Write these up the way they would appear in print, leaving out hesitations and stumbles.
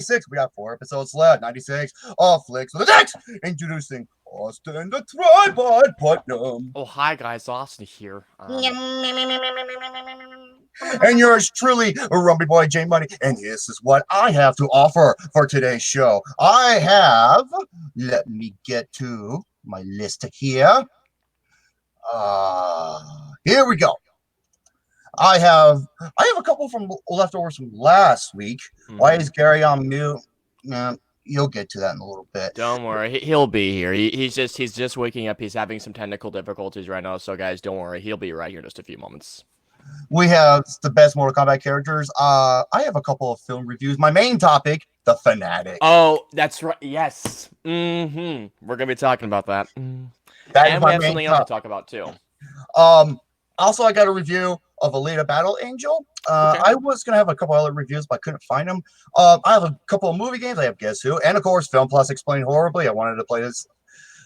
96. We got 4 episodes left. 96. All flicks for the next. Introducing Austin the Tripod Putnam. Oh, hi guys, Austin here. And yours truly, Rumpy Boy J Money. And this is what I have to offer for today's show. I have, let me get to my list here. Here we go. I have a couple from leftovers from last week. Why is Gary on mute? You'll get to that in a little bit. Don't worry, he'll be here. He's just waking up. He's having some technical difficulties right now. So guys, don't worry, he'll be right here in just a few moments. We have the best Mortal Kombat characters. I have a couple of film reviews. My main topic, the Fanatic. Oh, that's right. Yes. We're gonna be talking about that. And we have something else to talk about too. Also, I got a review of Alita Battle Angel. Okay. I was going to have a couple other reviews, but I couldn't find them. I have a couple of movie games. I have Guess Who, and of course, Film Plus Explained Horribly. I wanted to play this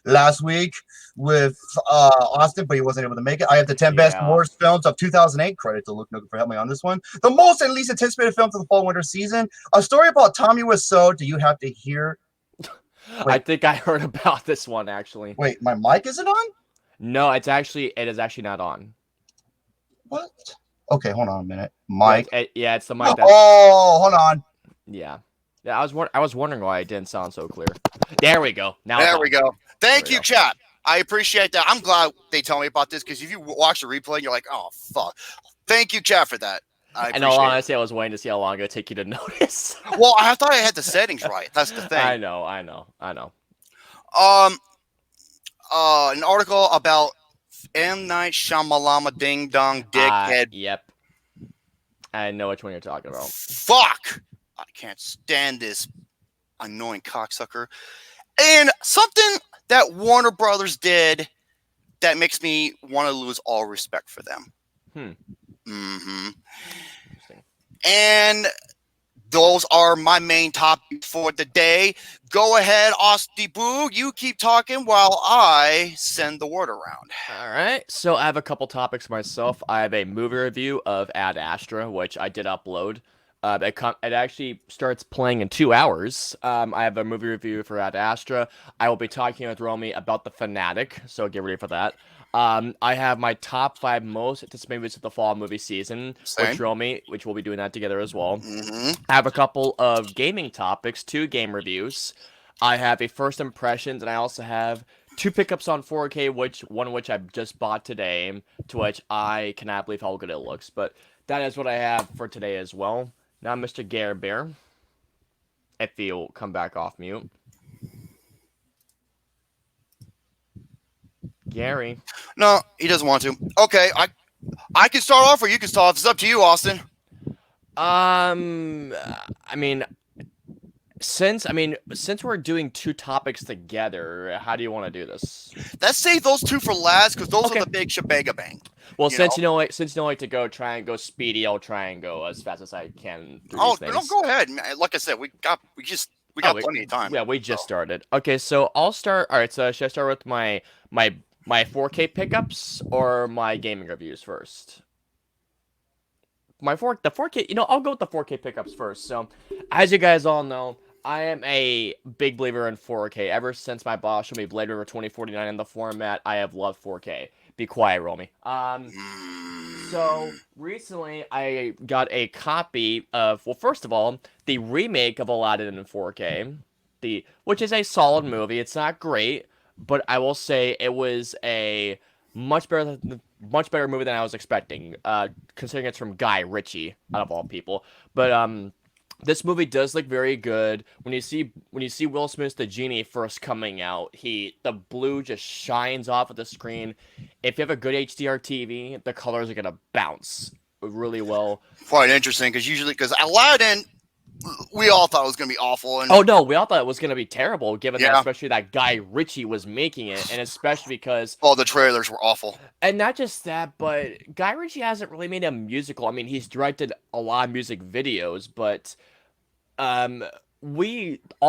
last week with Austin, but he wasn't able to make it. I have the 10 best and worst films of 2008. Credit to LukeNukem for helping me on this one. The most and least anticipated films of the fall winter season. A story about Tommy Wiseau. Do you have to hear? I think I heard about this one actually. Wait, my mic isn't on? No, it is actually not on. What? Okay, hold on a minute. Mic. Yeah, it's the mic. Oh, hold on. Yeah. I was wondering why it didn't sound so clear. There we go. Now there we go. Thank you, chat. I appreciate that. I'm glad they tell me about this because if you watch the replay, you're like, oh fuck. Thank you, chat, for that. And all honestly, I was waiting to see how long it would take you to notice. Well, I thought I had the settings right. That's the thing. I know. An article about M. Night Shyamalan Ding Dong Dickhead. Yep. I know which one you're talking about. Fuck! I can't stand this annoying cocksucker. And something that Warner Brothers did that makes me want to lose all respect for them. And those are my main topics for the day. Go ahead, Austin Boo. You keep talking while I send the word around. All right. So I have a couple topics myself. I have a movie review of Ad Astra, which I did upload. It actually starts playing in 2 hours. I have a movie review for Ad Astra. I will be talking with Romy about The Fanatic, so get ready for that. I have my top 5 most anticipated movies of the fall movie season, which we'll be doing that together as well. I have a couple of gaming topics, 2 game reviews. I have a first impressions, and I also have 2 pickups on 4K, one of which I just bought today, to which I cannot believe how good it looks. But that is what I have for today as well. Now, Mr. Gare Bear, if you'll come back off mute. Gary. No, he doesn't want to. Okay, I can start off or you can start off. It's up to you, Austin. I mean, since we're doing 2 topics together, how do you want to do this? Let's save those 2 for last because those are the big shebang bang. Well, since you don't like to try and go speedy, I'll try and go as fast as I can. No, go ahead. Like I said, we got plenty of time. Yeah, we just started. Okay, so I'll start. All right, so should I start with my 4K pickups or my gaming reviews first? The 4K. I'll go with the 4K pickups first. So, as you guys all know, I am a big believer in 4K. Ever since my boss showed me Blade Runner 2049 in the format, I have loved 4K. Be quiet, Romy. So recently I got a copy of, well, first of all, the remake of Aladdin in 4K, which is a solid movie. It's not great, but I will say it was a much better movie than I was expecting, considering it's from Guy Ritchie, out of all people. But this movie does look very good. When you see Will Smith's The Genie first coming out, the blue just shines off of the screen. If you have a good HDR TV, the colors are gonna bounce really well. Quite interesting, because Aladdin, we all thought it was gonna be awful. And oh no, we all thought it was gonna be terrible, given that especially that Guy Ritchie was making it, and especially because all the trailers were awful. And not just that, but Guy Ritchie hasn't really made a musical. I mean, he's directed a lot of music videos, but all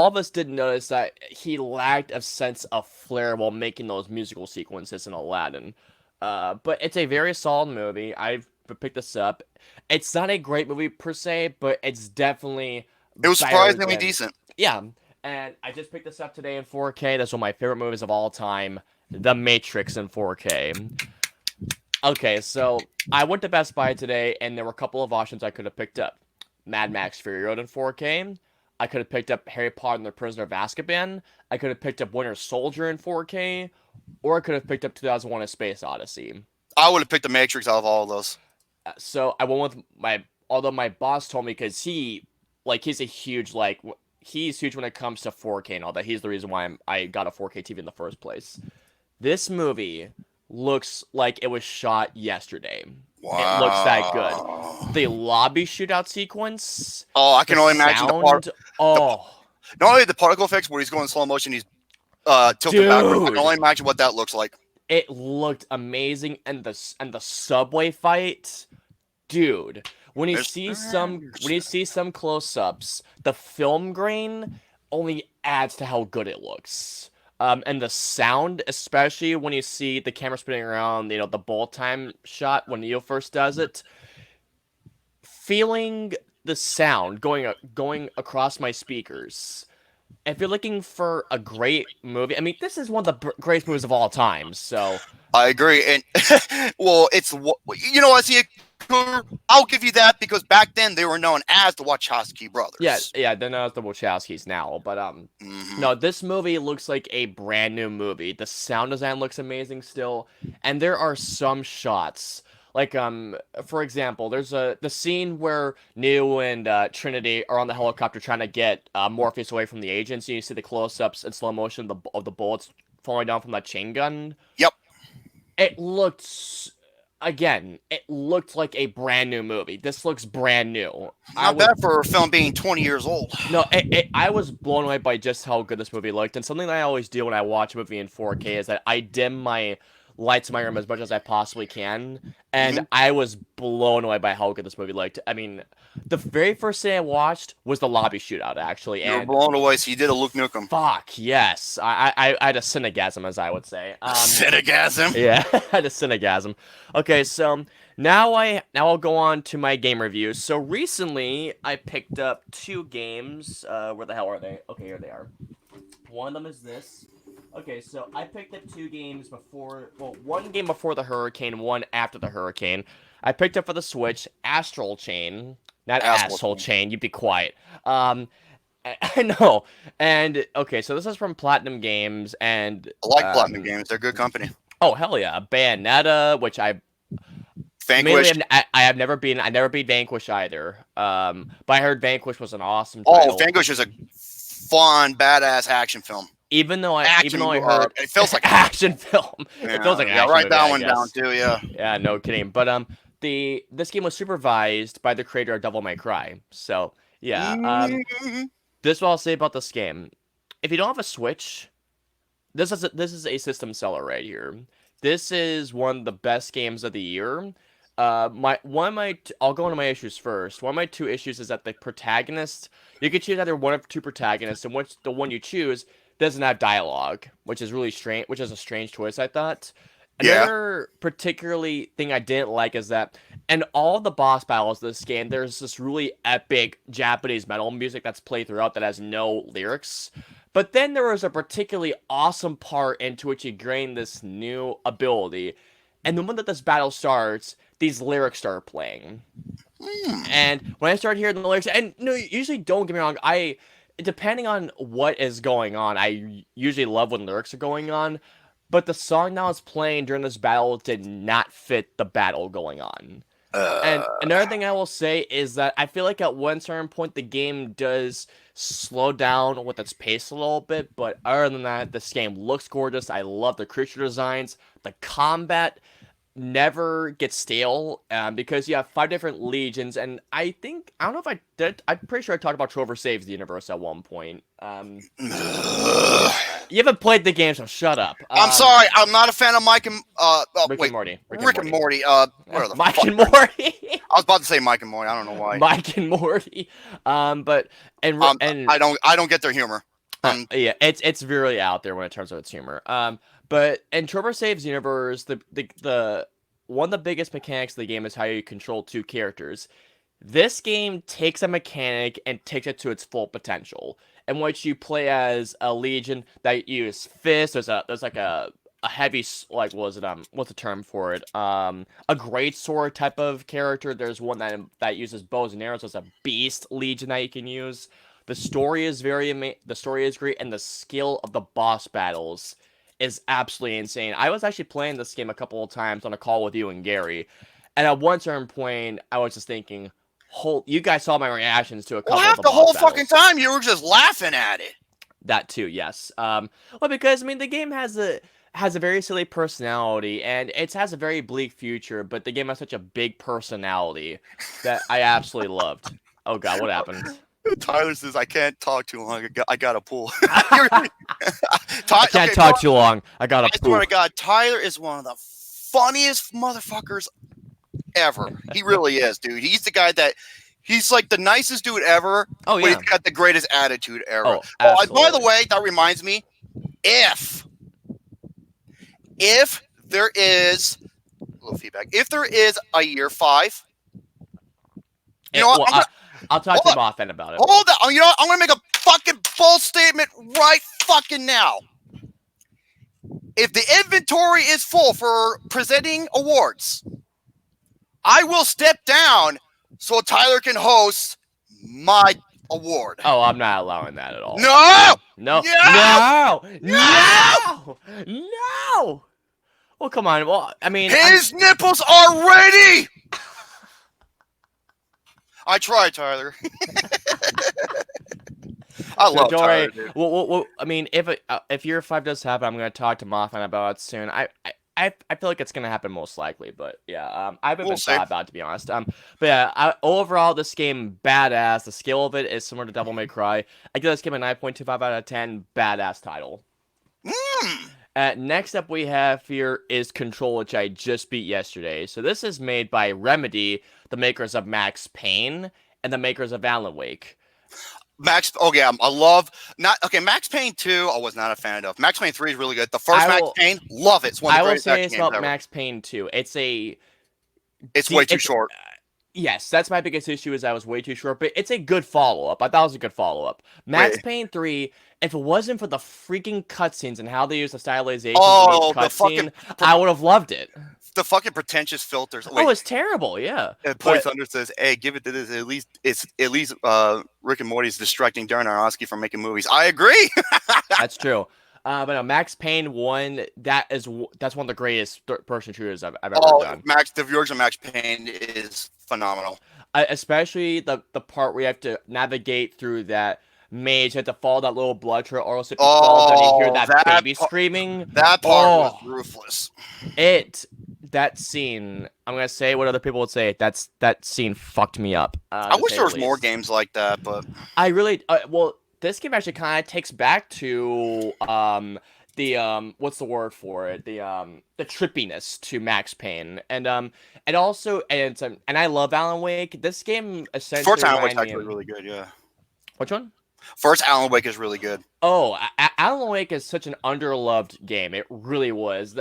of us did notice that he lacked a sense of flair while making those musical sequences in Aladdin. But it's a very solid movie. I've picked this up. It's not a great movie per se, but it's definitely It was better surprisingly than- decent. Yeah, and I just picked this up today in 4K. That's one of my favorite movies of all time, The Matrix in 4K. Okay, so I went to Best Buy today, and there were a couple of options I could have picked up. Mad Max Fury Road in 4K. I could have picked up Harry Potter and the Prisoner of Azkaban. I could have picked up Winter Soldier in 4K. Or I could have picked up 2001: A Space Odyssey. I would have picked the Matrix out of all of those. So I went with although my boss told me, because he's a huge, he's huge when it comes to 4K and all that. He's the reason why I got a 4K TV in the first place. This movie looks like it was shot yesterday. Wow. It looks that good. The lobby shootout sequence. Oh, I can only imagine not only the particle effects where he's going in slow motion, he's tilted backwards. I can only imagine what that looks like. It looked amazing, and the subway fight, dude. When you see some close-ups, the film grain only adds to how good it looks. And the sound, especially when you see the camera spinning around, the bullet time shot when Neo first does it, feeling the sound going across my speakers. If you're looking for a great movie, I mean, this is one of the greatest movies of all time. So I agree, and well, see, I'll give you that, because back then they were known as the Wachowski brothers. Yeah, they're not the Wachowskis now, but no, this movie looks like a brand new movie. The sound design looks amazing still, and there are some shots. Like, for example, there's the scene where Neo and Trinity are on the helicopter trying to get Morpheus away from the agents. And you see the close-ups in slow motion of the bullets falling down from that chain gun. Yep. It looked like a brand new movie. This looks brand new. Not bad for a film being 20 years old. No, I was blown away by just how good this movie looked. And something that I always do when I watch a movie in 4K is that I dim my lights in my room as much as I possibly can, and I was blown away by how good this movie looked. I mean, the very first thing I watched was the lobby shootout, actually. You were blown away, so you did a LukeNukem. Fuck, yes. I had a cinegasm, as I would say. Cinegasm? Yeah, I had a cinegasm. Okay, so now I'll go on to my game reviews. So recently, I picked up 2 games. Where the hell are they? Okay, here they are. One of them is this. Okay, so I picked up 2 games one game before the hurricane, one after the hurricane. I picked up for the Switch, Astral Chain. Not Asshole Chain, you be quiet. I know. And, okay, so this is from Platinum Games, and I like Platinum Games, they're good company. Oh, hell yeah. Bayonetta, which Vanquish. I never beat Vanquish either. But I heard Vanquish was an awesome title. Oh, Vanquish is a fun, badass action film. Even though I heard it feels like action film. Yeah, It feels like an action write movie, that I one guess. down too. Yeah. Yeah, no kidding. But this game was supervised by the creator of Devil May Cry. So yeah. This is what I'll say about this game. If you don't have a Switch, this is a system seller right here. This is one of the best games of the year. I'll go into my issues first. One of my 2 issues is that the protagonist, you can choose either one of 2 protagonists, and the one you choose doesn't have dialogue, which is really strange. Which is a strange choice, I thought. Another particularly thing I didn't like is that in all the boss battles of this game, there's this really epic Japanese metal music that's played throughout that has no lyrics. But then there was a particularly awesome part into which you gain this new ability, and the moment that this battle starts, these lyrics start playing. And when I started hearing the lyrics, and no, usually, don't get me wrong, depending on what is going on, I usually love when lyrics are going on, but the song that was playing during this battle did not fit the battle going on. And another thing I will say is that I feel like at one certain point the game does slow down with its pace a little bit, but other than that, this game looks gorgeous. I love the creature designs. The combat never gets stale, because you have 5 different legions, and I don't know if I did. I'm pretty sure I talked about Trover Saves the Universe at one point. You haven't played the game, so shut up. I'm sorry, I'm not a fan of Rick and Morty. Rick and Morty. Where the Mike fuck? and Morty. I was about to say Mike and Morty. I don't know why. Mike and Morty. I don't get their humor. Yeah, it's really out there when it comes to its humor. But in Trover Saves Universe, the one of the biggest mechanics of the game is how you control 2 characters. This game takes a mechanic and takes it to its full potential, in which you play as a legion that use fists. There's like a heavy like what's the term for it? A great sword type of character. There's one that uses bows and arrows. There's a beast legion that you can use. The story is the story is great, and the skill of the boss battles is absolutely insane. I was actually playing this game a couple of times on a call with you and Gary, and at one certain point, I was just thinking, you guys saw my reactions to a couple Well, of half the the boss whole battles. fucking time you were just laughing at it. That too, yes. Well, because I mean, the game has a very silly personality, and it has a very bleak future. But the game has such a big personality that I absolutely loved. Oh god, what happened? Tyler says, I can't talk too long. I got to pull. I can't talk too long. I gotta I swear to poop. God, Tyler is one of the funniest motherfuckers ever. He really is, dude. He's the guy he's like the nicest dude ever. Oh But yeah. he's got the greatest attitude ever. Oh, By the absolutely. way, that reminds me, if there is a little feedback, if there is a year 5, you know what? Well, I'll talk to him often about it. Hold on. You know what? I'm gonna make a fucking bold statement right fucking now. If the inventory is full for presenting awards, I will step down so Tyler can host my award. Oh, I'm not allowing that at all. No! No! No! No! No! Well, come on. Well, I mean, His nipples are ready! I tried, Tyler. I love don't Tyler, worry. dude. Well, I mean, if year 5 does happen, I'm gonna talk to Mothman about it soon. I feel like it's gonna happen most likely, but yeah, I haven't We'll been see. thought about it, to be honest. But yeah, overall, this game badass. The skill of it is similar to Devil May Cry. I give this game a 9.25 out of 10. Badass title. Next up we have here is Control, which I just beat yesterday. So this is made by Remedy, the makers of Max Payne and the makers of Alan Wake. Max Payne 2, I was not a fan of. Max Payne 3 is really good. The first Max Payne, love it. It's one of the greatest action games ever. Max Payne 2. It's way too short. Yes, that's my biggest issue is I was way too short, but it's a good follow-up. I thought it was a good follow-up. Max Payne 3, if it wasn't for the freaking cutscenes and how they use the stylization of each cutscene, I would have loved it. The fucking pretentious filters. Oh, it's terrible, yeah. And Boy Thunder says, hey, give it to this. At least Rick and Morty's distracting Darren Aronofsky from making movies. I agree. That's true. But no, Max Payne 1, that's one of the greatest third-person shooters I've ever done. The version of Max Payne is phenomenal. Especially the part where you have to navigate through that maze, you have to follow that little blood trail, or else if you fall down, you hear that baby screaming. That part was ruthless. That scene, I'm gonna say what other people would say. That scene fucked me up. I wish there was more games like that, but I really this game actually kind of takes back to the what's the word for it? The trippiness to Max Payne, and also and I love Alan Wake. This game essentially first Alan Wake's actually really good. Yeah. Which one? First Alan Wake is really good. Oh, Alan Wake is such an underloved game. It really was.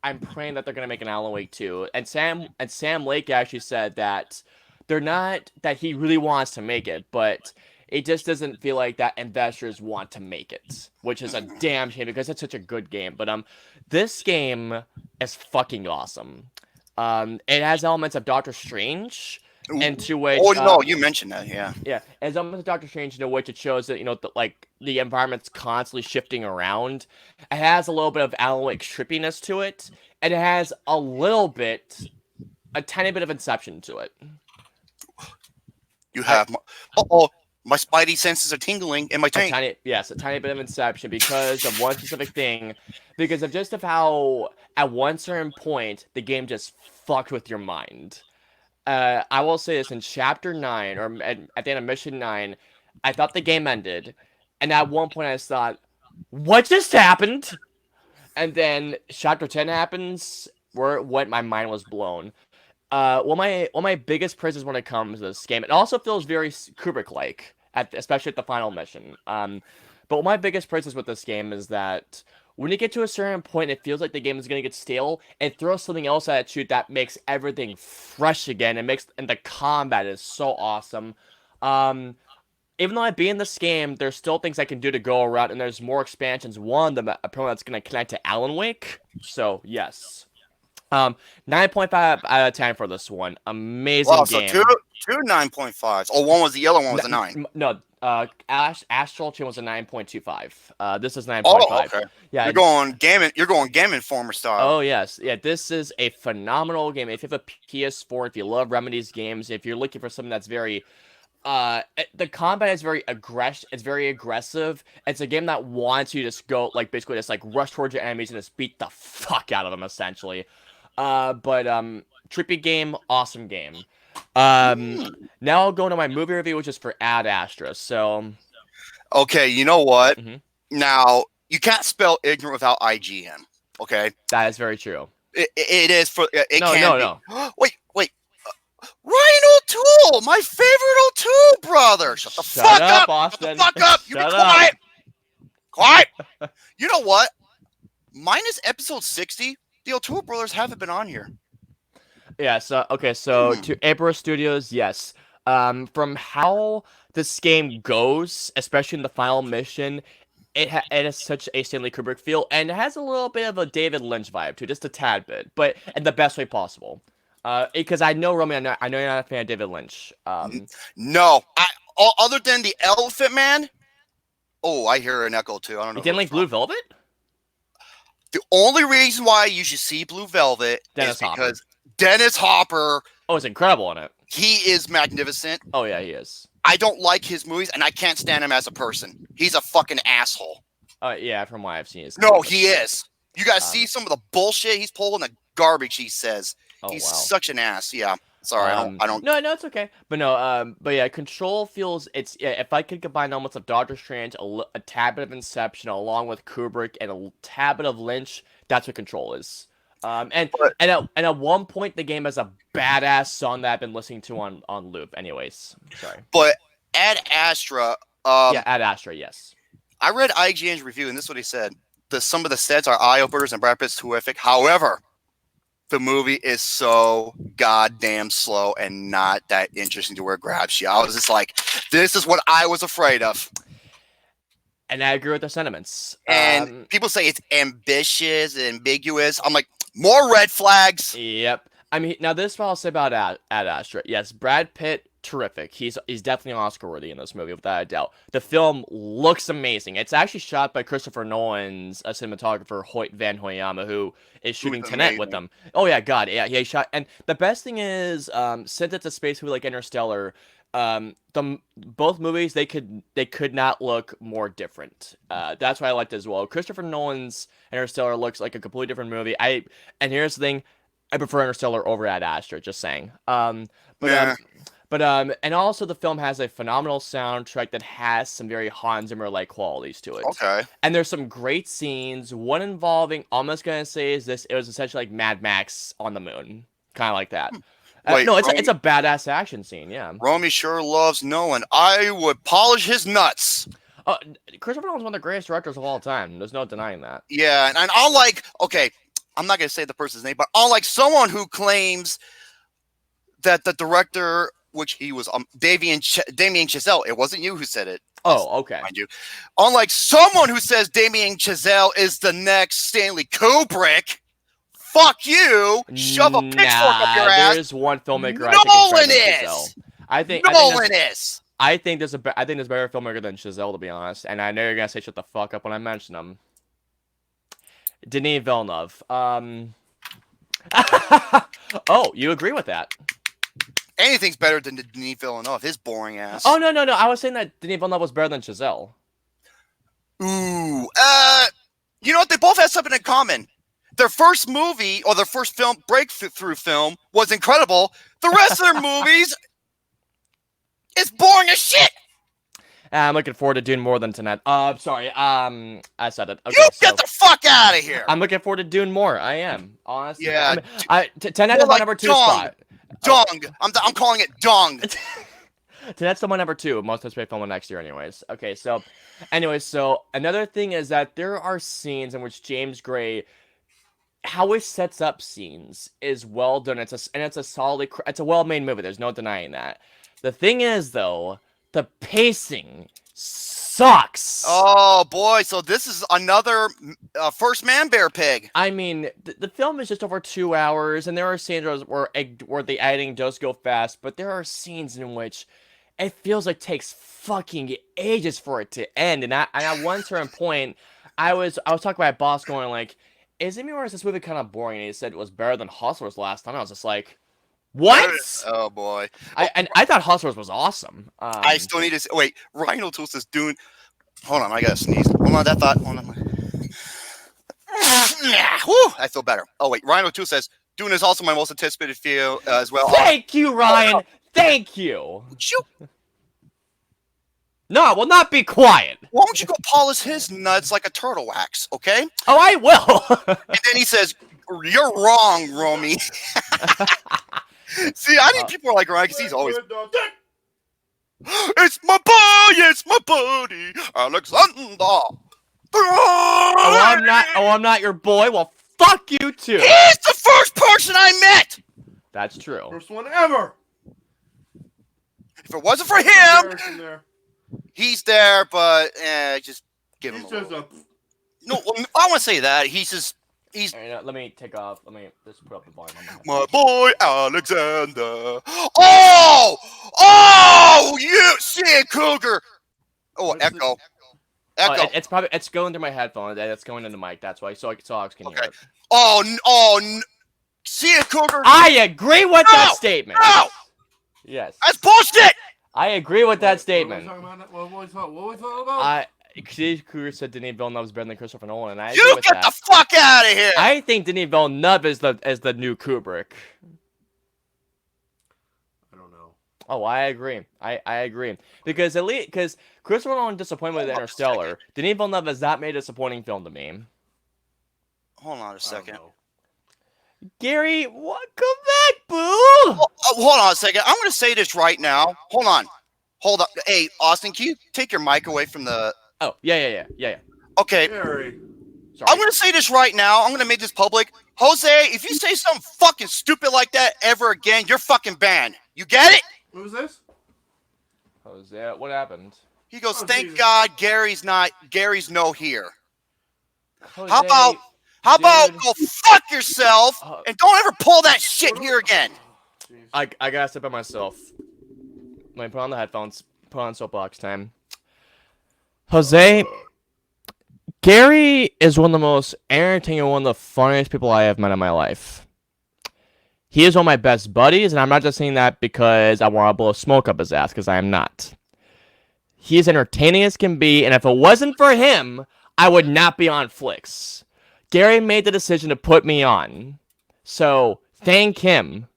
I'm praying that they're gonna make an Alan Wake 2. And Sam Lake actually said that that he really wants to make it, but it just doesn't feel like that investors want to make it, which is a damn shame because it's such a good game. But this game is fucking awesome. It has elements of Doctor Strange. Into which, you mentioned that, yeah. Yeah, as almost a Doctor Strange, into which it shows that the environment's constantly shifting around. It has a little bit of Alan Wake trippiness to it, and it has a tiny bit of Inception to it. You have my spidey senses are tingling in my tank. A tiny bit of Inception because of one specific thing, because of just how at one certain point the game just fucked with your mind. I will say this, in Chapter 9, or at the end of Mission 9, I thought the game ended, and at one point I just thought, what just happened? And then Chapter 10 happens, where my mind was blown. One of my biggest praises when it comes to this game, it also feels very Kubrick-like, especially at the final mission. But one of my biggest praises with this game is that when you get to a certain point, it feels like the game is gonna get stale and throw something else at you that makes everything fresh again. And the combat is so awesome. Um, Even though I beat in this game, there's still things I can do to go around, and there's more expansions. One of them apparently that's gonna connect to Alan Wake. So yes. 9.5 out of 10 for this one. Amazing Wow, game. so two 9.5s. Oh, one was the yellow, one was a 9. No, Astral Chain was a 9.25. This is 9.5. Oh, okay. Yeah, You're going Game Informer style. Oh yes, yeah. This is a phenomenal game. If you have a PS4, if you love Remedy's games, if you're looking for something that's very, the combat is very It's very aggressive. It's a game that wants you to just go basically just rush towards your enemies and just beat the fuck out of them essentially. But trippy game, awesome game. Now I'll go into my movie review, which is for Ad Astra. So, okay, you know what? Mhm. Now you can't spell ignorant without IGN. Okay, that is very true. it is for it. No, can no, be. no. Wait. Ryan O'Toole, my favorite O'Toole brother. Shut the fuck up, Austin. Shut the fuck up. You be quiet. Quiet. You know what? Minus episode 60, the O'Toole brothers haven't been on here. Yeah, so to April Studios, yes. From how this game goes, especially in the final mission, it has such a Stanley Kubrick feel, and it has a little bit of a David Lynch vibe too, just a tad bit, but in the best way possible. Because I know, Romy, I know you're not a fan of David Lynch. No, other than the Elephant Man. Oh, I hear an echo too. I don't know. You didn't like Blue Velvet? The only reason why you should see Blue Velvet is because Dennis Hopper. Oh, it's incredible in it. He is magnificent. Oh yeah, he is. I don't like his movies, and I can't stand him as a person. He's a fucking asshole. Yeah, from what I've seen, he is. You guys see some of the bullshit he's pulling, the garbage he says. He's such an ass. Yeah. Sorry, I don't. No, it's okay. But no, but yeah, Control feels if I could combine elements of Doctor Strange, a tad bit of Inception, along with Kubrick, and a tad bit of Lynch, that's what Control is. And at one point, the game has a badass song that I've been listening to on loop. Anyways, sorry. But Ad Astra. Ad Astra, yes. I read IGN's review, and this is what he said: some of the sets are eye openers, and Brad Pitt's terrific. However, the movie is so goddamn slow and not that interesting to where it grabs you. I was just like, this is what I was afraid of. And I agree with the sentiments. And people say it's ambitious and ambiguous. I'm like, more red flags. Yep. I mean, now this is what I'll say about Ad Astra. Yes, Brad Pitt, terrific. He's definitely Oscar worthy in this movie, without a doubt. The film looks amazing. It's actually shot by Christopher Nolan's cinematographer Hoyt Van Hoyama, who is shooting Tenet with them. Oh yeah, God, yeah, he shot. And the best thing is, since it's a space movie like Interstellar, both movies they could not look more different. That's why I liked it as well. Christopher Nolan's Interstellar looks like a completely different movie. And here's the thing, I prefer Interstellar over Ad Astra. Just saying. But and also the film has a phenomenal soundtrack that has some very Hans Zimmer-like qualities to it. Okay. And there's some great scenes. One involving, all I'm just gonna say is this: it was essentially like Mad Max on the moon, kind of like that. Wait, no, it's a badass action scene. Yeah. Romy sure loves Nolan. I would polish his nuts. Christopher Nolan's one of the greatest directors of all time. There's no denying that. Yeah, and unlike, okay, I'm not gonna say the person's name, but unlike someone who claims that the director, which he was Damien Chazelle. It wasn't you who said it. Oh, okay. Mind you. Unlike someone who says Damien Chazelle is the next Stanley Kubrick, fuck you. Shove a pitchfork up your ass. There's one filmmaker Nolan is. Nolan is. I think there's a better filmmaker than Chazelle, to be honest. And I know you're gonna say shut the fuck up when I mention him. Denis Villeneuve. Oh, you agree with that? Anything's better than Denis Villeneuve. His boring ass. Oh, no. I was saying that Denis Villeneuve was better than Chazelle. Ooh. You know what? They both have something in common. Their first movie, or their first breakthrough film, was incredible. The rest of their movies is boring as shit. I'm looking forward to doing more than Tenet. Sorry. I said it. Okay, get the fuck out of here. I'm looking forward to doing more. I am. Honestly. Yeah. Tenet is my number 2 spot. Dung. I'm calling it dung. So that's the one number 2, most anticipated film of next year, anyways. Okay, so, anyways, so another thing is that there are scenes in which James Gray, how it sets up scenes is well done. It's a solid, it's a well-made movie. There's no denying that. The thing is, though, the pacing sucks. Oh boy, so this is another first man bear pig. I mean, the film is just over 2 hours, and there are scenes where the editing does go fast, but there are scenes in which it feels like it takes fucking ages for it to end. And at one certain point, I was talking to my boss, going like, "Is it me or is this movie kind of boring?" And he said it was better than Hustlers last time. I was just like, "What?" Oh boy, I thought Hustlers was awesome. I still need to wait. Ryan O'Toole says Dune. Hold on, I gotta sneeze. Hold on, that thought. Hold on. Whew, I feel better. Oh wait, Ryan O'Toole says Dune is also my most anticipated film as well. Thank you, Ryan. Thank you. No, I will not be quiet. Why don't you go polish his nuts like a turtle wax, okay? Oh, I will. And then he says, "You're wrong, Romy." See, I think people are like Ryan because he's always. It's my buddy, Alexander. I'm not your boy. Well, fuck you too. He's the first person I met. That's true. First one ever. If it wasn't for him, he's there, but just give him a little. No, I want to say that he's. Right, let me take off. Let me just put up the volume on my boy Alexander. Oh, you see it, Cougar. Oh, echo. It's going through my headphone. It's going into the mic. That's why. So Alex can hear it. Oh, see it, Cougar. I agree with that statement. No. Yes. That's bullshit. I agree with that statement. What were we talking about? Cougar said Denis Villeneuve is better than Christopher Nolan, and I agree with that. You get the fuck out of here! I think Denis Villeneuve is the new Kubrick. I don't know. Oh, I agree. I agree because Christopher Nolan disappointed with Interstellar. Denis Villeneuve has not made a disappointing film to me. Hold on a second. Gary, what? Come back, boo! Hold on a second. I'm going to say this right now. Hold on. Hey, Austin, can you take your mic away from the... Oh, yeah. Okay. Gary. Sorry. I'm going to say this right now. I'm going to make this public. Jose, if you say something fucking stupid like that ever again, you're fucking banned. You get it? What was this? Jose, what happened? He goes, thank God Gary's no here. Jose, How about go fuck yourself and don't ever pull that shit here again? I gotta sit by myself. Let me put on the headphones. Put on soapbox time. Jose, Gary is one of the most entertaining, one of the funniest people I have met in my life. He is one of my best buddies, and I'm not just saying that because I want to blow smoke up his ass, because I am not. He is entertaining as can be, and if it wasn't for him, I would not be on Flicks. Gary made the decision to put me on. So, thank him.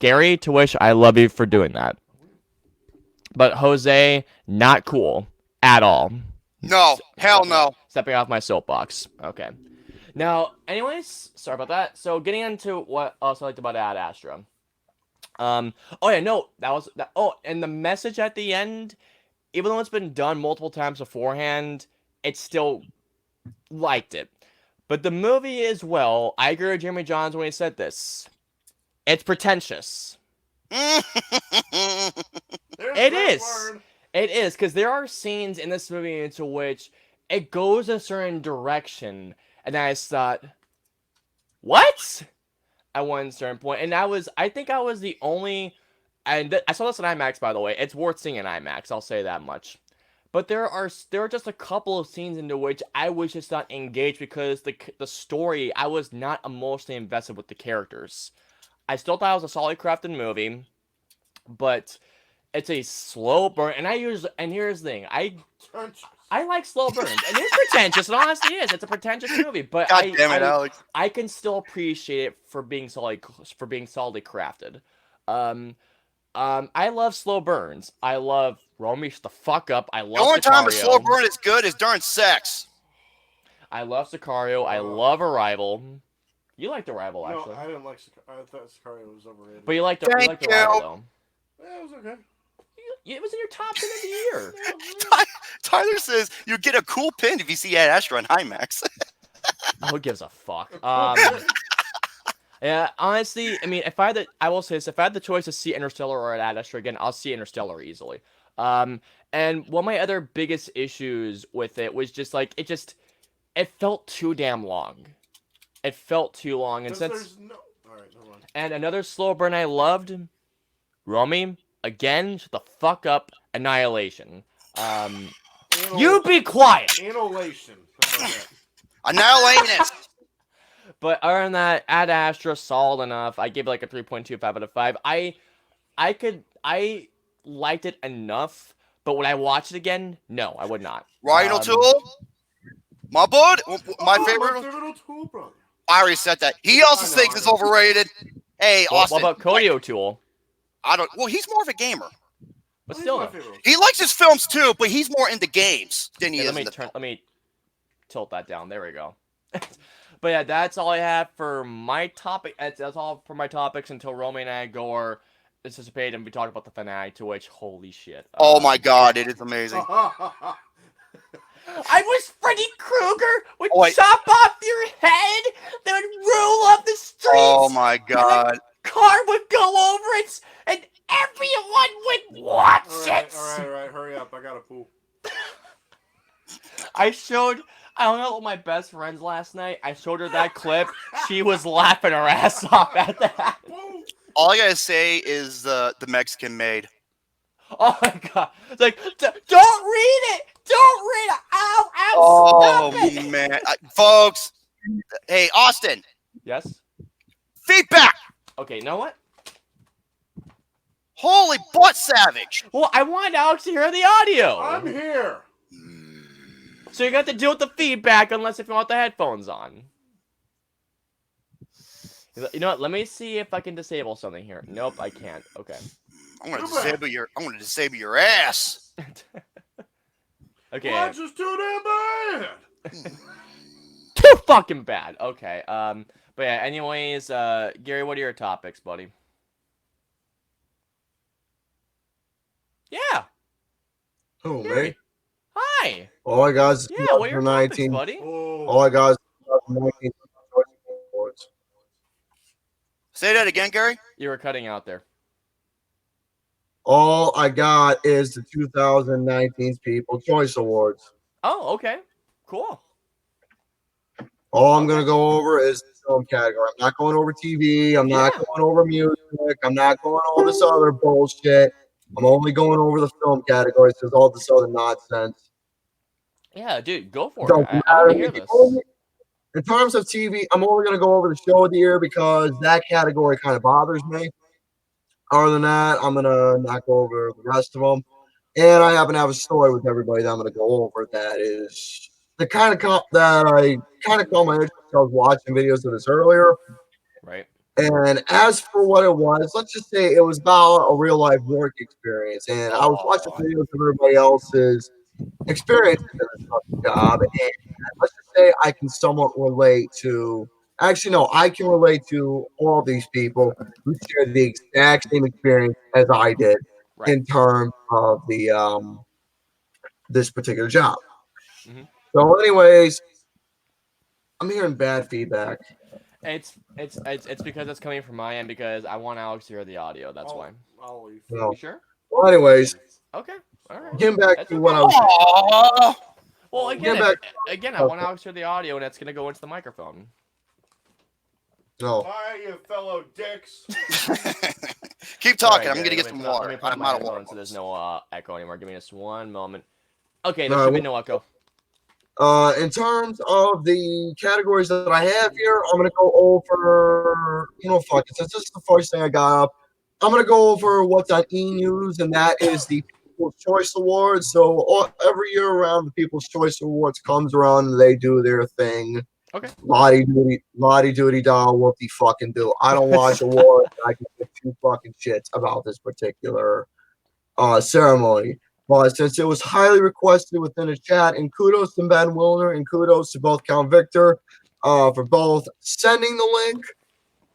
Gary, to which I love you for doing that. But Jose, not cool. At all. No. Hell no. Stepping off my soapbox. Okay. Now, anyways, sorry about that. So, getting into what else I liked about Ad Astra. Oh, yeah, no. And the message at the end, even though it's been done multiple times beforehand, it still liked it. But the movie is, well, I agree with Jeremy Johns when he said this. It's pretentious. It is. It is, because there are scenes in this movie into which it goes a certain direction, and I just thought, what? At one certain point, and I think I was the only, and I saw this in IMAX, by the way. It's worth seeing in IMAX, I'll say that much. But there are just a couple of scenes into which I was just not engaged because the story, I was not emotionally invested with the characters. I still thought it was a solid crafted movie, but it's a slow burn. And here's the thing, I like slow burns, and it's pretentious. It honestly is. It's a pretentious movie, but God damn it, Alex. I can still appreciate it for being solidly crafted. I love slow burns. I love Romy the fuck up. I love the only Sicario. time a slow burn is good is during sex. I love Sicario. I love Arrival. You liked Arrival, actually. No, I didn't like Sicario. I thought Sicario was overrated. But you liked Arrival, though. Yeah, it was okay. It was in your top 10 of the year. Tyler says you get a cool pin if you see Ad Astra on IMAX. Who gives a fuck? Yeah, honestly, I mean, I will say this: if I had the choice to see Interstellar or Ad Astra again, I'll see Interstellar easily. And one of my other biggest issues with it was just like it felt too damn long. It felt too long, and and another slow burn I loved, Romy, again, shut the fuck up, Annihilation. You be quiet. Annihilation. Annihilation. But other than that, Ad Astra solid enough. I gave it like a 3.25 out of 5. I liked it enough, but would I watch it again? No, I would not. Ryan O'Toole, my bud, my favorite. O'Toole brother. I already said that. He also thinks it's overrated. Hey, Austin. What about Cody O'Toole? I don't. Well, he's more of a gamer. But still, he likes his films too, but he's more into games than he is. Let me tilt that down. There we go. But yeah, that's all I have for my topic. That's all for my topics until Romy and I go or anticipate and we talk about the Fanatic, to which, holy shit. Oh my god, it is amazing. I wish Freddy Krueger would chop off your head, then would roll up the streets. Oh my god. And the car would go over it, and everyone would watch it. All right, hurry up. I got a poop. I hung out with my best friends last night. I showed her that clip. She was laughing her ass off at that. All I gotta say is the Mexican maid. Oh my god! It's like, don't read it. Don't read it. Ow! Oh Stop it. man, folks. Hey, Austin. Yes. Feedback. Okay, you know what? Holy butt savage. Well, I wanted Alex to hear the audio. I'm here. So you got to deal with the feedback unless if you want the headphones on. You know what? Let me see if I can disable something here. Nope, I can't. Okay. I'm gonna disable your ass. Okay. Watch is too damn bad. Too fucking bad. Okay. But yeah. Anyways, Gary, what are your topics, buddy? Yeah. Who, Gary. me? Hi. All I got is Yeah. What are your topics, 2019. buddy? All I got is 2019 awards. Say that again, Gary. You were cutting out there. All I got is the 2019 People's Choice Awards. Oh, okay. Cool. All I'm going to go over is the film category. I'm not going over TV. I'm not going over music. I'm not going over this other bullshit. I'm only going over the film categories because all this other nonsense. Yeah, dude, go for it. I want to hear this. In terms of TV, I'm only going to go over the show of the year because that category kind of bothers me. Other than that, I'm going to not go over the rest of them. And I happen to have a story with everybody that I'm going to go over that is the kind of that I kind of caught my interest. I was watching videos of this earlier. Right. And as for what it was, let's just say it was about a real life work experience. And I was watching videos of everybody else's experience in this job. And let's just say I can somewhat relate to, actually, no, I can relate to all these people who share the exact same experience as I did in terms of the this particular job. Mm-hmm. So, anyways, I'm hearing bad feedback. It's because it's coming from my end because I want Alex to hear the audio. That's why. I'll leave. No. You sure? Well, anyways, Okay. All right. getting back That's to okay. what I was. Well, again, I want Alex to hear the audio, and it's gonna go into the microphone. No. Hi, you fellow dicks. Keep talking. Right, I'm gonna get some water. I'm out of water. So there's no echo anymore. Give me just one moment. Okay, there should be no echo. In terms of the categories that I have here, I'm gonna go over. Fuck it. Since this is the first thing I got up, I'm gonna go over what's on E-News, and that is the People's Choice Awards. So every year around, the People's Choice Awards comes around, and they do their thing. Okay. Lottie doody da, whoop de fucking do. I don't watch awards. I can give two fucking shits about this particular ceremony. But since it was highly requested within the chat, and kudos to Ben Wilner, and kudos to both Count Victor for both sending the link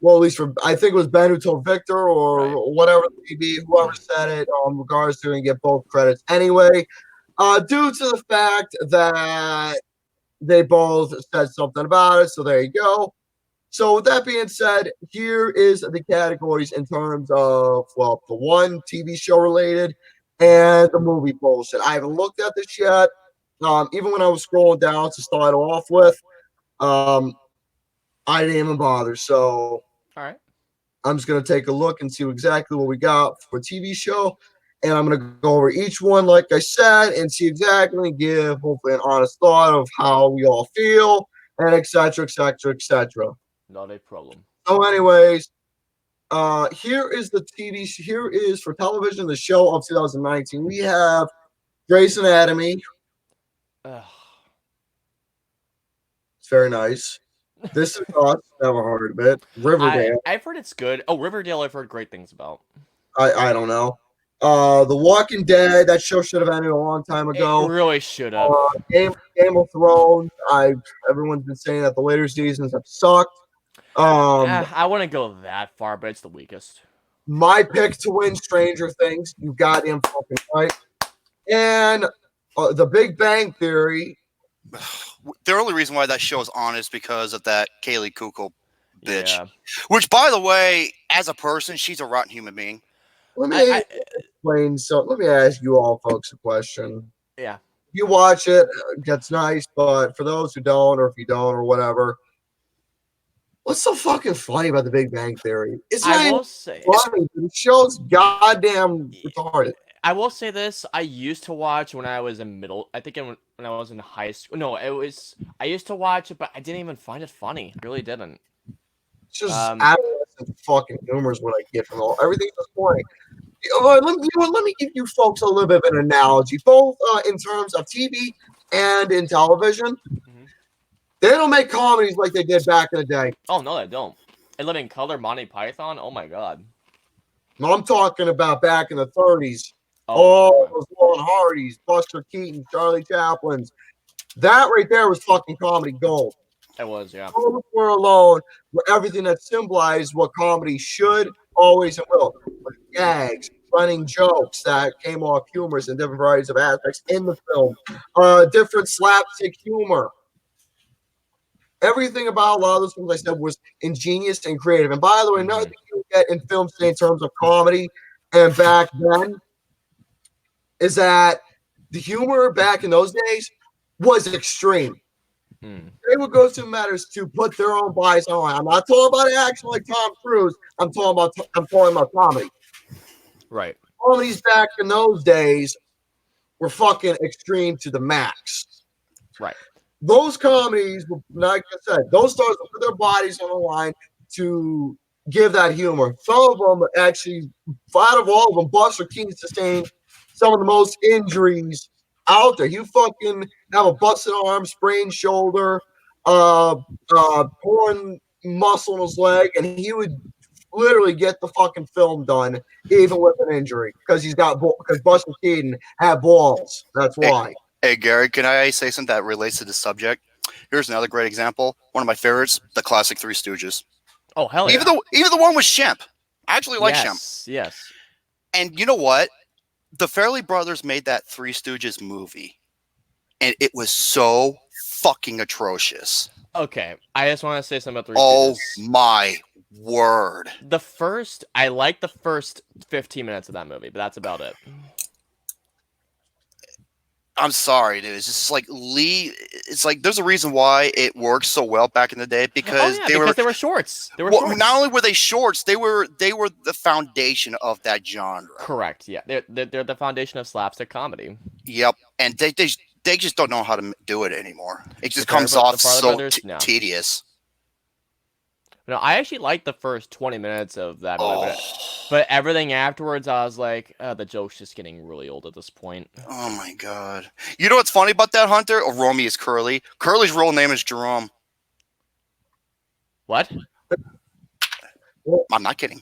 well, at least for I think it was Ben who told Victor or Right. whatever it may be, whoever said it. Regards to and get both credits anyway. Due to the fact that they both said something about it, so there you go. So with that being said, here is the categories in terms of, well, the one TV show related and the movie bullshit. I haven't looked at this yet. Even when I was scrolling down to start off with, I didn't even bother. So All right. I'm just going to take a look and see exactly what we got for a TV show. And I'm going to go over each one, like I said, and see exactly and give hopefully an honest thought of how we all feel and et cetera, et cetera, et cetera. Not a problem. So anyways, here is the TV. Here is for television, the show of 2019. We have Grey's Anatomy. Ugh. It's very nice. This is Us. Never heard of it. Riverdale. I've heard it's good. Oh, Riverdale, I've heard great things about. I don't know. The Walking Dead. That show should have ended a long time ago. It really should have. Game of Thrones. Everyone's been saying that the later seasons have sucked. I wouldn't go that far, but it's the weakest. My pick to win, Stranger Things. You goddamn fucking right. And The Big Bang Theory. The only reason why that show is on is because of that Kaylee Kukel bitch. Yeah. Which, by the way, as a person, she's a rotten human being. Let me explain. So let me ask you all folks a question. Yeah. You watch it, that's nice, but for those who don't, or if you don't, or whatever, what's so fucking funny about The Big Bang Theory? It's not I even will say. funny. The show's goddamn retarded. I will say this. I used to watch when I was in I think when I was in high school. No, I used to watch it, but I didn't even find it funny. I really didn't. It's just adolescent fucking humor is what I get from everything at this point. Let me give you folks a little bit of an analogy, both in terms of TV and in television. Mm-hmm. They don't make comedies like they did back in the day. Oh, no, they don't. And Living Color, Monty Python, oh my god. I'm talking about back in the 30s. Oh, Those Laurel and Hardys, Buster Keaton, Charlie Chaplin's. That right there was fucking comedy gold. it was, yeah. We're alone, where everything that symbolized what comedy should, always, and will. Like gags, running jokes that came off humorous in different varieties of aspects in the film. Different slapstick humor. Everything about a lot of those films I said was ingenious and creative. And by the way, another thing you get in films today in terms of comedy and back then is that the humor back in those days was extreme. They would go to matters to put their own bias on. I'm not talking about action like Tom Cruise. I'm talking about comedy. Right. Comedies back in those days were fucking extreme to the max. Right. Those comedies, like I said, those stars put their bodies on the line to give that humor. Some of them actually, out of all of them, Buster Keaton sustained some of the most injuries out there. You fucking have a busted arm, sprained shoulder, torn muscle in his leg, and he would literally get the fucking film done even with an injury because because Buster Keaton had balls. That's why. Hey, Gary, can I say something that relates to the subject? Here's another great example. One of my favorites, the classic Three Stooges. Oh, hell yeah. Even the one with Shemp. I actually like Shemp. Yes. And you know what? The Farrelly brothers made that Three Stooges movie, and it was so fucking atrocious. Okay, I just want to say something about Three Oh Stooges. my word. I like the first 15 minutes of that movie, but that's about it. I'm sorry, dude. It's just like it's like there's a reason why it worked so well back in the day because they were shorts. Well, not only were they shorts, they were the foundation of that genre. Correct. Yeah, they're the foundation of slapstick comedy. Yep, and they just don't know how to do it anymore. It just comes off so tedious. No, I actually liked the first 20 minutes of that movie, but everything afterwards, I was like, the joke's just getting really old at this point. Oh my god! You know what's funny about that, Hunter? Oh, Romy is Curly. Curly's real name is Jerome. What? I'm not kidding.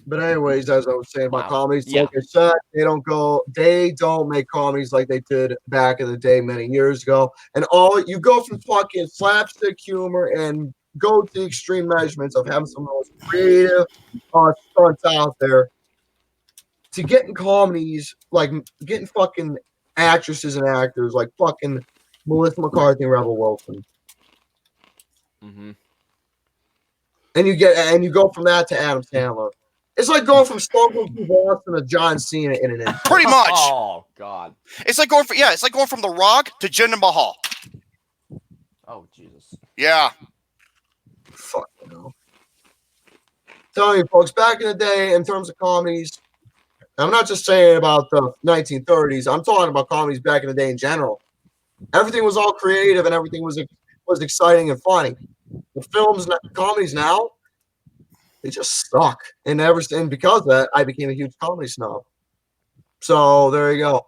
But anyways, as I was saying about comedies, Yeah. like I said, they don't make comedies like they did back in the day many years ago. And you go from fucking slapstick humor and go to the extreme measurements of having some of the most creative stunts out there to getting comedies, like getting fucking actresses and actors like fucking Melissa McCarthy and Rebel Wilson. Mm-hmm. And you go from that to Adam Sandler. It's like going from Stone Cold Steve Austin to John Cena in an instant. Pretty much. Oh God. It's like going from The Rock to Jinder Mahal. Oh Jesus. Yeah. Fuck, you know. Telling you, folks, back in the day, in terms of comedies, I'm not just saying about the 1930s. I'm talking about comedies back in the day in general. Everything was all creative and everything was exciting and funny. The comedies now, they just suck. And because of that, I became a huge comedy snob. So there you go.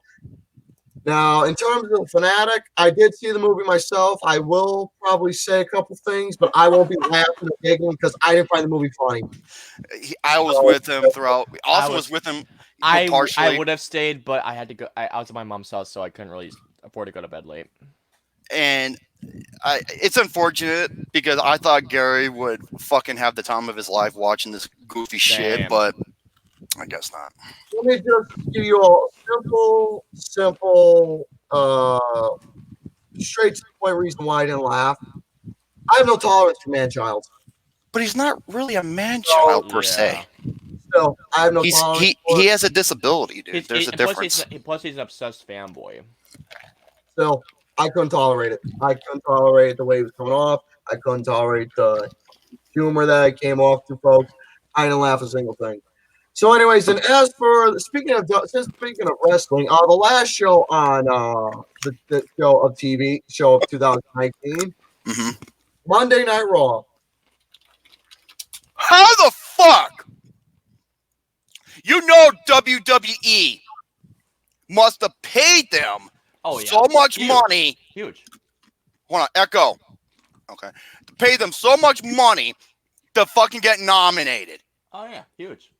Now, in terms of Fanatic, I did see the movie myself. I will probably say a couple things, but I won't be laughing and giggling because I didn't find the movie funny. I was with him throughout. Austin was with him partially. I would have stayed, but I had to go. I was at my mom's house, so I couldn't really afford to go to bed late. And it's unfortunate because I thought Gary would fucking have the time of his life watching this goofy shit, but I guess not. Let me just give you a simple, straight to the point reason why I didn't laugh. I have no tolerance for man-child. But he's not really a man-child per se. So I have no tolerance. He has a disability, dude. There's a difference. Plus, he's an obsessed fanboy. So I couldn't tolerate it. I couldn't tolerate the way he was coming off. I couldn't tolerate the humor that came off to folks. I didn't laugh a single thing. So, anyways, and as for speaking of wrestling, the last show on the show of 2019, Monday Night Raw. How the fuck? You know WWE must have paid them so much money. Huge. Hold on, echo. Okay. To pay them so much money to fucking get nominated. Oh, yeah. Huge.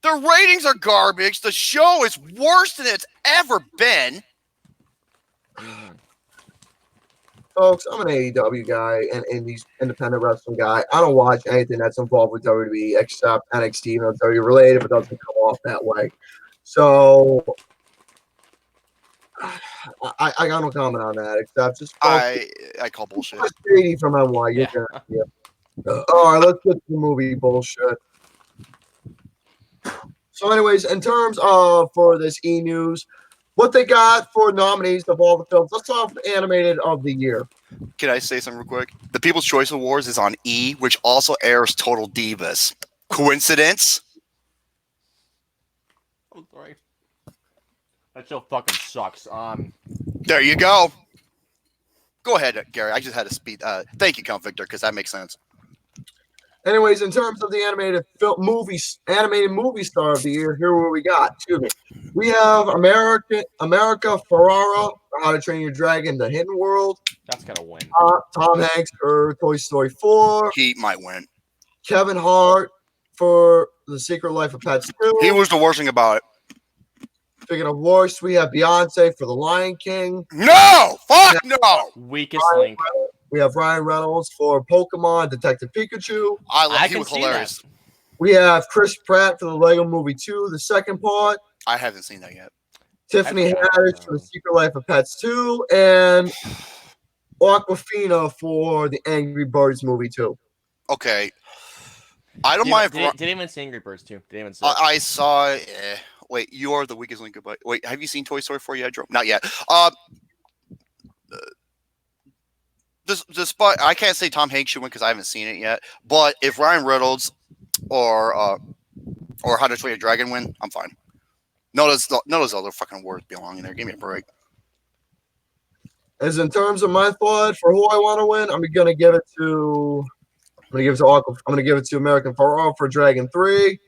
The ratings are garbage. The show is worse than it's ever been. Folks, I'm an AEW guy and indie independent wrestling guy. I don't watch anything that's involved with WWE except NXT, even though it's WWE related, but it doesn't come off that way. So I got no comment on that except just I call bullshit. Shady from NY. All right, let's get to the movie bullshit. So, anyways, in terms of for this E-News, what they got for nominees of all the films, let's talk about animated of the year. Can I say something real quick? The People's Choice Awards is on E, which also airs Total Divas. Coincidence? Oh, sorry. That show fucking sucks. There you go. Go ahead, Gary. I just had to speed. Thank you, Count Victor, because that makes sense. Anyways, in terms of the animated movie star of the year, here what we got. Excuse me. We have America Ferrara for How to Train Your Dragon: The Hidden World. That's gonna win. Tom Hanks for Toy Story 4. He might win. Kevin Hart for The Secret Life of Pets 2. He was the worst thing about it. Speaking of worst, we have Beyonce for The Lion King. No! Fuck no! Weakest link. We have Ryan Reynolds for Pokemon Detective Pikachu. He was hilarious. That. We have Chris Pratt for the Lego Movie 2, the second part. I haven't seen that yet. Tiffany Haddish for The Secret Life of Pets 2, and Awkwafina for the Angry Birds Movie 2. Okay. I don't mind. Didn't even see Angry Birds 2. Didn't even see I saw. Wait, you are the weakest link. Wait, have you seen Toy Story 4 yet, Joe? Not yet. Despite I can't say Tom Hanks should win because I haven't seen it yet. But if Ryan Reynolds or How to Train Your Dragon win, I'm fine. No, those other fucking words belong in there. Give me a break. As in terms of my thought for who I want to win, I'm gonna give it to American Ferrara for Dragon 3.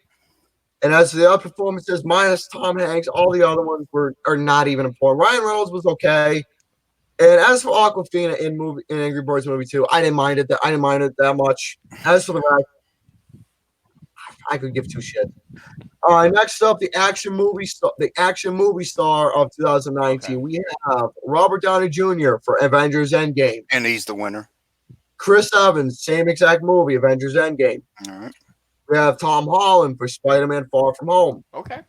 And as for the other performances, minus Tom Hanks, all the other ones are not even important. Ryan Reynolds was okay. And as for Awkwafina in Angry Birds Movie 2, I didn't mind it that much. As for the rest, I could give two shits. Next up, the action movie star of 2019. Okay. We have Robert Downey Jr. for Avengers Endgame. And he's the winner. Chris Evans, same exact movie, Avengers Endgame. All right. We have Tom Holland for Spider-Man Far From Home. Okay.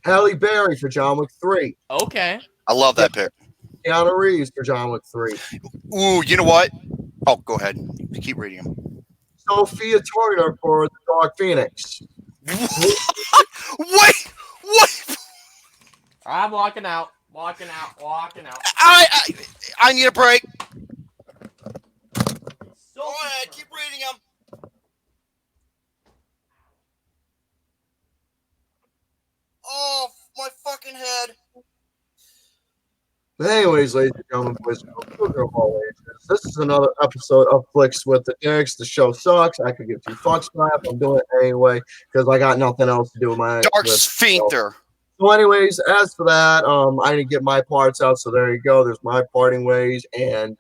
Halle Berry for John Wick 3. Okay. I love that pick. Keanu Reeves for John Wick 3. Ooh, you know what? Oh, go ahead. Keep reading them. Sophia Turner for The Dark Phoenix. Wait! What? I'm walking out. Walking out. I need a break. So Go ahead, keep reading them. Oh, my fucking head. But anyways, ladies and gentlemen, boys and girls of all ages, this is another episode of Flicks with the Dicks. The show sucks. I could give 2 fucks for that. I'm doing it anyway because I got nothing else to do with my Dark with, Sphincter. So anyways, as for that, I didn't get my parts out, so there you go. There's my parting ways. And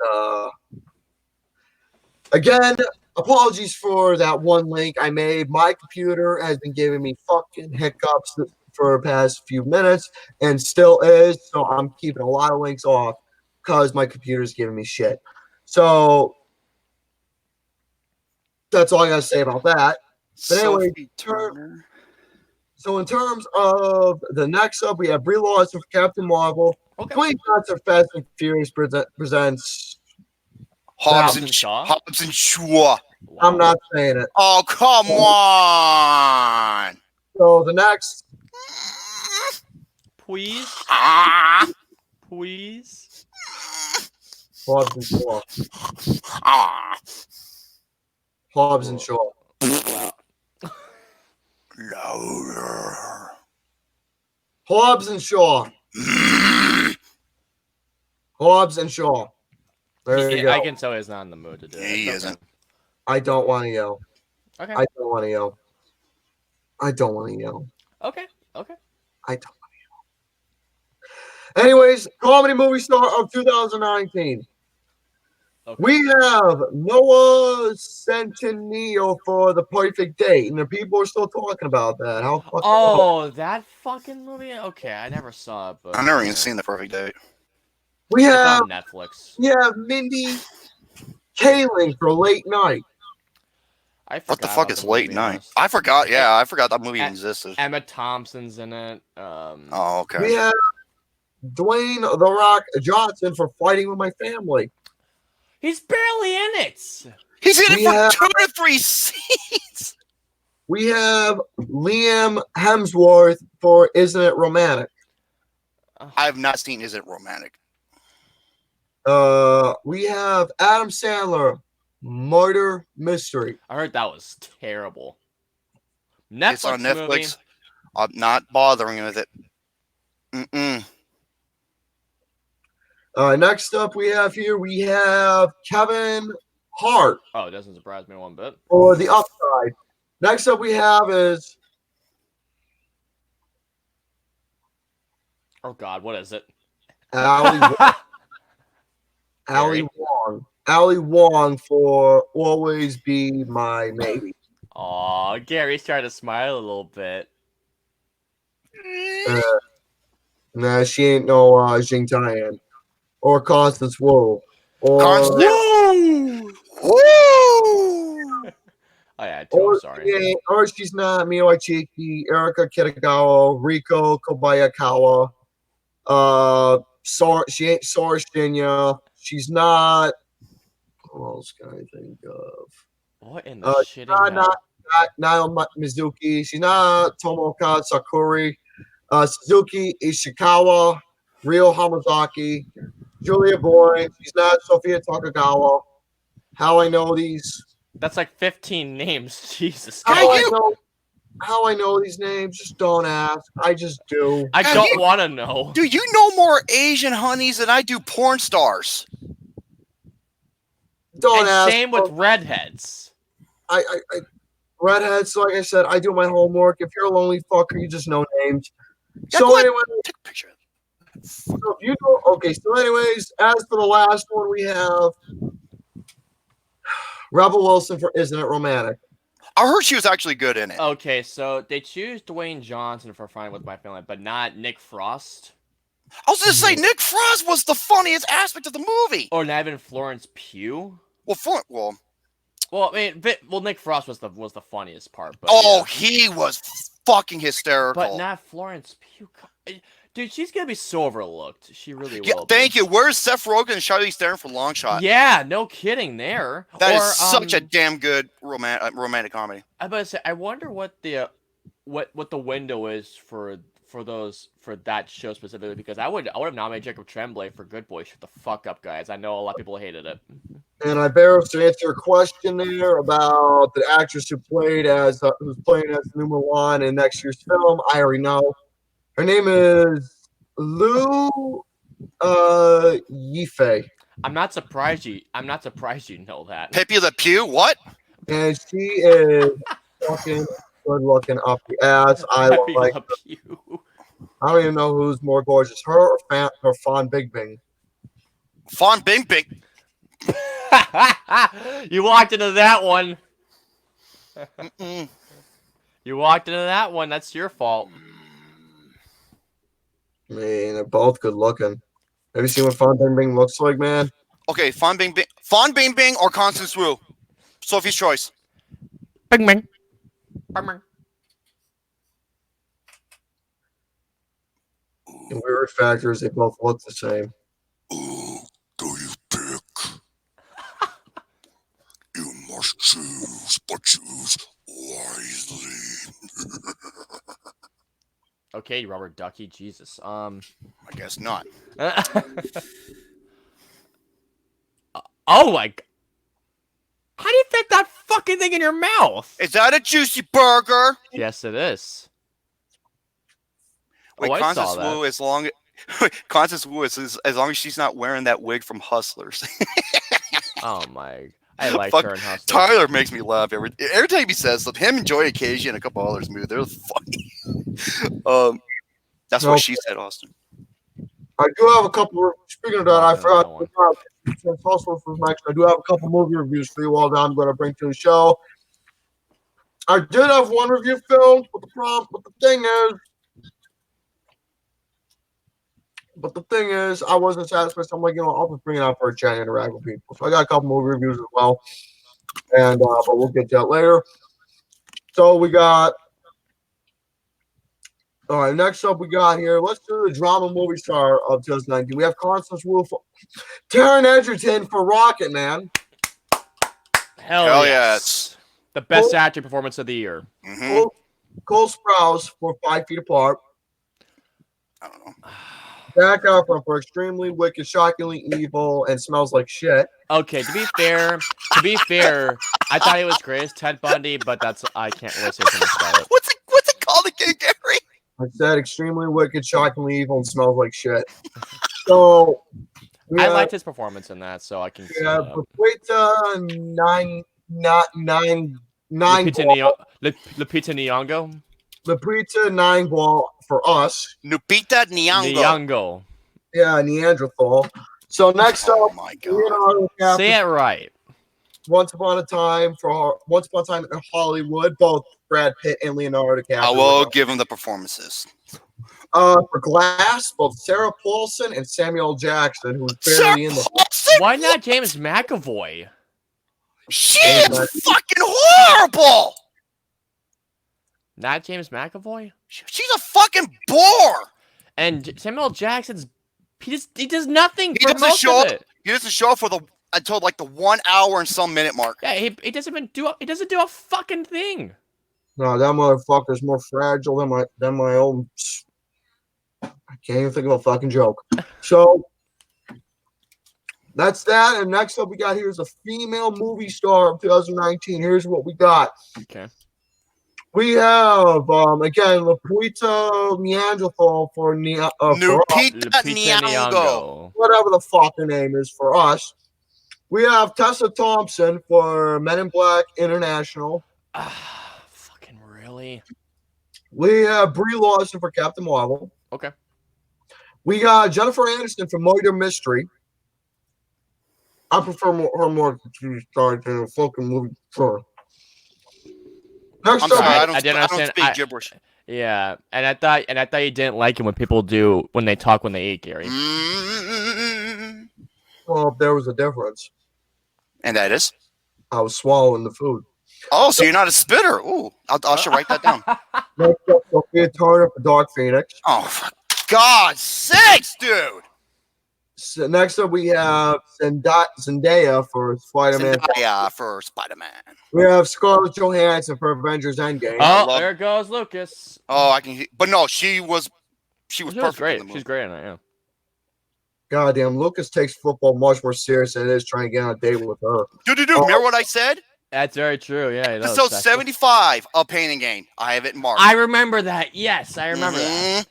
again, apologies for that one link I made. My computer has been giving me fucking hiccups for the past few minutes and still is. So I'm keeping a lot of links off because my computer's giving me shit. So that's all I gotta say about that. But anyway, Sophie Turner. So in terms of the next up, we have Brie Larson for Captain Marvel. Okay. Dwayne Johnson, Fast and Furious presents. Hobbs and and Shaw? Hobbs and Shaw. I'm not saying it. Oh, come on. So the next, Please. Ah. Please. Hobbs and Shaw. Ah. Hobbs and Shaw. Wow. Louder. Hobbs and Shaw. Hobbs and Shaw. There you go. I can tell he's not in the mood to do it. He Okay. isn't. I don't want to yell. Okay. I don't want to yell. I don't want to yell. Okay. Okay. I don't want to yell. Anyways, comedy movie star of 2019. Okay. We have Noah Centineo for The Perfect Date, and the people are still talking about that. How fucking Oh, that fucking movie? Okay, I never saw it, but I've never even seen The Perfect Date. we It's have on Netflix. Mindy Kaling for Late Night. I What the forgot fuck about is the Late movie, Night? honest. I forgot. Yeah, I forgot that movie Eh, existed. Emma Thompson's in it. Oh, okay. We have Dwayne The Rock Johnson for Fighting With My Family. He's barely in it. He's in it We for have- 2 to 3 scenes. We have Liam Hemsworth for Isn't It Romantic? I have not seen Is It Romantic? We have Adam Sandler, Murder Mystery. I heard that was terrible. Netflix It's on movie. Netflix. I'm not bothering with it. Mm-mm. Next up we have Kevin Hart Oh, it doesn't surprise me one bit. for The Upside. Next up we have is Oh God, what is it? Ali Wong. Ali Wong for Always Be My Maybe. Aw, Gary's trying to smile a little bit. Nah, she ain't no Jing Tian. Or Constance Wu. Or Constance- Woo! Woo! Oh yeah, too, I'm sorry. Or she's not Mio Ichiki, Erika Kitagawa, Riko Kobayakawa. She ain't Sora Shinya. She's not. What else can I think of? What in the shitting hell? Not Naomi Mizuki. She's not Tomoka Sakuri. Suzuki Ishikawa. Ryo Hamazaki. Julia Boring. She's not Sophia Takagawa. How I know these. That's like 15 names. Jesus How Christ. I know these names. Just don't ask. I just do. I God, don't you- want to know. Dude, you know more Asian honeys than I do porn stars. Don't And ask. same with redheads. I redheads. Like I said, I do my homework. If you're a lonely fucker, you just know names. Yeah, So go ahead. anyway, Take a picture. so if you know, okay. So anyways, as for the last one, we have Rebel Wilson for Isn't It Romantic? I heard she was actually good in it. Okay, so they choose Dwayne Johnson for Fine With My Family, but not Nick Frost. I was gonna say Nick Frost was the funniest aspect of the movie. Or not even Florence Pugh. Well, Well, I mean, Nick Frost was the funniest part, but Oh, yeah. he was fucking hysterical. But not Florence Pugh. Dude, she's gonna be so overlooked. She really Yeah, will. thank you. Where's Seth Rogen and Charlize Theron for Long Shot? Yeah, no kidding there. That is such a damn good romantic comedy. I about to say, I wonder what the what the window is for that show specifically, because I would have nominated Jacob Tremblay for Good Boy. Shut the fuck up, guys. I know a lot of people hated it. And I bear to answer your question there about the actress who's playing as Number One in next year's film. I already know. Her name is Lou Yifei, I'm not surprised you know that. Pepe Le Pew, what? and she is fucking good looking up the ass. I Pepe like. Le Pew. I don't even know who's more gorgeous, her or Fawn Bing Bing. Fawn Bing Bing. You walked into that one. Mm-mm. You walked into that one. That's your fault. I mean, they're both good looking. Have you seen what Fawn Bing Bing looks like, man? Okay, Fawn Bing Bing or Constance Wu? Sophie's choice. Bing bing. Bing bing. In weird factors, they both look the same. Who do you pick? You must choose, but choose wisely. Okay, Robert Ducky, Jesus. I guess not. Oh my! How do you fit that fucking thing in your mouth? Is that a juicy burger? Yes, it is. Wait, Oh, I Constance saw that. Wu, Constance Wu is as long as she's not wearing that wig from Hustlers. Oh my! I like Fuck, her and Hustlers. Tyler makes me laugh every time he says that. Him and Joy Occasion and a couple others movie, they're funny. That's what she said, Austin. I do have a couple. Speaking of that, I forgot. Since Hustle was next, I do have a couple movie reviews for you all that I'm going to bring to the show. I did have one review filmed, but the thing is, I wasn't satisfied. So I'm like, I'll just bring it out for a chat and interact with people. So I got a couple movie reviews as well, and but we'll get to that later. So we got. All right, next up we got here. Let's do the drama movie star of 2019. We have Constance Wu, Taron Egerton for Rocket Man. Hell yes. yes! The best acting performance of the year. Mm-hmm. Cole Sprouse for 5 Feet Apart. I don't know. Zach Efron for Extremely Wicked, Shockingly Evil, and Smells Like Shit. Okay, to be fair, I thought he was great as Ted Bundy, but I can't really say too much about it. What's it called again, Gary? I said Extremely Wicked, Shockingly Evil, and Smells Like Shit. So I liked his performance in that, so I can. Yeah, Lupita Nyong'o. Lupita Nyong'o for us. Lupita Nyong'o. Yeah, Neanderthal. So next Oh up, my god! Say it right. Once Upon a Time in Hollywood, both Brad Pitt and Leonardo DiCaprio. I will give him the performances. For Glass, both Sarah Paulson and Samuel Jackson, who's barely in the. Why not James McAvoy? She's fucking horrible. Not James McAvoy? She's a fucking bore. And Samuel Jackson's he does nothing He for doesn't most show of up. it. He doesn't show up until like the 1 hour and some minute mark. Yeah, he doesn't even do a fucking thing. No, that motherfucker's more fragile than my own. I can't even think of a fucking joke. So that's that. And next up, we got here's a female movie star of 2019. Here's what we got. Okay. We have again Lupita Neanderthal for Lupita Nyong'o. whatever the fuck her name is for us. We have Tessa Thompson for Men in Black International. Fucking really? We have Brie Larson for Captain Marvel. Okay. We got Jennifer Aniston for Murder Mystery. I prefer her more to start than a fucking movie. Sure. Next I'm up, sorry, I I didn't don't understand. speak gibberish. Yeah, and I thought you didn't like it when people do when they talk when they eat, Gary. Mm-hmm. well, there was a difference. And that is? I was swallowing the food. Oh, so you're not a spitter? Ooh, I should write that down. Next up, Sophia Turner for Dark Phoenix. Oh, for God's sakes, dude! So next up, we have Zendaya for Spider-Man. Zendaya for Spider-Man. We have Scarlett Johansson for Avengers Endgame. Oh, there goes Lucas. Oh, I can. But no, she was perfect. Great. In the movie. She's great in it. Yeah. Goddamn, Lucas takes football much more serious than it is trying to get on a date with her. Dude, remember what I said? That's very true. Yeah. It does, Episode 75 of Pain and Gain. I have it marked. I remember that. Yes, I remember that.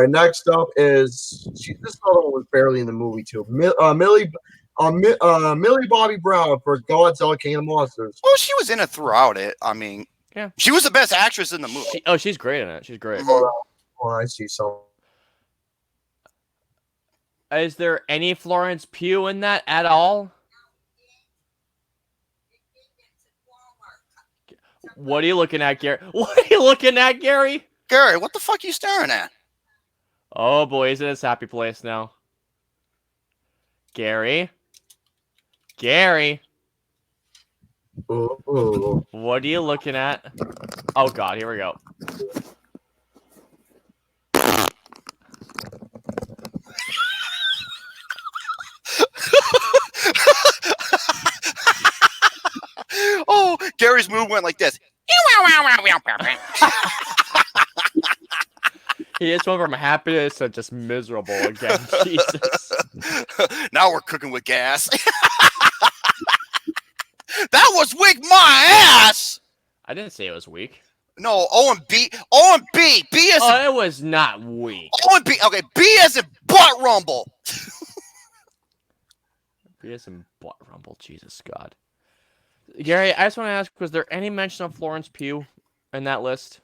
Next up is this other one was barely in the movie too. Millie Bobby Brown for Godzilla King of the Monsters. Well, she was in it throughout it. I mean, yeah, she was the best actress in the movie. She's great in it. She's great. Oh, I see some. Is there any Florence Pugh in that at all? What are you looking at, Gary? What are you looking at, Gary? Gary, what the fuck are you staring at? Oh boy, he's in his happy place now. Gary? Ooh. What are you looking at? Oh god, here we go. Oh, Gary's move went like this. He just went from happiness to just miserable again. Jesus. Now we're cooking with gas. That was weak, my ass. I didn't say it was weak. No, O and B. B is. Oh, it was not weak. O and B. Okay, B is in butt rumble. B is in butt rumble. Jesus God. Gary, I just want to ask: was there any mention of Florence Pugh in that list?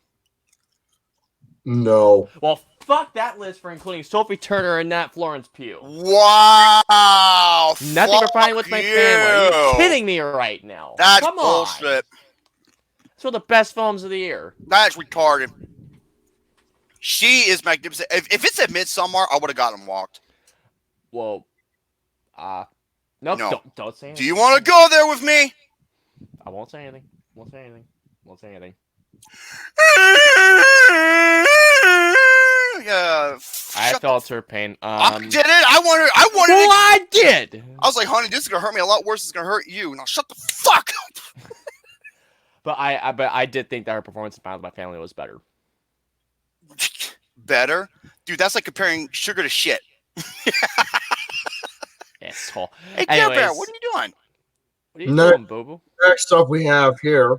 No. Well, fuck that list for including Sophie Turner and not Florence Pugh. Wow. Nothing for finding with my family. Are you kidding me right now? That's Come bullshit. on. It's one of the best films of the year. That's retarded. She is magnificent. If it said Midsommar, I would have gotten walked. Well, nope, No. don't say anything. Do you want to go there with me? I won't say anything. Won't say anything. Won't say anything. Yeah. I felt her pain. I did it. I wanted Well, it. I did. I was like, honey, this is gonna hurt me a lot worse. It's gonna hurt you. Now shut the fuck up. But I did think that her performance in Bound with My Family was better. Better, dude. That's like comparing sugar to shit. Asshole. Hey, Care Bear, Anyways, what are you doing? what are you No. doing, boo boo? Next up, we have here.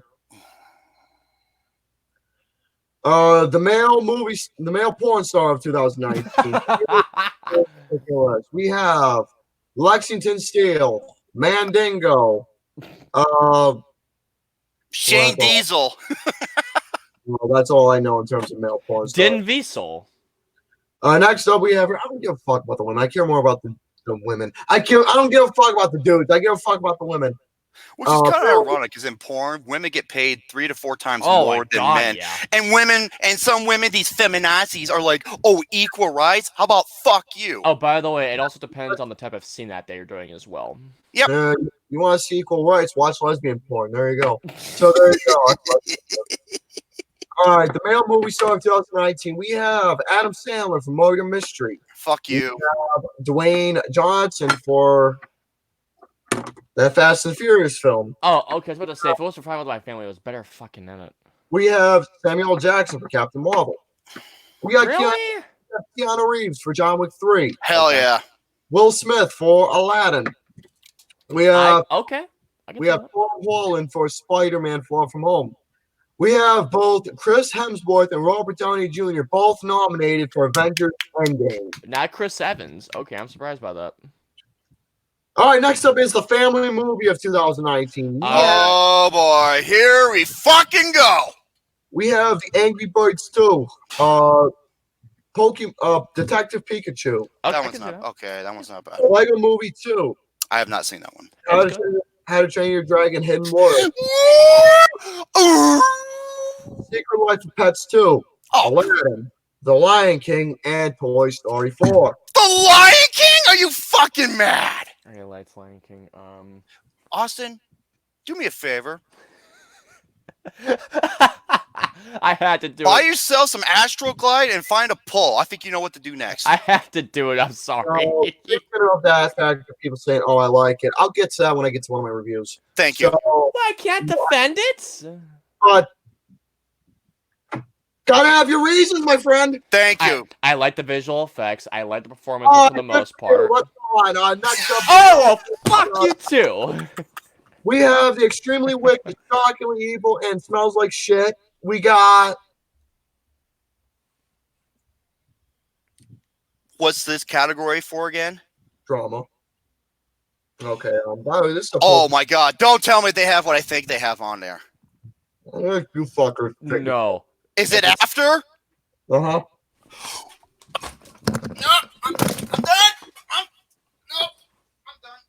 The male porn star of 2019. We have Lexington Steele, Mandingo. Shane Diesel. Well, that's all I know in terms of male porn stars. Din Diesel. Next up, we have. I don't give a fuck about the women. I care more about the women. I don't give a fuck about the dudes. I give a fuck about the women. Which is kind of ironic because in porn, women get paid 3 to 4 times more than men. Yeah. And some women, these feminazis, are like, oh, equal rights? How about fuck you? Oh, by the way, it also depends on the type of scene that they're doing as well. Yep. You want to see equal rights? Watch lesbian porn. There you go. So there you go. All right, the male movie star of 2019. We have Adam Sandler for Murder Mystery. Fuck you. Dwayne Johnson for that Fast and Furious film. Oh, okay. I was about to say, if it was for Five with My Family, it was better fucking in it. We have Samuel Jackson for Captain Marvel. We got Really? Keanu Reeves for John Wick 3. Hell yeah. Will Smith for Aladdin. We have Okay. we have Tom Holland for Spider-Man Far From Home. We have both Chris Hemsworth and Robert Downey Jr. both nominated for Avengers Endgame. Not Chris Evans. Okay, I'm surprised by that. All right, next up is the family movie of 2019. Oh boy, here we fucking go. We have the Angry Birds 2. Detective Pikachu. Okay, That one's not okay. That one's not bad. Lego Movie 2. I have not seen that one. How to Train Your Dragon Hidden World. Secret Life of Pets 2. Aladdin. The Lion King and Toy Story 4. The Lion King? Are you fucking mad? I like Lion King. Austin, Do me a favor. I had to do Buy it. yourself some Astral Glide and find a pole. I think you know what to do next. I have to do it. I'm sorry. So, thinking of that fact of people saying, "Oh, I like it." I'll get to that when I get to one of my reviews. Thank you. So, Well, I can't defend it. but gotta have your reasons, my friend. Thank you. I like the visual effects. I like the performances for the most part. What's on? Next up, Oh, well, fuck you too. we have the extremely wicked, shockingly evil, and smells like shit. We got What's this category for again? drama. Okay. By the way, this is a Oh my god. Don't tell me they have what I think they have on there. you fuckers. No. Is it after? Uh-huh. No, I'm done. No, I'm done.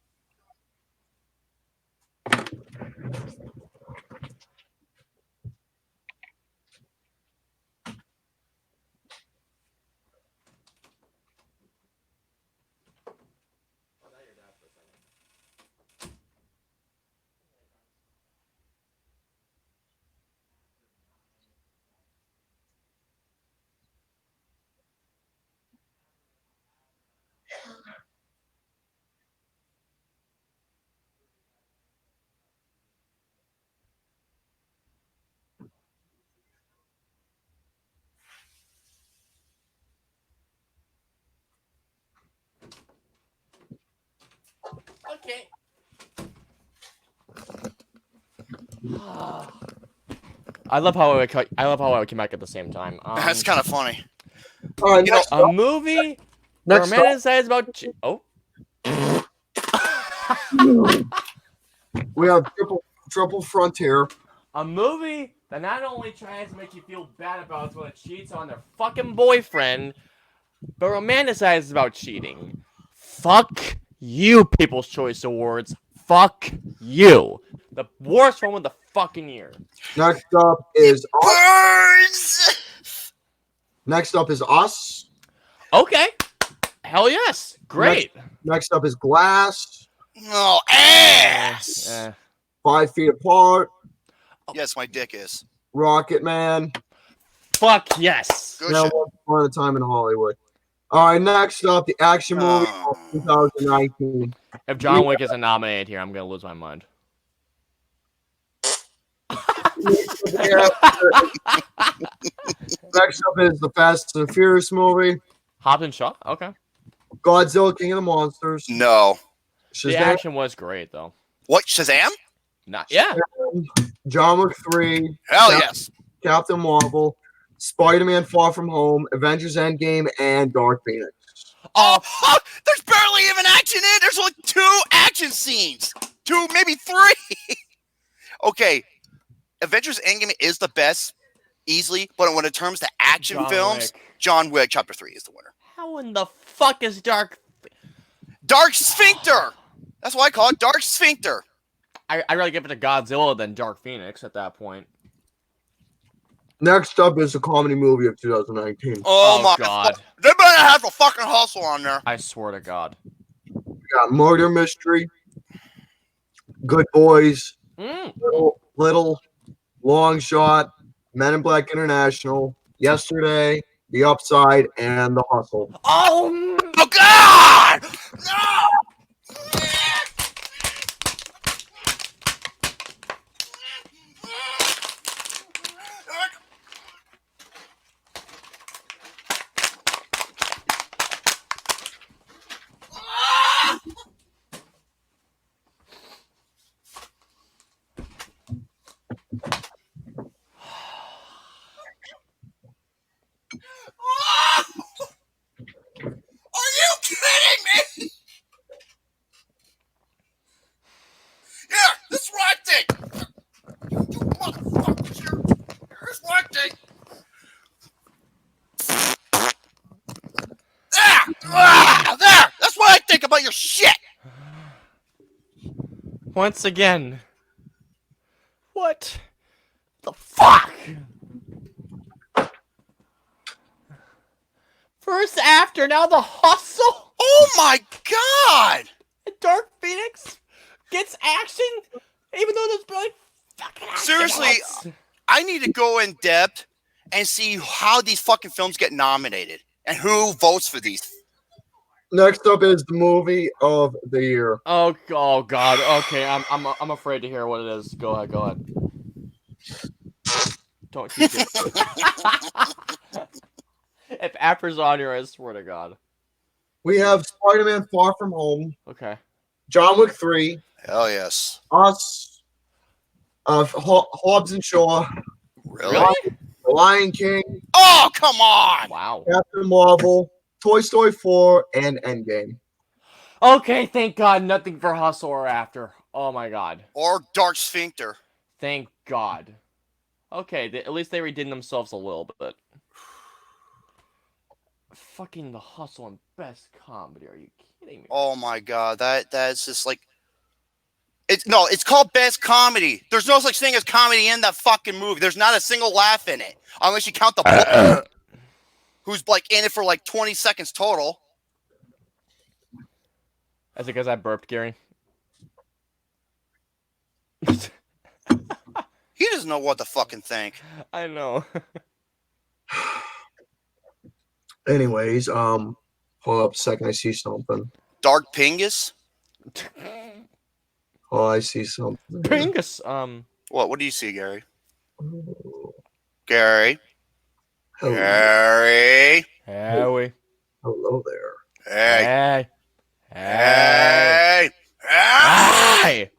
Okay. I love how I came back at the same time. That's kind of funny. All right, You know, next A up, movie where a next man up, decides about. Oh. we have triple frontier. A movie that not only tries to make you feel bad about someone that cheats on their fucking boyfriend, but romanticizes about cheating. Fuck you, People's Choice Awards. Fuck you. The worst one of the fucking year. Next up is Birds! Next up is Us. Okay. Hell yes. Great. Next up is Glass. No, ass! Eh. 5 Feet Apart. Yes, my dick is. Rocket Man. Fuck yes. Good Now, shit. Once Upon a Time in Hollywood. All right, next up, the action movie Oh. of 2019. If John Wick isn't nominated here, I'm gonna lose my mind. Next up is the Fast and Furious movie. Hobbs and Shaw? Okay. Godzilla, King of the Monsters. No. The Shazam, action was great though. What? Shazam? Not yeah. John Wick 3. Hell Yeah. yes. Captain Marvel. Spider-Man Far From Home. Avengers Endgame. And Dark Phoenix. Oh, there's barely even action in it. There's only 2 action scenes. 2, maybe 3. Okay. Avengers Endgame is the best, easily. But when it comes to action John films, Wick. John Wick Chapter 3 is the winner. How in the fuck is Dark? Dark Sphincter. That's why I call it Dark Sphincter. I rather give it to Godzilla than Dark Phoenix at that point. Next up is the comedy movie of 2019. Oh, my God. They better have a fucking hustle on there. I swear to God. We got Murder Mystery. Good Boys. Mm. Little. Long Shot. Men in Black International. Yesterday. The Upside. And The Hustle. Oh. Oh, God! No! Are you kidding me? Here, this right thing. You motherfuckers here. Here's right thing. There. That's what I think about your shit. Once again. What the fuck? First After, now The Hustle? Oh my God. Dark Phoenix gets action Even though there's like fucking Seriously, astronauts. I need to go in depth and see how these fucking films get nominated and who votes for these. Next up is the movie of the year. Oh God. Okay, I'm afraid to hear what it is. Go ahead. Don't keep it. If Apper's on here, I swear to God. We have Spider-Man: Far From Home, Okay. John Wick 3, Hell yes. Us, Hobbs and Shaw, Really? The Lion King, Oh, come on. Wow. Captain Marvel, Toy Story 4, and Endgame. Okay, thank God, nothing for Hustle or After. Oh my God. Or Dark Sphincter. Thank God. Okay, at least they redeemed themselves a little bit. Fucking The Hustle and Best Comedy. Are you kidding me? Oh my god, that's just like it's called Best Comedy. There's no such thing as comedy in that fucking movie. There's not a single laugh in it. Unless you count the who's like in it for like 20 seconds total. That's because I burped, Gary. He doesn't know what to fucking think. I know. Anyways, hold up a second. I see something. Dark Pingus? Oh, I see something. Pingus. What do you see, Gary? Gary? Hello, Gary? Howie. hello there. Hey. Hey. Hey. Hey.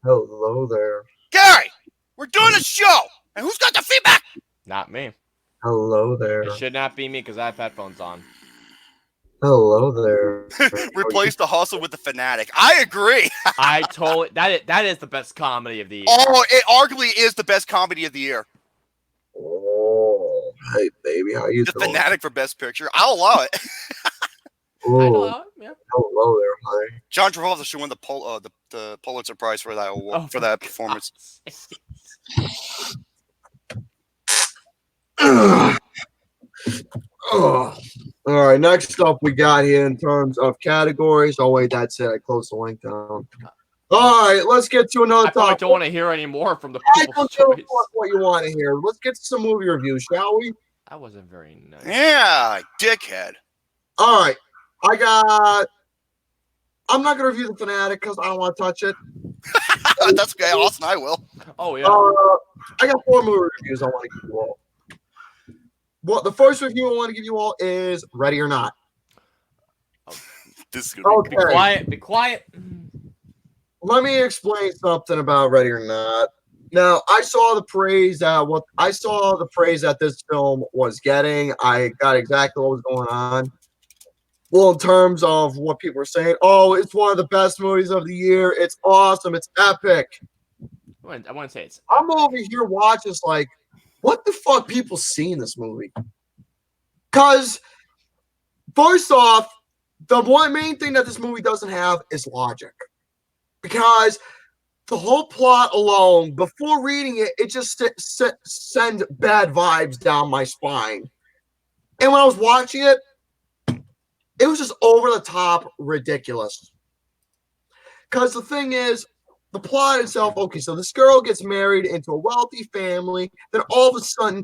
Hello there. Gary! We're doing a show! And who's got the feedback? Not me. Hello there. It should not be me because I have headphones on. Hello there. Replace the hustle with the fanatic. I agree. I totally that is the best comedy of the year. Oh, it arguably is the best comedy of the year. Oh, hey baby, how you The doing? Fanatic for Best Picture. I'll allow it. I Ooh, know. Yeah. hello there, honey. John Travolta should win the Pulitzer Prize for that award, for that performance. All right, next up we got here in terms of categories. Oh wait, that's it. I closed the link down. All right, let's get to another I probably topic. don't want to hear any more from the I people's don't know choice. what you want to hear. Let's get to some movie reviews, shall we? That wasn't very nice. Yeah, dickhead. All right, I'm not gonna review the Fanatic because I don't want to touch it. That's okay, Austin. I will. Oh yeah. I got 4 movie reviews I want to give you all. Well, the first review I want to give you all is Ready or Not. This is gonna Okay. Be quiet. Be quiet. Let me explain something about Ready or Not. Now, I saw the praise that this film was getting. I got exactly what was going on. Well, in terms of what people were saying, oh, it's one of the best movies of the year. It's awesome. It's epic. I want to say it's. I'm over here watching, like, what the fuck people see in this movie? Because, first off, the one main thing that this movie doesn't have is logic. Because the whole plot alone, before reading it, it just sends bad vibes down my spine. And when I was watching it, it was just over the top ridiculous. Because the thing is, the plot itself, okay, so this girl gets married into a wealthy family, then all of a sudden,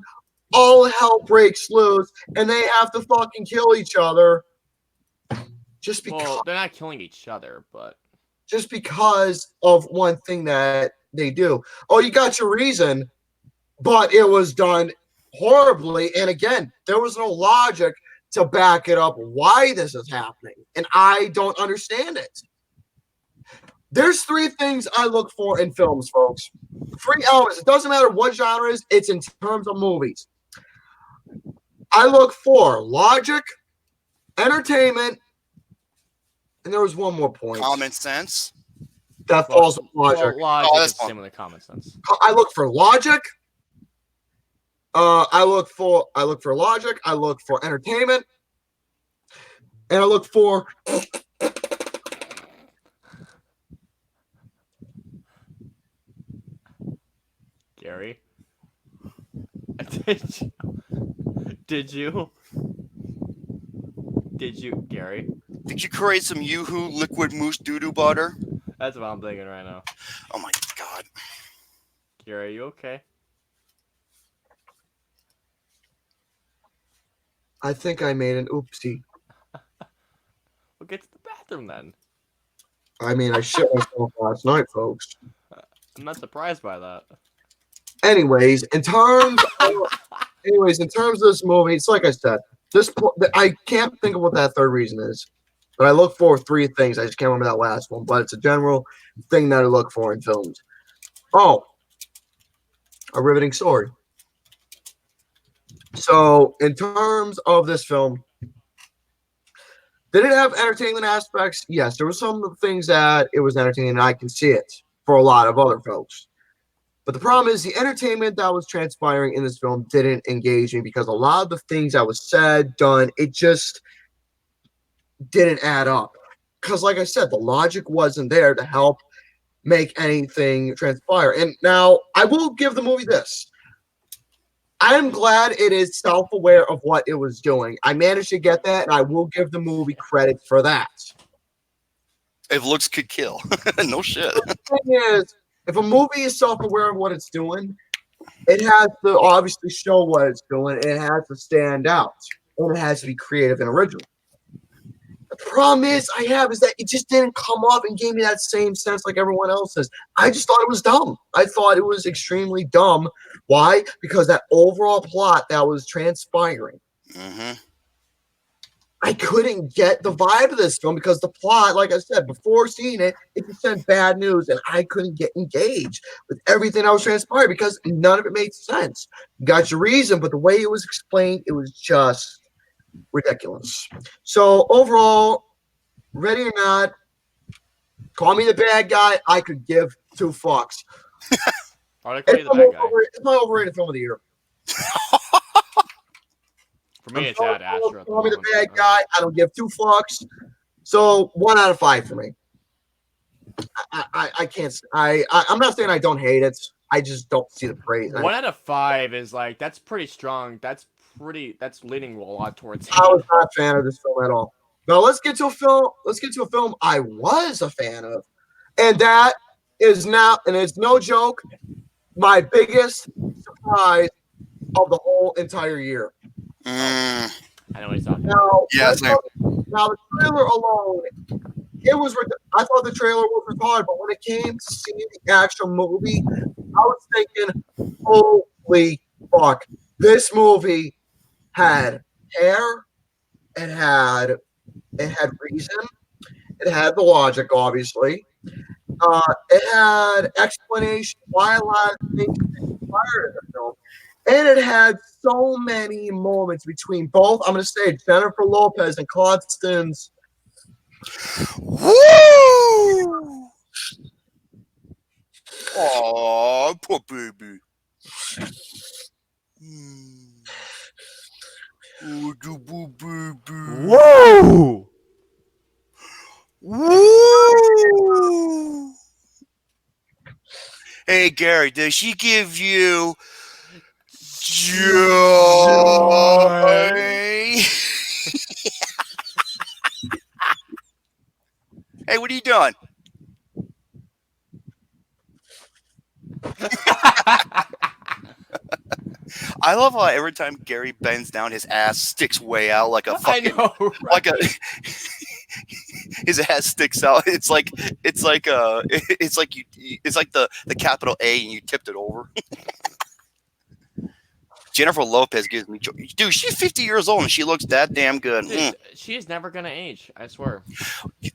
all hell breaks loose, and they have to fucking kill each other just because. Well, they're not killing each other, but. Just because of one thing that they do. Oh, you got your reason, but it was done horribly. And again, there was no logic to back it up why this is happening. And I don't understand it. There's 3 things I look for in films, folks. 3 elements. It doesn't matter what genre it is, it's in terms of movies. I look for logic, entertainment, and there was one more point. Common sense. That falls with logic. Well, logic that's is the same with the common sense. I look for logic. I look for logic. I look for entertainment, and I look for. Gary, did you, Gary? Did you create some Yoo-hoo liquid moose doo-doo butter? That's what I'm thinking right now. Oh my god. Kira, are you okay? I think I made an oopsie. Well, get to the bathroom then. I mean, I shit myself last night, folks. I'm not surprised by that. Anyways, in terms of this movie, it's like I said, I can't think of what that third reason is. But I look for three things. I just can't remember that last one, but it's a general thing that I look for in films. Oh, a riveting story. So, in terms of this film, did it have entertainment aspects? Yes, there were some things that it was entertaining, and I can see it for a lot of other folks. But the problem is the entertainment that was transpiring in this film didn't engage me because a lot of the things that was said, done, it just didn't add up. Because, like I said, the logic wasn't there to help make anything transpire. And now I will give the movie this. I'm glad it is self-aware of what it was doing. I managed to get that, and I will give the movie credit for that. If looks could kill. No shit. The thing is, if a movie is self-aware of what it's doing, it has to obviously show what it's doing. It has to stand out. And it has to be creative and original. The problem is that it just didn't come up and gave me that same sense like everyone else's. I just thought it was dumb. I thought it was extremely dumb. Why? Because that overall plot that was transpiring, I couldn't get the vibe of this film because the plot, like I said, before seeing it, it just sent bad news, and I couldn't get engaged with everything that was transpiring because none of it made sense. You got your reason, but the way it was explained, it was just ridiculous. So overall, ready or not, call me the bad guy. I could give two fucks. Why do I call you the bad guy? It's my overrated film of the year. For me, it's at Astra. Call me the bad guy. I don't give two fucks. So 1 out of 5 for me. I can't. I'm not saying I don't hate it. I just don't see the praise. 1 out of 5 is like that's pretty strong. That's leaning a lot towards. I was not a fan of this film at all. Now let's get to a film. Let's get to a film I was a fan of, and that is now, and it's no joke, my biggest surprise of the whole entire year. I know what he's talking about. Now, Yeah, same. now the trailer alone, it was. I thought the trailer was retarded, but when it came to seeing the actual movie, I was thinking, "Holy fuck! This movie had hair, it had reason, it had the logic, obviously. It had explanation why a lot of things inspired the film, and it had so many moments between both. I'm going to say Jennifer Lopez and Constance. Woo! Oh, poor baby. Oh, the poor baby. Whoa! Woo! Hey, Gary, does she give you joy? Hey, what are you doing? I love how every time Gary bends down, his ass sticks way out like a fucking, I know, right? like a. His ass sticks out. It's like the capital A and you tipped it over. Jennifer Lopez gives me joy. Dude, she's 50 years old and she looks that damn good. Dude, she is never gonna age. I swear.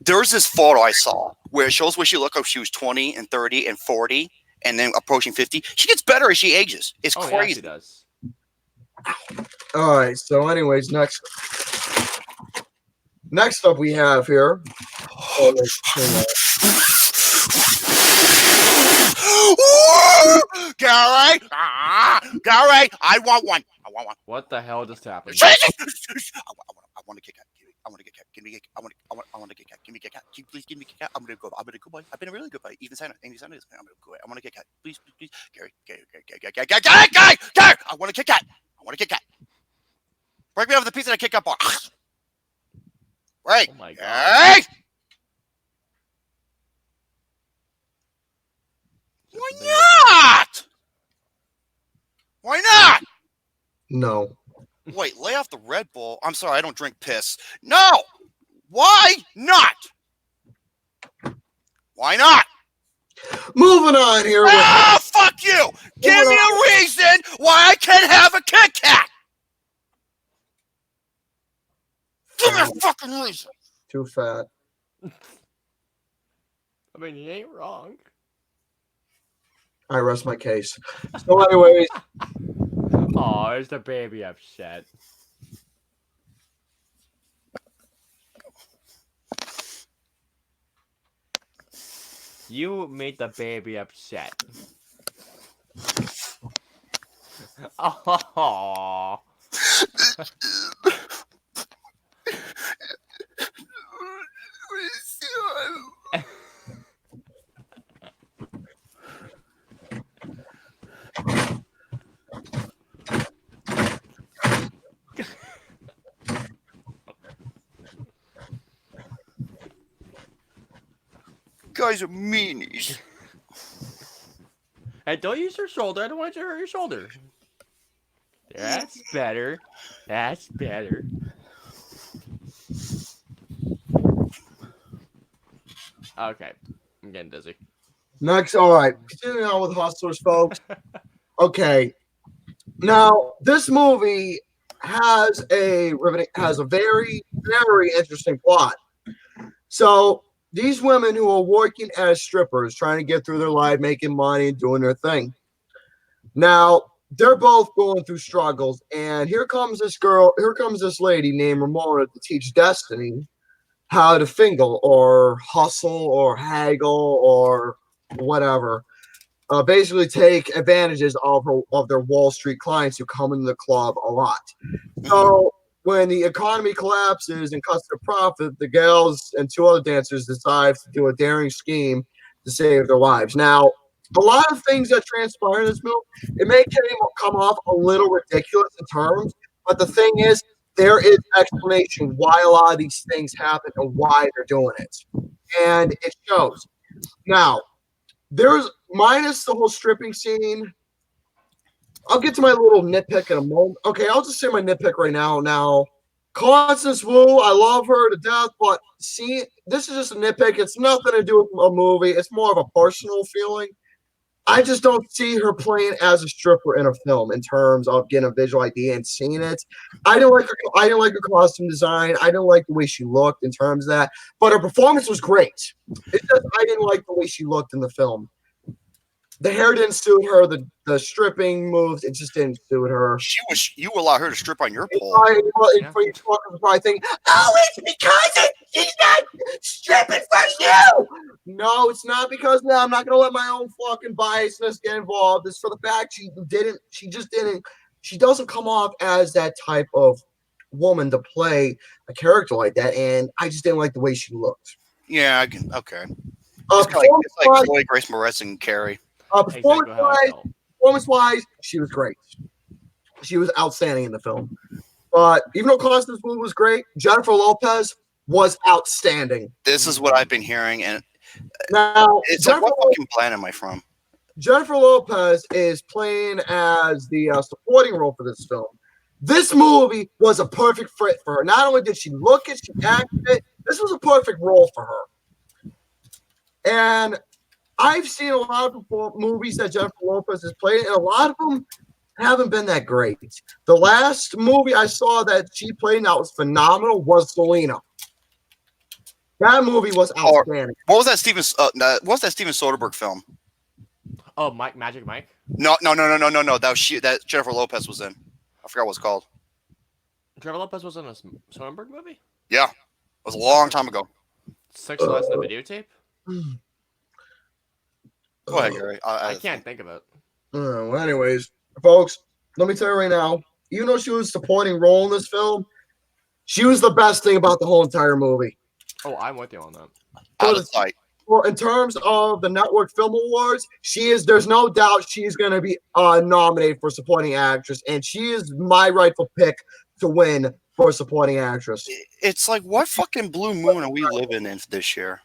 There's this photo I saw where it shows what she looked like she was 20 and 30 and 40 and then approaching 50. She gets better as she ages. It's crazy. Yeah, she does. All right. So, anyways, next up we have here. Gary, Gary, I want one. What the hell just happened? I want to kick out. I want to get cat. Give me. I want to get cat. Give me a cat. Please give me a cat. I'm gonna go. I've been a good boy. I've been a really good boy. Even Santa. I'm gonna go. I want to get cat. Please. Gary. I want to kick cat. Break me off the piece that I kick up on. Right. Oh my god. No. Wait, lay off the Red Bull. I'm sorry, I don't drink piss. No! Why not? Why not? Moving on here. Ah, fuck you! Give me a reason why I can't have a Kit Kat! Give me a fucking reason! Too fat. I mean, you ain't wrong. I rest my case. So, anyways, Oh, is the baby upset? You made the baby upset. Oh. Guys are meanies. Hey, don't use your shoulder. I don't want you to hurt your shoulder. That's better. That's better. Okay. I'm getting dizzy. next, all right. Continuing on with Hustlers, folks. Okay. Now, this movie has a very, very interesting plot. So, these women who are working as strippers, trying to get through their life, making money, and doing their thing. Now, they're both going through struggles, and here comes this lady named Ramona to teach Destiny how to fingle or hustle or haggle or whatever. Basically take advantages of their Wall Street clients who come into the club a lot. So when the economy collapses and cuts their profit, the gals and two other dancers decide to do a daring scheme to save their lives. Now, a lot of things that transpire in this movie, it may come off a little ridiculous in terms, but the thing is, there is explanation why a lot of these things happen and why they're doing it. And it shows. Now, there's minus the whole stripping scene. I'll get to my little nitpick in a moment. Okay, I'll just say my nitpick right now. Now, Constance Wu, I love her to death, but see, this is just a nitpick. It's nothing to do with a movie. It's more of a personal feeling. I just don't see her playing as a stripper in a film in terms of getting a visual idea and seeing it. I didn't like her costume design. I didn't like the way she looked in terms of that, but her performance was great. It's just I didn't like the way she looked in the film. The hair didn't suit her. The stripping moves, it just didn't suit her. You allow her to strip on your pole. Probably think, oh, it's because she's not stripping for you. No, it's not because I'm not gonna let my own fucking biasness get involved. It's for the fact she doesn't come off as that type of woman to play a character like that, and I just didn't like the way she looked. Yeah, okay. It's like Chloe Grace Moretz and Carrie. Performance-wise, she was great. She was outstanding in the film. But even though Constance Wu was great, Jennifer Lopez was outstanding. This is what I've been hearing, and now it's like, what fucking planet am I from? Jennifer Lopez is playing as the supporting role for this film. This movie was a perfect fit for her. Not only did she look it, she acted it. This was a perfect role for her. And I've seen a lot of movies that Jennifer Lopez has played, and a lot of them haven't been that great. The last movie I saw that she played and that was phenomenal was Selena. That movie was outstanding. What was that Steven Soderbergh film? Oh, Magic Mike? No. That Jennifer Lopez was in. I forgot what it's called. Jennifer Lopez was in a Soderbergh movie? Yeah. It was a long time ago. Sex Lies in the Videotape? Go ahead, Gary. I can't think of it. Well, anyways, folks, let me tell you right now, even though she was a supporting role in this film, she was the best thing about the whole entire movie. Oh, I'm with you on that. Out of sight. Well, in terms of the Network Film Awards, there's no doubt she's going to be nominated for supporting actress, and she is my rightful pick to win for supporting actress. It's like, what fucking blue moon are we living in this year?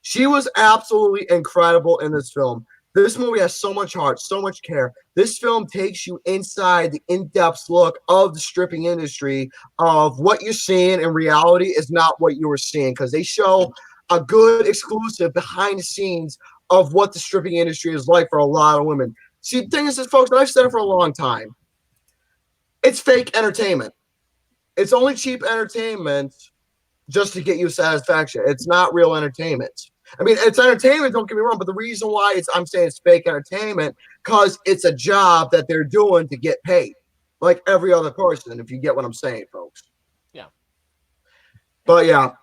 She was absolutely incredible in this film. This movie has so much heart, so much care. This film takes you inside the in-depth look of the stripping industry, of what you're seeing in reality is not what you were seeing, because they show a good exclusive behind the scenes of what the stripping industry is like for a lot of women. See, the thing is, folks, and I've said it for a long time, it's fake entertainment. It's only cheap entertainment just to get you satisfaction. It's not real entertainment. I mean, it's entertainment, don't get me wrong, but the reason why I'm saying it's fake entertainment, because it's a job that they're doing to get paid, like every other person, if you get what I'm saying, folks. Yeah. But yeah,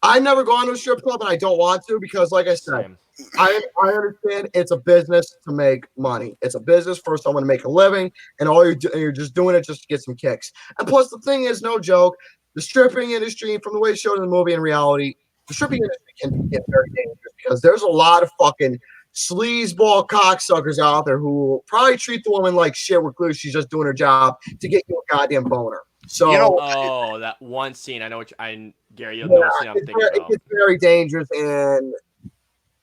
I've never gone to a strip club, and I don't want to, because like I said, Same. I understand it's a business to make money. It's a business for someone to make a living, and you're just doing it just to get some kicks. And plus, the thing is, no joke, the stripping industry, from the way it's shown in the movie and reality, the stripping industry can get very dangerous, because there's a lot of fucking sleazeball cocksuckers out there who will probably treat the woman like shit. We're clear she's just doing her job to get you a goddamn boner. So You know, Oh, that one scene. I know what Gary, you'll know what scene I'm thinking it about. gets very dangerous, and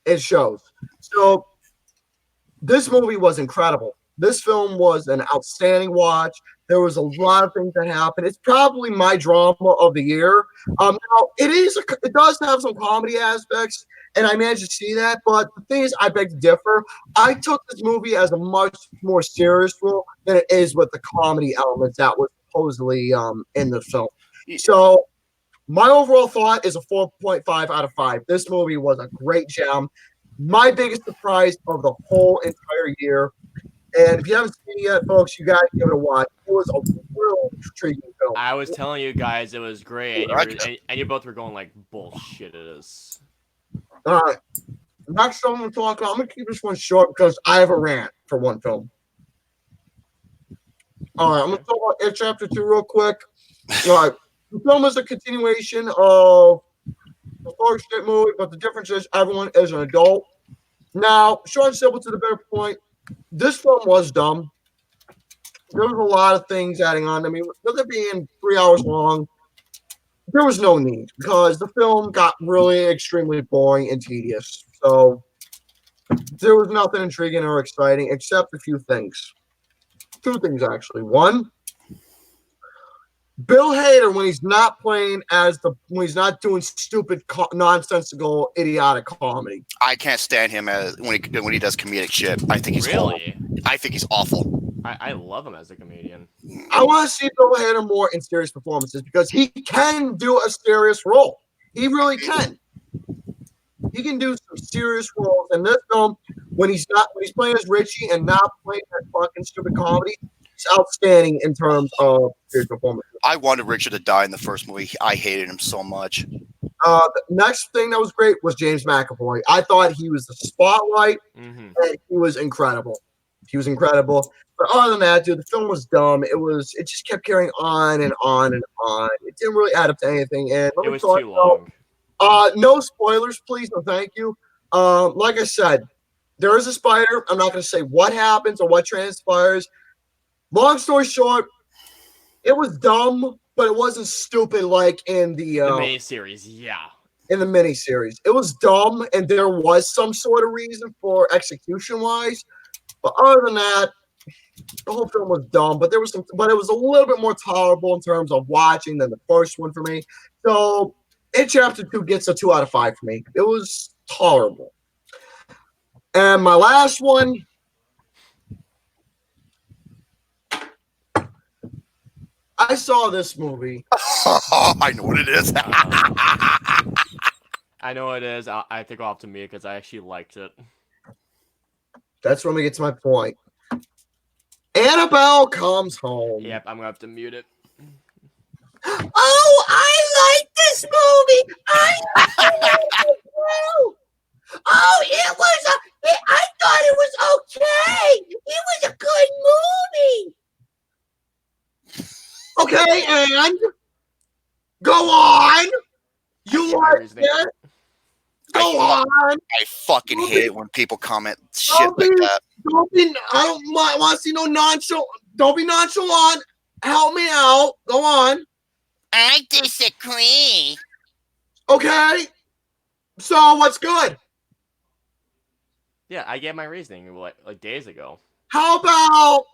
it shows. So this movie was incredible. This film was an outstanding watch. There was a lot of things that happened. It's probably my drama of the year. Now it does have some comedy aspects, and I managed to see that. But the thing is, I beg to differ. I took this movie as a much more serious role than it is with the comedy elements that was supposedly in the film. So my overall thought is a 4.5 out of 5. This movie was a great gem. My biggest surprise of the whole entire year. And if you haven't seen it yet, folks, you got to give it a watch. It was a real intriguing film. I was telling you guys it was great, and you both were going like, bullshit it is. All right. Next film I'm going to talk about, I'm going to keep this one short because I have a rant for one film. All right, I'm going to talk about It Chapter 2 real quick. All right. The film is a continuation of the first shit movie, but the difference is everyone is an adult. Now, short and simple to the better point, this film was dumb. There was a lot of things adding on. I mean, with it being 3 hours long, there was no need, because the film got really extremely boring and tedious. So there was nothing intriguing or exciting except a few things. 2 things, actually. One, Bill Hader, when he's not playing when he's not doing stupid, nonsensical, idiotic comedy. I can't stand him when he does comedic shit. I think he's Really? horrible. I think he's awful. I love him as a comedian. I want to see Bill Hader more in serious performances, because he can do a serious role. He really can. He can do some serious roles. In this film, when he's playing as Richie and not playing that fucking stupid comedy, it's outstanding in terms of serious performances. I wanted Richard to die in the first movie. I hated him so much. The next thing that was great was James McAvoy. I thought he was the spotlight, and he was incredible. He was incredible. But other than that, dude, the film was dumb. It just kept carrying on and on and on. It didn't really add up to anything. And It was too long. No spoilers, please. No, thank you. Like I said, there is a spider. I'm not going to say what happens or what transpires. Long story short, it was dumb, but it wasn't stupid like in the miniseries, yeah. In the miniseries. It was dumb, and there was some sort of reason for execution-wise. But other than that, the whole film was dumb. But it was a little bit more tolerable in terms of watching than the first one for me. So, It Chapter 2 gets a 2 out of 5 for me. It was tolerable. And my last one. I saw this movie. I know what it is. I know it is. I think I'll have to mute because I actually liked it. That's when we get to my point. Annabelle Comes Home. Yep, I'm gonna have to mute it. Oh, I like this movie. Oh, I thought it was okay. It was a good movie. Okay, and go on. You like it? Go on. I fucking hate it when people comment shit like that. I don't want to see no nonchalant. Don't be nonchalant. Help me out. Go on. I disagree. Okay. So what's good? Yeah, I gave my reasoning like days ago. How about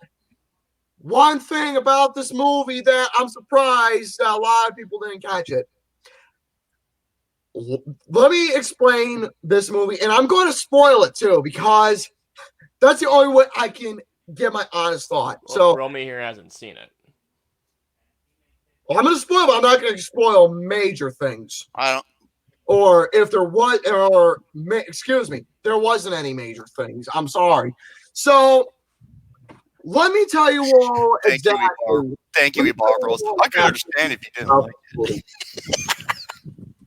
one thing about this movie that I'm surprised that a lot of people didn't catch it? Let me explain this movie, and I'm going to spoil it too, because that's the only way I can get my honest thought. Well, So Romy here hasn't seen it. I'm going to spoil, but I'm not going to spoil major things. I don't. Or if there was, excuse me, there wasn't any major things. I'm sorry. So let me tell you all Thank you, exactly. Ibar. Thank you, Ibar Bros. I could understand if you didn't like it.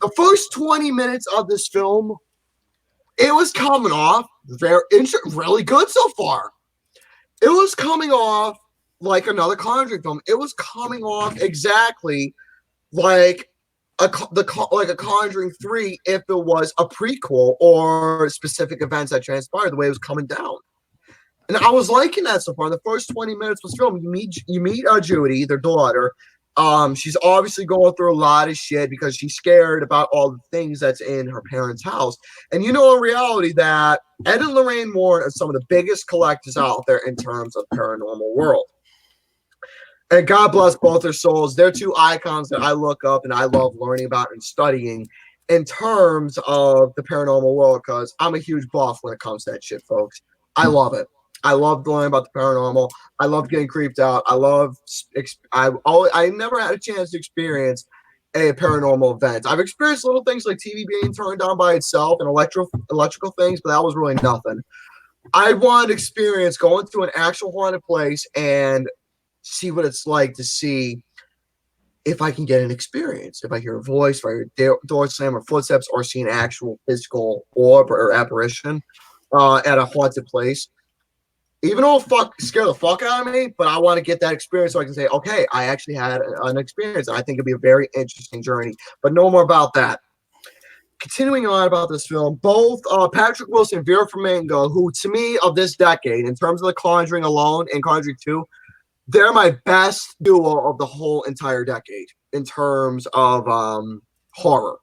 The first 20 minutes of this film, it was coming off really good so far. It was coming off like another Conjuring film. It was coming off exactly like a Conjuring 3 if it was a prequel or specific events that transpired the way it was coming down. And I was liking that so far. The first 20 minutes was filmed. You meet Judy, their daughter. She's obviously going through a lot of shit because she's scared about all the things that's in her parents' house. And you know in reality that Ed and Lorraine Warren are some of the biggest collectors out there in terms of paranormal world. And God bless both their souls. They're two icons that I look up and I love learning about and studying in terms of the paranormal world, because I'm a huge buff when it comes to that shit, folks. I love it. I love learning about the paranormal. I love getting creeped out. I never had a chance to experience a paranormal event. I've experienced little things like TV being turned on by itself and electrical things, but that was really nothing. I wanted to experience going to an actual haunted place and see what it's like to see if I can get an experience. If I hear a voice, if I hear a door slam or footsteps, or see an actual physical orb or apparition at a haunted place. Even though it scare the fuck out of me, but I want to get that experience so I can say, okay, I actually had an experience. And I think it'd be a very interesting journey. But no more about that. Continuing on about this film, both Patrick Wilson and Vera Farmiga, who to me of this decade, in terms of The Conjuring alone and Conjuring 2, they're my best duo of the whole entire decade in terms of horror.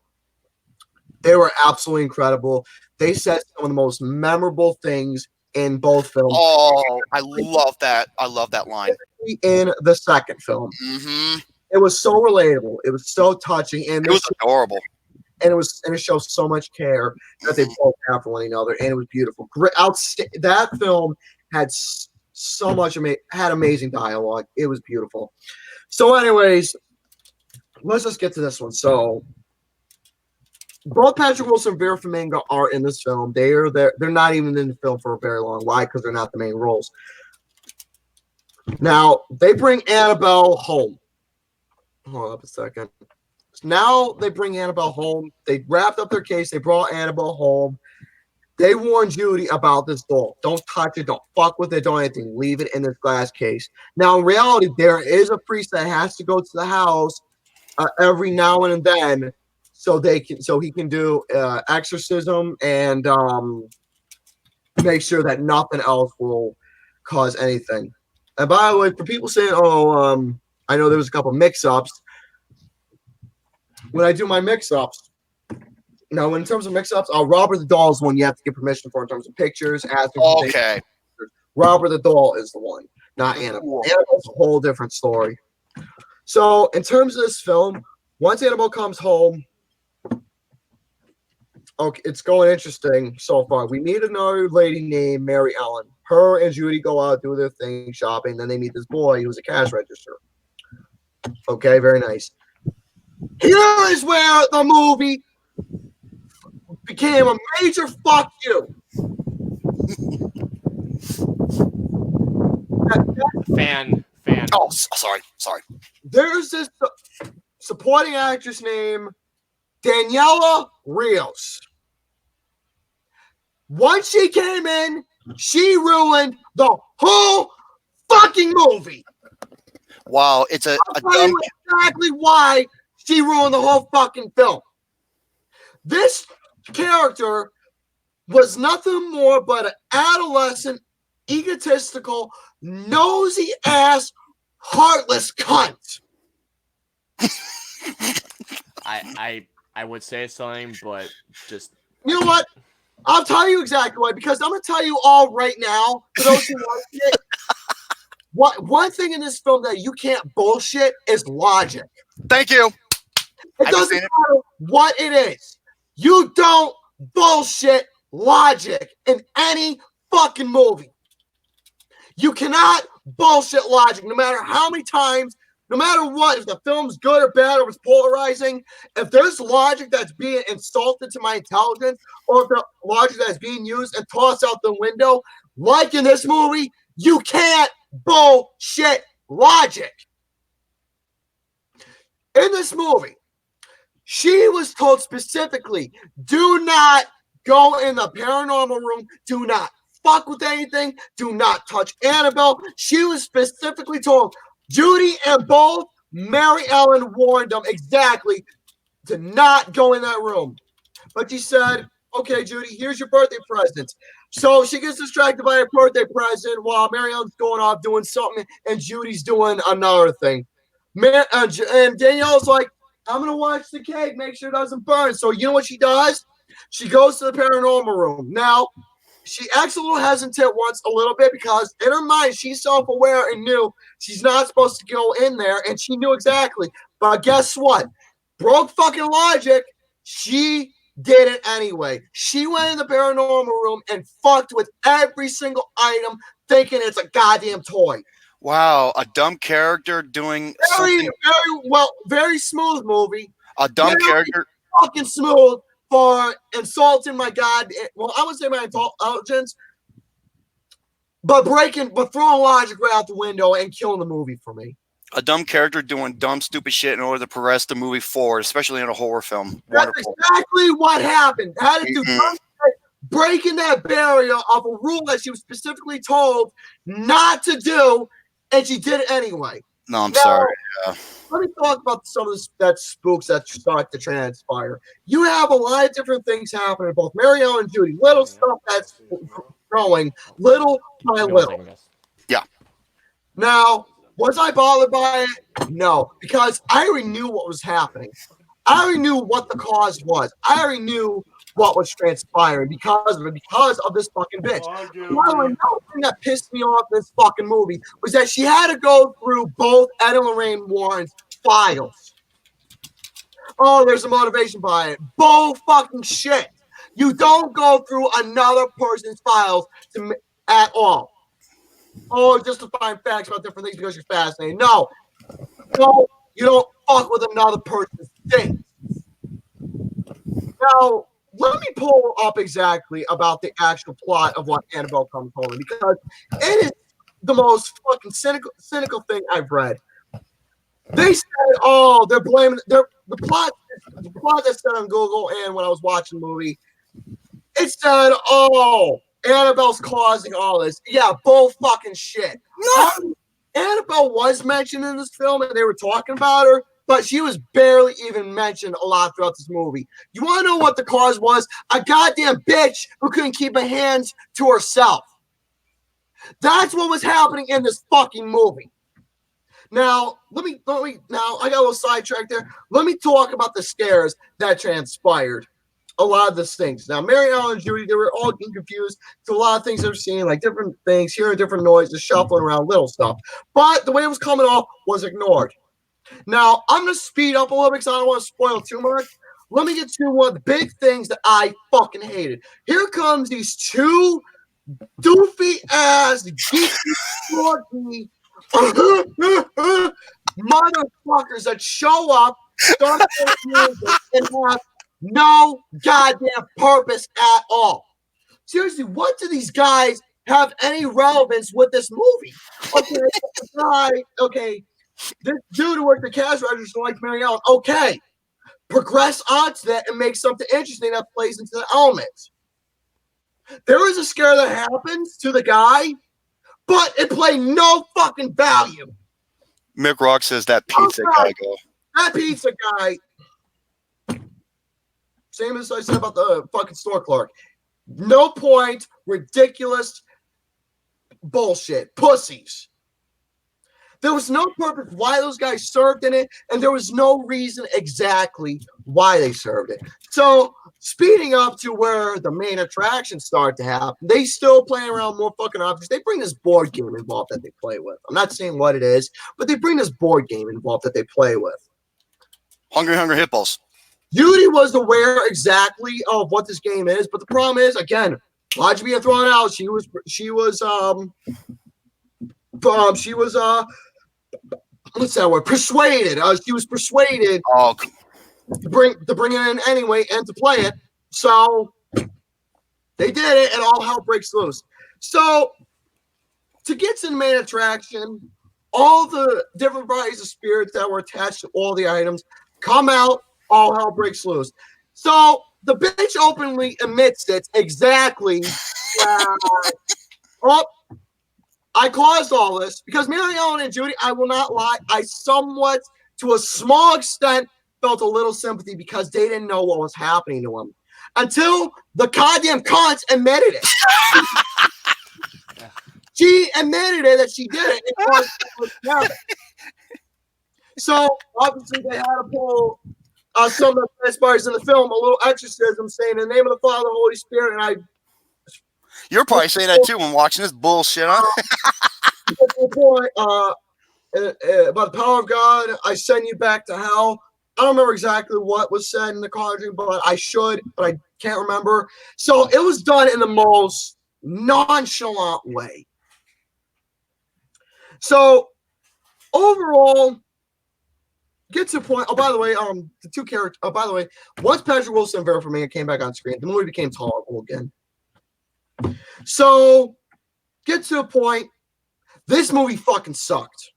They were absolutely incredible. They said some of the most memorable things in both films. Oh, I love that. I love that line. In the second film. Mm-hmm. It was so relatable. It was so touching. And it was adorable. And it shows so much care that they both have for one another. And it was beautiful. Great, that film had so much had amazing dialogue. It was beautiful. So anyways, let's just get to this one. So both Patrick Wilson and Vera Farmiga are in this film. They're not even in the film for a very long while because they're not the main roles. Now they bring Annabelle home. Hold up a second. Now they bring Annabelle home. They wrapped up their case. They brought Annabelle home. They warned Judy about this doll. Don't touch it. Don't fuck with it. Don't anything. Leave it in this glass case. Now, in reality, there is a priest that has to go to the house every now and then, so he can do exorcism and make sure that nothing else will cause anything. And by the way, for people saying, I know there was a couple mix-ups. When I do my mix-ups, now in terms of mix-ups, Robert the Doll is one you have to get permission for in terms of pictures. Okay. Robert the Doll is the one, not Annabelle. Annabelle's a whole different story. So in terms of this film, once Annabelle comes home, okay, it's going interesting so far. We meet another lady named Mary Ellen. Her and Judy go out, do their thing, shopping. Then they meet this boy who's a cash register. Okay, very nice. Here is where the movie became a major fuck you. Fan. Oh, sorry. There's this supporting actress named Daniela Rios. Once she came in, she ruined the whole fucking movie. Wow, it's a I'll dumb. exactly why she ruined the whole fucking film. This character was nothing more but an adolescent, egotistical, nosy ass, heartless cunt. I would say something, but just You know what? I'll tell you exactly why, because I'm going to tell you all right now, for those who watch it, one thing in this film that you can't bullshit is logic. Thank you. It doesn't matter what it is. You don't bullshit logic in any fucking movie. You cannot bullshit logic, no matter how many times, no matter what, if the film's good or bad or it's polarizing, if there's logic that's being insulted to my intelligence, or if the logic that's being used and tossed out the window, like in this movie, you can't bullshit logic. In this movie, she was told specifically, do not go in the paranormal room, do not fuck with anything, do not touch Annabelle. She was specifically told, Judy and both Mary Ellen warned them exactly to not go in that room. But she said, okay, Judy, here's your birthday present. So she gets distracted by her birthday present while Mary Ellen's going off doing something and Judy's doing another thing. And Danielle's like, I'm going to watch the cake, make sure it doesn't burn. So you know what she does? She goes to the paranormal room. Now, she acts a little hesitant once a little bit because in her mind, she's self-aware and knew she's not supposed to go in there, and she knew exactly. But guess what? Broke fucking logic. She did it anyway. She went in the paranormal room and fucked with every single item, thinking it's a goddamn toy. Wow, a dumb character doing very smooth movie. A dumb character, fucking smooth for insulting my God. Well, I would say my intelligence, but throwing logic right out the window and killing the movie for me. A dumb character doing dumb, stupid shit in order to progress the movie forward, especially in a horror film. That's Wonderful. exactly what happened. Had to do breaking that barrier of a rule that she was specifically told not to do, and she did it anyway. No, I'm sorry. Yeah. Let me talk about some of that spooks that start to transpire. You have a lot of different things happening, both Mary Ellen and Judy. Little stuff that's growing, little by little. Yeah. Now, was I bothered by it? No, because I already knew what was happening. I already knew what the cause was. I already knew what was transpiring because of this fucking bitch. Another thing that pissed me off in this fucking movie was that she had to go through both Ed and Lorraine Warren's files. Oh, there's a motivation by it. Bull fucking shit. You don't go through another person's files at all. Oh, just to find facts about different things because you're fascinated. No, you don't fuck with another person's things. Now, let me pull up exactly about the actual plot of what Annabelle comes home, because it is the most fucking cynical thing I've read. They said, "Oh, they're blaming the plot." The plot that's said on Google, and when I was watching the movie, it said, "Oh, Annabelle's causing all this." Yeah, bull fucking shit. No, Annabelle was mentioned in this film, and they were talking about her. But she was barely even mentioned a lot throughout this movie. You want to know what the cause was? A goddamn bitch who couldn't keep her hands to herself. That's what was happening in this fucking movie. Now, now I got a little sidetracked there. Let me talk about the scares that transpired. A lot of these things. Now, Mary Ellen and Judy, they were all getting confused to a lot of things they were seeing, like different things, hearing different noises, shuffling around, little stuff. But the way it was coming off was ignored. Now, I'm going to speed up a little bit because I don't want to spoil too much. Let me get to one of the big things that I fucking hated. Here comes these two doofy-ass, geeky, motherfuckers that show up, start music, and have no goddamn purpose at all. Seriously, what do these guys have any relevance with this movie? Okay, this dude who worked the cash register like Mary Ellen, okay, progress onto that and make something interesting that plays into the elements. There is a scare that happens to the guy, but it played no fucking value. Mick Rock says that pizza guy go. That pizza guy, same as I said about the fucking store clerk. No point, ridiculous bullshit, pussies. There was no purpose why those guys served in it, and there was no reason exactly why they served it. So speeding up to where the main attractions start to happen, they still play around more fucking objects. They bring this board game involved that they play with. I'm not saying what it is, but they bring this board game involved that they play with. Hungry Hippos. Judy was aware exactly of what this game is, but the problem is, again, logic being thrown out. She was what's that word? Persuaded. She was persuaded to bring it in anyway and to play it. So they did it, and all hell breaks loose. So to get to the main attraction, all the different varieties of spirits that were attached to all the items come out. All hell breaks loose. So the bitch openly admits it exactly. I caused all this because Mary Ellen and Judy, I will not lie, I somewhat, to a small extent, felt a little sympathy because they didn't know what was happening to them until the goddamn cunts admitted it. She admitted it that she did it. So obviously they had to pull some of the transpires in the film, a little exorcism saying in the name of the Father, the Holy Spirit, and You're probably saying that too when watching this bullshit, huh? By the power of God, I send you back to hell. I don't remember exactly what was said in the Conjuring, but I should, but I can't remember. So it was done in the most nonchalant way. So overall, get to a point. Oh, by the way, the two characters. Oh, by the way, once Patrick Wilson and Vera Farmiga came back on screen, the movie became tolerable again. So, get to a point. This movie fucking sucked.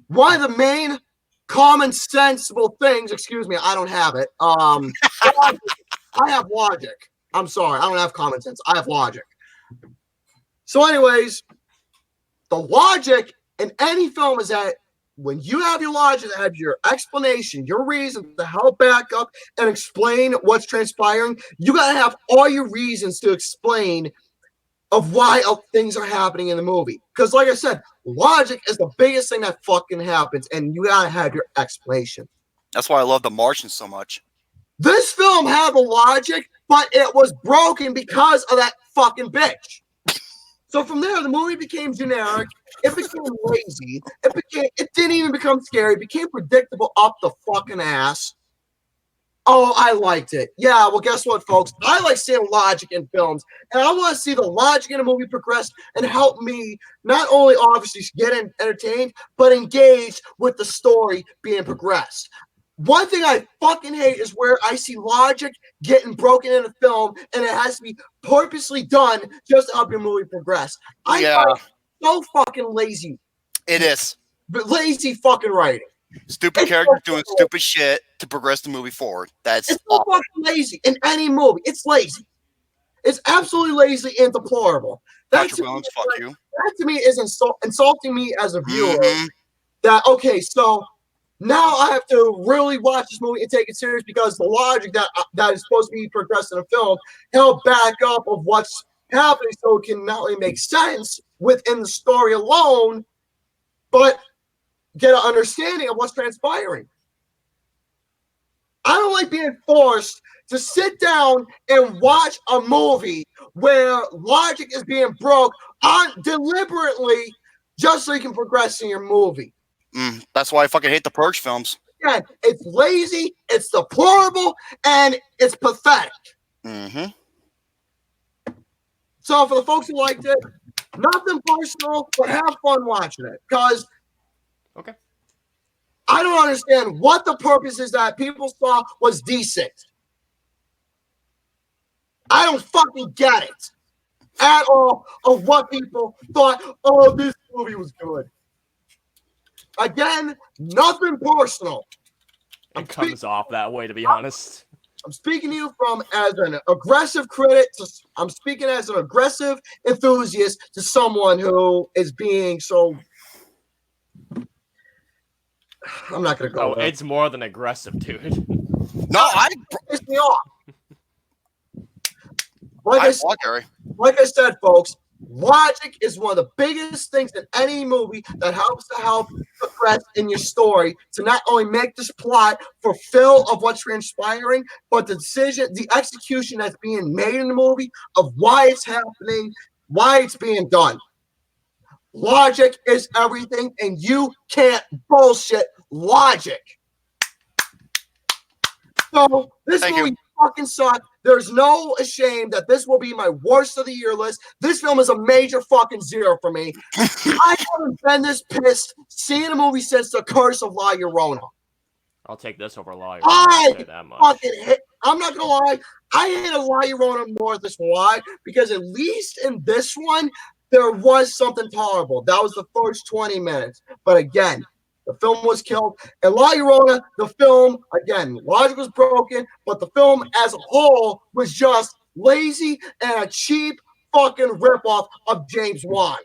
One of the main common sensible things. Excuse me, I don't have it. I have logic. I'm sorry, I don't have common sense. I have logic. So, anyways, the logic in any film is that when you have your logic, have your explanation, your reason to help back up and explain what's transpiring, you got to have all your reasons to explain of why things are happening in the movie. Because like I said, logic is the biggest thing that fucking happens, and you got to have your explanation. That's why I love The Martian so much. This film had the logic, but it was broken because of that fucking bitch. So from there, the movie became generic. It became lazy. It didn't even become scary. It became predictable up the fucking ass. Oh, I liked it. Yeah, well, guess what, folks? I like seeing logic in films, and I want to see the logic in a movie progress and help me not only obviously get entertained, but engaged with the story being progressed. One thing I fucking hate is where I see logic getting broken in a film, and it has to be purposely done just to help your movie progress. I find it so fucking lazy. It is. But lazy fucking writing. Stupid characters doing stupid shit to progress the movie forward. It's so fucking lazy in any movie. It's lazy. It's absolutely lazy and deplorable. That to me is insulting me as a viewer. Mm-hmm. That okay, so now I have to really watch this movie and take it serious because the logic that is supposed to be progressed in a film held back up of what's happening so it can not only make sense within the story alone, but get an understanding of what's transpiring. I don't like being forced to sit down and watch a movie where logic is being broke on deliberately just so you can progress in your movie. That's why I fucking hate the Purge films. Yeah, it's lazy, it's deplorable, and it's pathetic. Mm-hmm. So for the folks who liked it, nothing personal, but have fun watching it. Because okay, I don't understand what the purpose is that people saw was decent. I don't fucking get it at all of what people thought, oh, this movie was good. Again, nothing personal. It comes off that way, to be honest. I'm speaking to you from as an aggressive critic. I'm speaking as an aggressive enthusiast to someone who is being so. I'm not going to go. Oh, it's more than aggressive, dude. No, piss me off. Like I said, folks, Logic is one of the biggest things in any movie that helps to help progress in your story to not only make this plot fulfill of what's transpiring, but the decision, the execution that's being made in the movie of why it's happening, why it's being done. Logic is everything, and you can't bullshit logic. So this Thank movie you. fucking sucked. There's no shame that this will be my worst of the year list. This film is a major fucking zero for me. I haven't been this pissed seeing a movie since The Curse of La Llorona. I'll take this over Law. I Say that much. fucking hate. I'm not gonna lie. I hated La Llorona more this one. Why? Because at least in this one, there was something tolerable. That was the first 20 minutes. But again, the film was killed. And La Llorona, the film, again, logic was broken, but the film as a whole was just lazy and a cheap fucking ripoff of James Wan.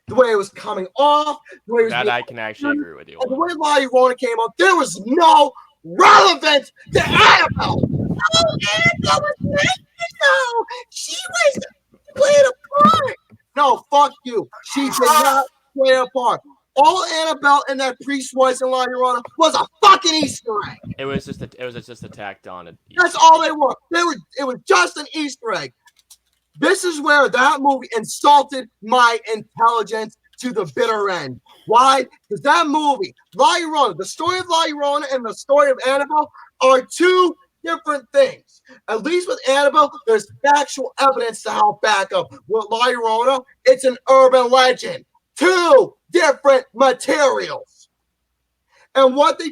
The way it was coming off, the way it was That being I can actually agree with you and the on. way La Llorona came up, there was no relevance to Annabelle. Oh, Annabelle was nice, though. She was playing a part. No, fuck you. She did not play a part. All Annabelle and that priest was in La Llorona was a fucking Easter egg. It was just a tacked on. That's all they were. It was just an Easter egg. This is where that movie insulted my intelligence to the bitter end. Why? Because that movie, La Llorona, the story of La Llorona and the story of Annabelle are two different things. At least with Annabelle, there's factual evidence to help back up. With La Llorona, it's an urban legend. Two different materials. And what they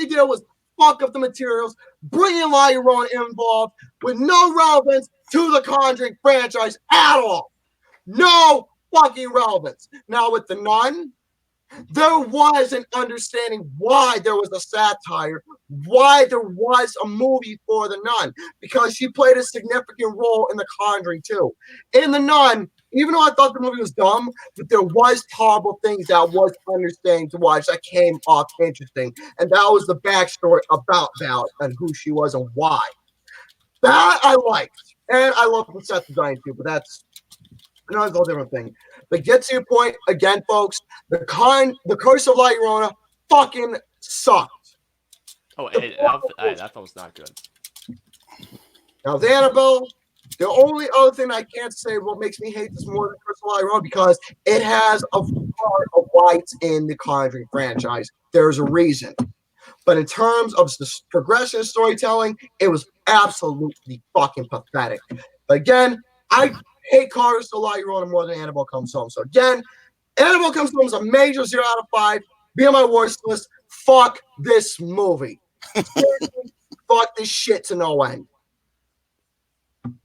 did was fuck up the materials, bringing La Llorona involved with no relevance to the Conjuring franchise at all. No fucking relevance. Now with The Nun, there was an understanding why there was a satire, why there was a movie for The Nun, because she played a significant role in The Conjuring too. In The Nun, even though I thought the movie was dumb, but there was horrible things that was understanding to watch that came off interesting. And that was the backstory about Val and who she was and why. That I liked. And I love the set design too, but that's another whole different thing. But get to your point again, folks. The Curse of La Llorona fucking sucked. Oh, that film's not good. Now, the Annabelle, the only other thing I can't say what makes me hate this more than Curse of La Llorona because it has a part of why it's in the Conjuring franchise. There's a reason. But in terms of the progression of storytelling, it was absolutely fucking pathetic. But again, I hate Curse of La Llorona more than Annabelle Comes Home. So again, Annabelle Comes Home is a major 0 out of 5. Be on my worst list. Fuck this movie. Seriously, fuck this shit to no end.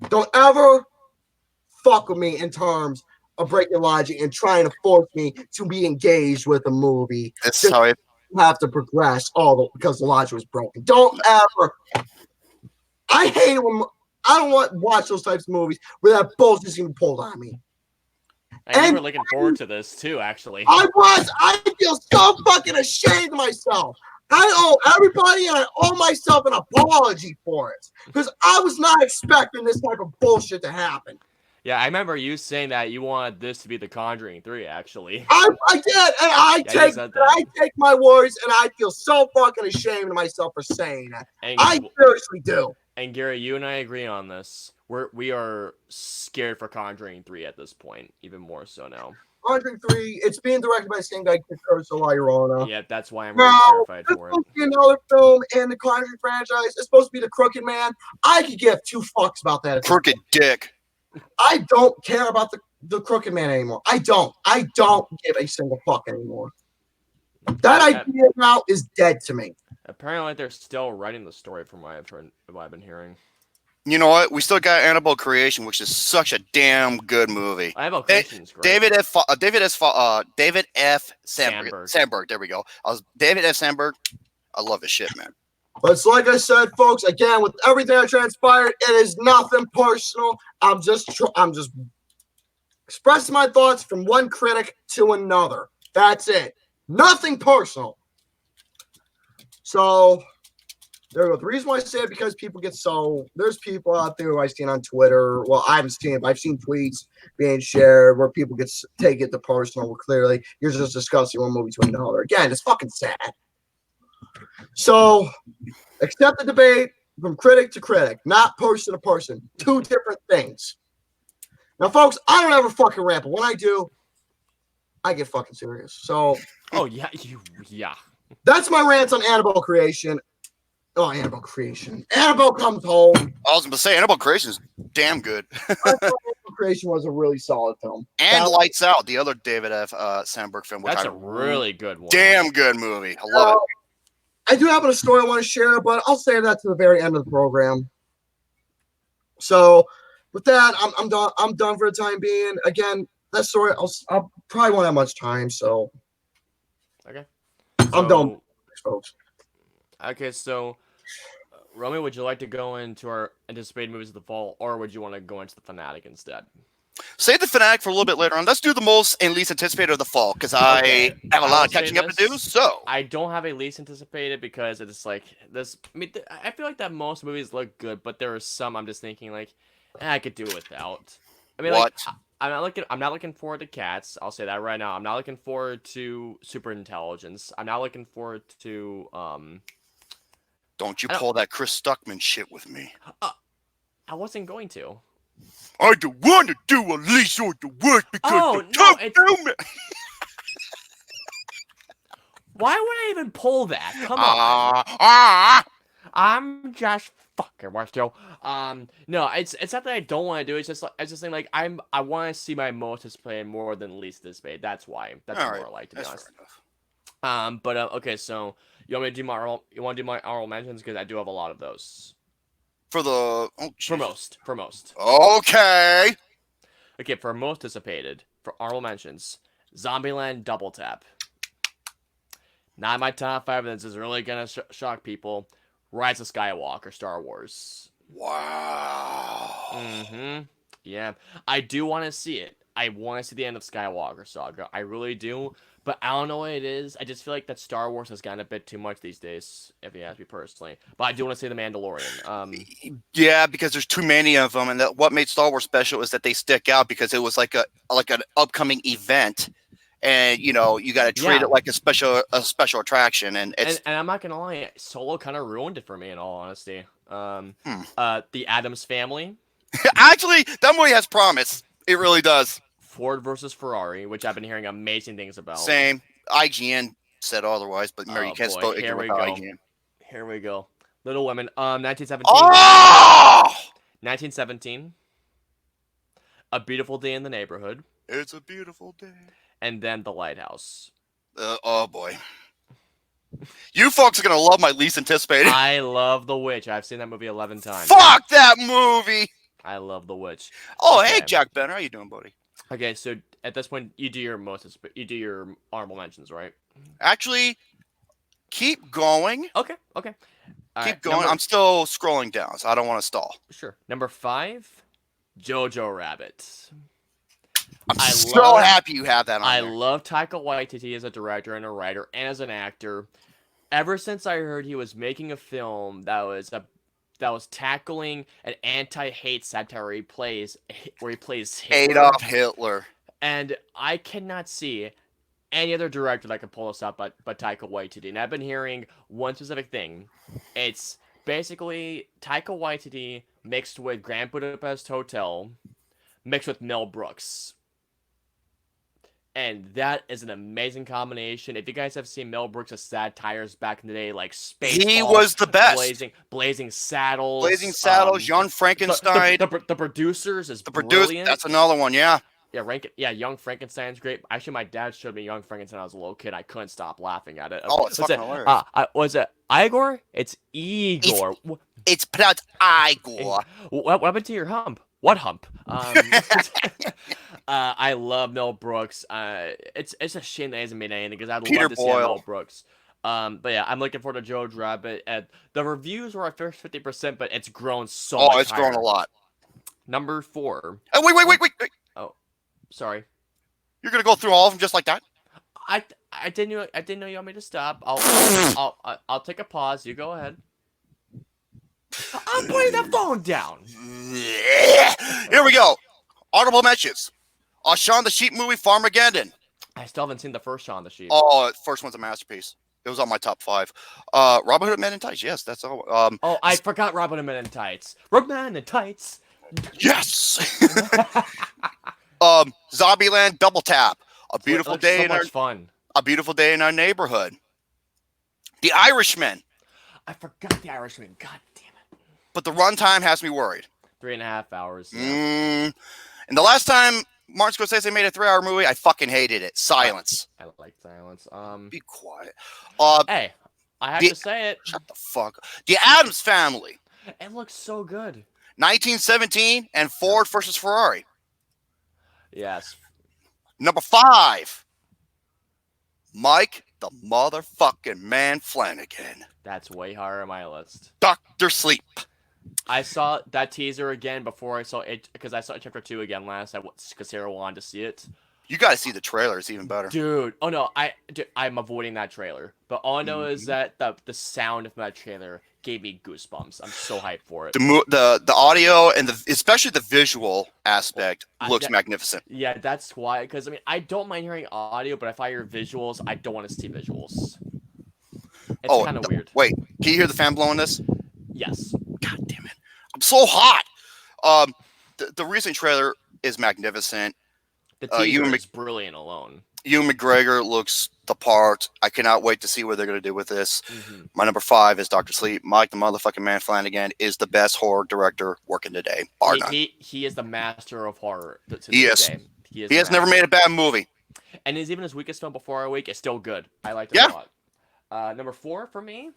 Don't ever fuck with me in terms of breaking logic and trying to force me to be engaged with a movie. That's how I have to progress because the logic was broken. Don't ever. I hate it when I don't want to watch those types of movies where that bullshit's gonna be pulled on me. And you were looking forward to this too, actually. I feel so fucking ashamed of myself. I owe everybody and I owe myself an apology for it because I was not expecting this type of bullshit to happen. Yeah, I remember you saying that you wanted this to be The Conjuring 3, actually. I did, and I take my words, and I feel so fucking ashamed of myself for saying that. And, I seriously do. And Gary, you and I agree on this. We are scared for Conjuring 3 at this point, even more so now. Conjuring 3, it's being directed by the same guy who Curse of La Llorona. Yeah, that's why I'm really terrified for it. It's supposed to be another film in the Conjuring franchise. It's supposed to be The Crooked Man. I could give two fucks about that. Crooked dick. I don't care about the Crooked Man anymore. I don't give a single fuck anymore. That idea now is dead to me. Apparently, they're still writing the story from what I've been hearing. You know what? We still got Annabelle Creation, which is such a damn good movie. Annabelle Creation is great. David F. Sandberg. There we go. David F. Sandberg. I love his shit, man. But it's like I said, folks. Again, with everything that transpired, it is nothing personal. I'm just expressing my thoughts from one critic to another. That's it. Nothing personal. So There we go. The reason why I say it because people get there's people out there who I've seen on Twitter. Well, I haven't seen it, but I've seen tweets being shared where people take it to personal. Clearly, you're just discussing one movie to another. Again, it's fucking sad. So, accept the debate from critic to critic, not person to person. Two different things. Now, folks, I don't ever fucking rant, but when I do, I get fucking serious. So, Oh yeah, yeah. that's my rant on Annabelle Creation. Oh, Annabelle Creation. Annabelle Comes Home. I was going to say, Annabelle Creation is damn good. I thought Annabelle Creation was a really solid film. And Lights Out, the other David F. Sandberg film. Which That's a really good one. damn good movie. I love it. I do have a story I want to share, but I'll save that to the very end of the program. So, with that, I'm done. I'm done for the time being. Again, that story I'll probably won't have much time, so Okay. I'm done, folks. Okay, so Romy, would you like to go into our anticipated movies of the fall, or would you want to go into the Fanatic instead? Save the Fanatic for a little bit later on. Let's do the most and least anticipated of the fall, because I have a lot of catching up to do. So I don't have a least anticipated because it's like this. I mean, I feel like that most movies look good, but there are some I'm just thinking like, I could do without. I mean, what? like I'm not looking forward to Cats. I'll say that right now. I'm not looking forward to Super Intelligence. I'm not looking forward to Don't you pull that Chris Stuckman shit with me. I wasn't going to. I don't want to do a lease or the work because Why would I even pull that? Come on. I'm just fucking with you. No, it's not that I don't want to do it. It's just saying like I want to see my most displayed more than least displayed. That's why. That's more I like, to be honest. But okay, so you want me to do my honorable mentions because I do have a lot of those. For most. Okay. Okay, for most dissipated, for honorable mentions, Zombieland Double Tap. Not in my top 5, and this is really gonna shock people. Rise of Skywalker, Star Wars. Wow. Mm-hmm. Yeah. I do want to see it. I want to see the end of Skywalker Saga. I really do. But I don't know what it is. I just feel like that Star Wars has gotten a bit too much these days, if you ask me personally. But I do want to see The Mandalorian. Yeah, because there's too many of them, and what made Star Wars special is that they stick out because it was like an upcoming event, and you got to treat it like a special attraction. And I'm not gonna lie, Solo kind of ruined it for me, in all honesty. The Addams Family. Actually, that movie has promise. It really does. Ford versus Ferrari, which I've been hearing amazing things about. Same. IGN said otherwise, but you can't spell it without IGN. Here we go. Little Women. 1917. Oh! 1917. A Beautiful Day in the Neighborhood. It's a beautiful day. And then The Lighthouse. Oh boy. You folks are gonna love my least anticipated. I love The Witch. I've seen that movie 11 times. Fuck that movie. I love The Witch. Oh, okay. Hey, Jack Benner, how you doing, buddy? Okay, so at this point, you do your honorable mentions, right? Actually, keep going. Okay. Keep going. I'm still scrolling down, so I don't want to stall. Sure. Number 5, Jojo Rabbit. I'm so happy you have that on I there. love Taika Waititi as a director and a writer and as an actor. Ever since I heard he was making a film that was tackling an anti-hate satire where he plays Hitler. Adolf Hitler. And I cannot see any other director that can pull this up but Taika Waititi. And I've been hearing one specific thing. It's basically Taika Waititi mixed with Grand Budapest Hotel mixed with Mel Brooks. And that is an amazing combination. If you guys have seen Mel Brooks' satires back in the day, like Spaceballs, he was the best. Blazing Saddles, Young Frankenstein. The Producers is brilliant. That's another one, yeah. Yeah, Young Frankenstein's great. Actually, my dad showed me Young Frankenstein when I was a little kid. I couldn't stop laughing at it. Oh, it's fucking hilarious. Was it Igor? It's Igor. It's pronounced Igor. What happened to your hump? What hump? I love Mel Brooks. It's a shame that he hasn't made anything because I'd love to see Mel Brooks. But yeah, I'm looking forward to Jojo Rabbit. The reviews were at first 50%, but it's grown so much. Oh, it's grown a lot. Number 4. Oh, wait. Oh, sorry. You're gonna go through all of them just like that? I didn't know you want me to stop. I'll take a pause. You go ahead. putting the phone down. Here we go. Honorable mentions. Shaun the Sheep movie, Farmageddon. I still haven't seen the first Shaun the Sheep. Oh, first one's a masterpiece. It was on my top 5. Robin Hood Men in Tights. Yes, that's all. Oh, I forgot Robin and Men in Tights. Robin Man in Tights. Yes. Zombieland Double Tap. A beautiful day in fun. A beautiful day in our neighborhood. The Irishman. I forgot The Irishman. God damn it. But the runtime has me worried. 3.5 hours. Yeah. And the last time Martin Scorsese made a 3-hour movie, I fucking hated it. Silence. I like Silence. Be quiet. Hey, I have to say it. Shut the fuck up. The Addams Family. It looks so good. 1917 and Ford versus Ferrari. Yes. Number 5. Mike the motherfucking Man Flanagan. That's way higher on my list. Dr. Sleep. I saw that teaser again before I saw it, because I saw chapter 2 again last night because Sarah wanted to see it. You got to see the trailer. It's even better. Dude, oh no, I'm avoiding that trailer. But all I know is that the sound of that trailer gave me goosebumps. I'm so hyped for it. The audio and especially the visual aspect looks magnificent. Yeah, that's why. Because I mean, I don't mind hearing audio, but if I hear visuals, I don't want to see visuals. It's kind of weird. Wait, can you hear the fan blowing this? Yes. God damn it! I'm so hot. The recent trailer is magnificent. The teaser is brilliant alone. Ewan McGregor looks the part. I cannot wait to see what they're going to do with this. My number 5 is Dr. Sleep. Mike the motherfucking Man Flanagan is the best horror director working today, bar none. He is the master of horror. He has never made a bad movie. And even his weakest film before our week is still good. I liked it a lot. Number 4 for me,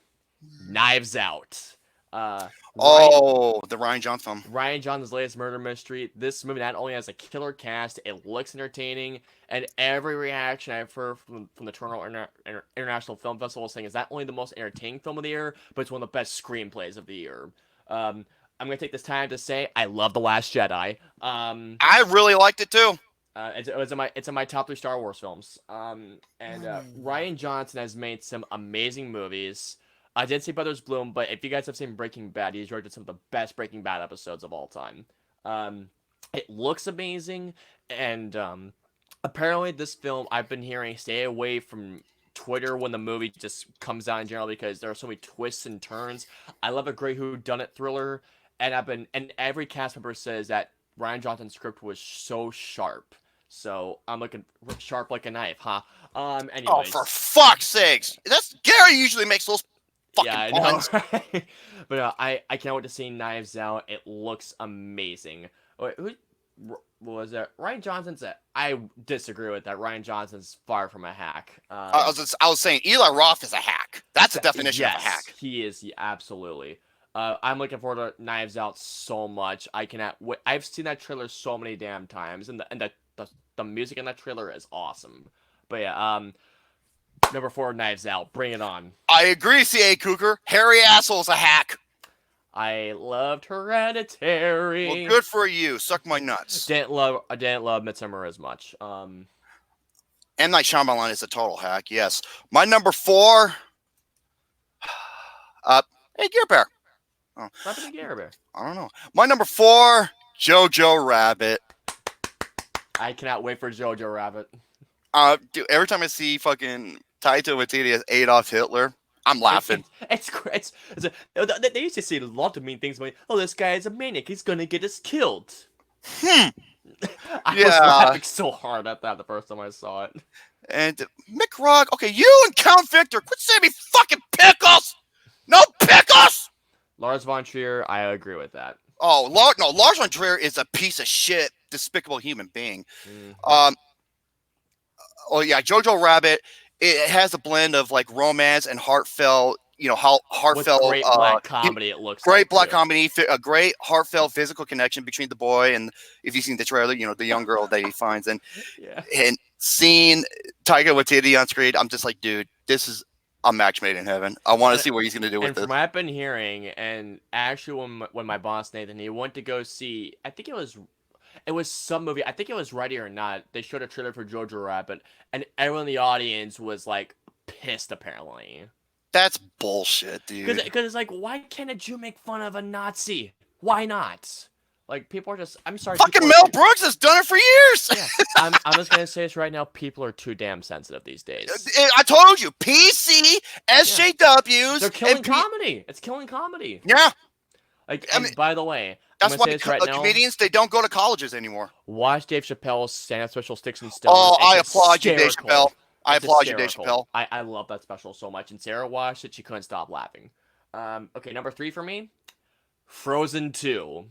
Knives Out. The Rian Johnson film. Rian Johnson's latest murder mystery. This movie not only has a killer cast, it looks entertaining, and every reaction I've heard from the Toronto International Film Festival is saying it's not only the most entertaining film of the year, but it's one of the best screenplays of the year. I'm gonna take this time to say I love The Last Jedi. I really liked it too. It's in my top 3 Star Wars films. Rian Johnson has made some amazing movies. I did see Brothers Bloom, but if you guys have seen Breaking Bad, he's directed some of the best Breaking Bad episodes of all time. It looks amazing, and apparently this film, I've been hearing, stay away from Twitter when the movie just comes out in general because there are so many twists and turns. I love a great whodunit thriller, and every cast member says that Rian Johnson's script was so sharp. So I'm looking sharp like a knife, huh? Anyways. Oh, for fuck's sakes! Gary usually makes those. Yeah, I know. Right? But I can't wait to see Knives Out. It looks amazing. Wait, who was it? Rian Johnson's. I disagree with that. Rian Johnson's far from a hack. I was saying Eli Roth is a hack. That's the definition of a hack. He is absolutely. I'm looking forward to Knives Out so much. I cannot wait. I've seen that trailer so many damn times, and the music in that trailer is awesome. But yeah, number 4, Knives Out. Bring it on. I agree, C.A. Cougar. Harry Asshole's a hack. I loved Hereditary. Well, good for you. Suck my nuts. I didn't love Midsommar as much. M. Night Shyamalan is a total hack. Yes. My number 4. Hey, Gear Bear. Oh. What happened to Gear Bear? I don't know. My number 4, Jojo Rabbit. I cannot wait for Jojo Rabbit. Dude, every time I see fucking Taika Waititi as Adolf Hitler, I'm laughing. They used to say a lot of mean things like, "Oh, this guy is a maniac. He's gonna get us killed." I was laughing so hard at that the first time I saw it. And Mick Rogg, okay, you and Count Victor, quit saying me fucking pickles. No pickles. Lars von Trier, I agree with that. Oh, Lars von Trier is a piece of shit, despicable human being. Mm-hmm. Oh yeah, Jojo Rabbit. It has a blend of like romance and heartfelt. Heartfelt. With great black comedy. It looks great like, black too. comedy. A great heartfelt physical connection between the boy and, if you've seen the trailer, the young girl that he finds. And seeing Taika Waititi on screen, I'm just like, dude, this is a match made in heaven. I want to see what he's gonna do with this. And from what I've been hearing, and actually when my boss Nathan, he went to go see, I think it was some movie. I think it was Ready or Not. They showed a trailer for Jojo Rabbit, and everyone in the audience was like pissed. Apparently, That's bullshit, dude. Because it's like, why can't a Jew make fun of a Nazi? Why not? Like, people are just, I'm sorry. Fucking people Mel are, Brooks has done it for years. Yeah, I'm just gonna say this right now. People are too damn sensitive these days. I told you, PC, SJWs. They're killing and comedy. It's killing comedy. Yeah, Like, I and mean, by the way, that's I'm why gonna say this right now. comedians, they don't go to colleges anymore. Watch Dave Chappelle's stand-up special Sticks and Stones. Oh, I It's applaud you, Dave hysterical. Chappelle. I It's applaud you, Dave hysterical. Chappelle. I love that special so much. And Sarah watched it. She couldn't stop laughing. Okay, number 3 for me, Frozen 2.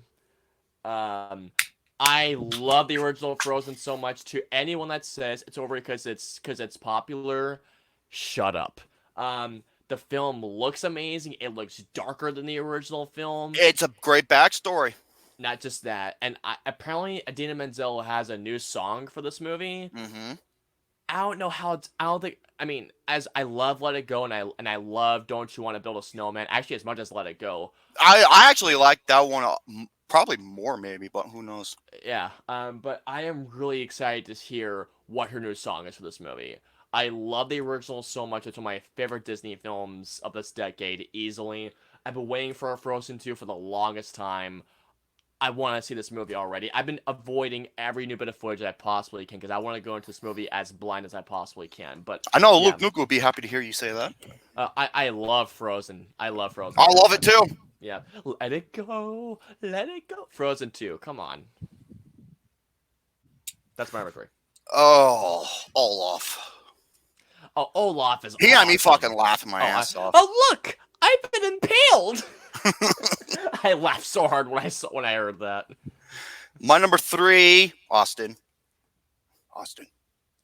I love the original Frozen so much. To anyone that says it's over because it's popular, shut up. The film looks amazing. It looks darker than the original film. It's a great backstory. Not just that, and apparently Idina Menzel has a new song for this movie. Mm-hmm. I don't know how it's. I don't think. I mean, as I love Let It Go, and I love Don't You Want to Build a Snowman. Actually, as much as Let It Go. I actually like that one probably more maybe, but who knows? Yeah. But I am really excited to hear what her new song is for this movie. I love the original so much. It's one of my favorite Disney films of this decade, easily. I've been waiting for a Frozen 2 for the longest time. I want to see this movie already. I've been avoiding every new bit of footage that I possibly can because I want to go into this movie as blind as I possibly can. But I know yeah. LukeNukem would be happy to hear you say that. I love Frozen. I love Frozen. I love it too. Yeah. Let it go. Let it go. Frozen 2. Come on. That's my number 3. Oh, Olaf. Oh, Olaf is He had me awesome. fucking laughing my ass off. Oh, look! I've been impaled! I laughed so hard when I heard that. My number 3, Austin.